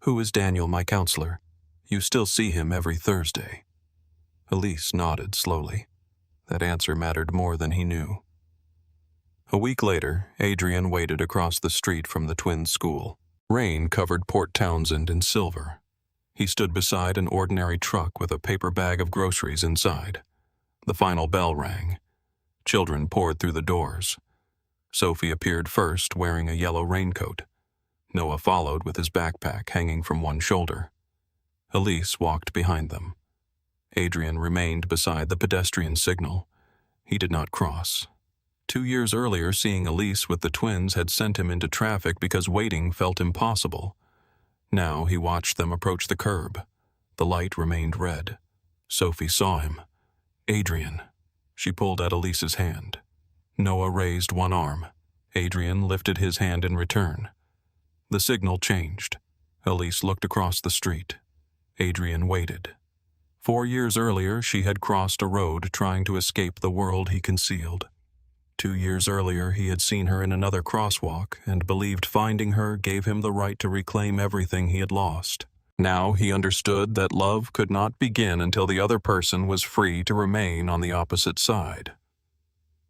Who is Daniel, my counselor? You still see him every Thursday. Elise nodded slowly. That answer mattered more than he knew. A week later, Adrian waited across the street from the twins' school. Rain covered Port Townsend in silver. He stood beside an ordinary truck with a paper bag of groceries inside. The final bell rang. Children poured through the doors. Sophie appeared first, wearing a yellow raincoat. Noah followed with his backpack hanging from one shoulder. Elise walked behind them. Adrian remained beside the pedestrian signal. He did not cross. 2 years earlier, seeing Elise with the twins had sent him into traffic because waiting felt impossible. Now he watched them approach the curb. The light remained red. Sophie saw him. Adrian. She pulled at Elise's hand. Noah raised one arm. Adrian lifted his hand in return. The signal changed. Elise looked across the street. Adrian waited. 4 years earlier, she had crossed a road trying to escape the world he concealed. 2 years earlier, he had seen her in another crosswalk and believed finding her gave him the right to reclaim everything he had lost. Now he understood that love could not begin until the other person was free to remain on the opposite side.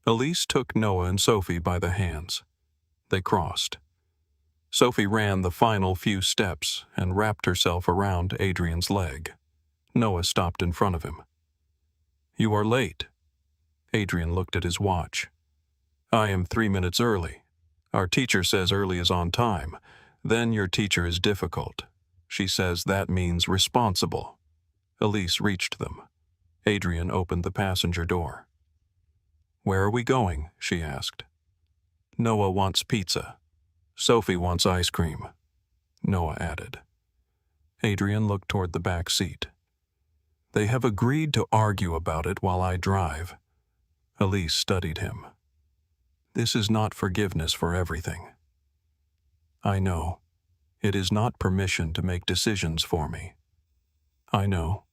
Elise took Noah and Sophie by the hands. They crossed. Sophie ran the final few steps and wrapped herself around Adrian's leg. Noah stopped in front of him. "You are late." Adrian looked at his watch. "I am 3 minutes early. Our teacher says early is on time. Then your teacher is difficult. She says that means responsible." Elise reached them. Adrian opened the passenger door. "Where are we going?" she asked. "Noah wants pizza. Sophie wants ice cream," Noah added. Adrian looked toward the back seat. "They have agreed to argue about it while I drive." Elise studied him. "This is not forgiveness for everything." "I know. It is not permission to make decisions for me." "I know.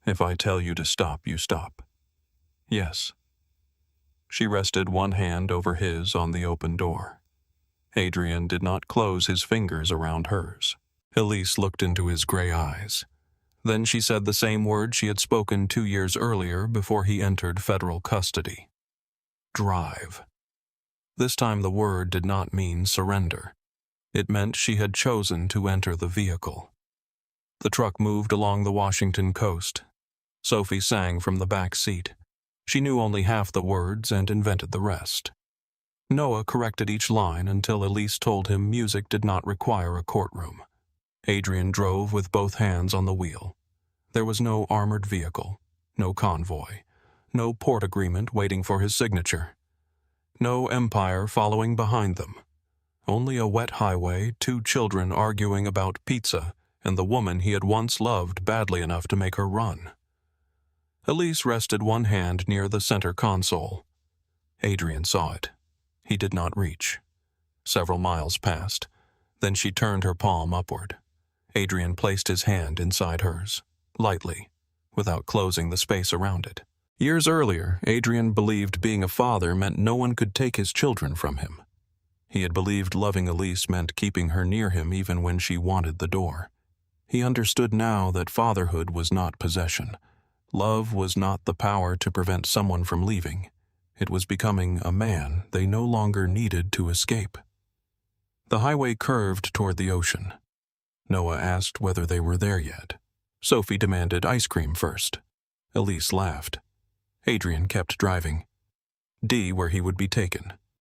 If I tell you to stop, you stop." "Yes." She rested one hand over his on the open door. Adrian did not close his fingers around hers. Elise looked into his gray eyes. Then she said the same word she had spoken 2 years earlier before he entered federal custody. Drive. This time the word did not mean surrender. It meant she had chosen to enter the vehicle. The truck moved along the Washington coast. Sophie sang from the back seat. She knew only half the words and invented the rest. Noah corrected each line until Elise told him music did not require a courtroom. Adrian drove with both hands on the wheel. There was no armored vehicle, no convoy, no port agreement waiting for his signature. No empire following behind them. Only a wet highway, 2 children arguing about pizza, and the woman he had once loved badly enough to make her run. Elise rested one hand near the center console. Adrian saw it. He did not reach. Several miles passed. Then she turned her palm upward. Adrian placed his hand inside hers, lightly, without closing the space around it. Years earlier, Adrian believed being a father meant no one could take his children from him. He had believed loving Elise meant keeping her near him even when she wanted the door. He understood now that fatherhood was not possession. Love was not the power to prevent someone from leaving. It was becoming a man they no longer needed to escape. The highway curved toward the ocean. Noah asked whether they were there yet. Sophie demanded ice cream first. Elise laughed. Adrian kept driving. D where he would be taken.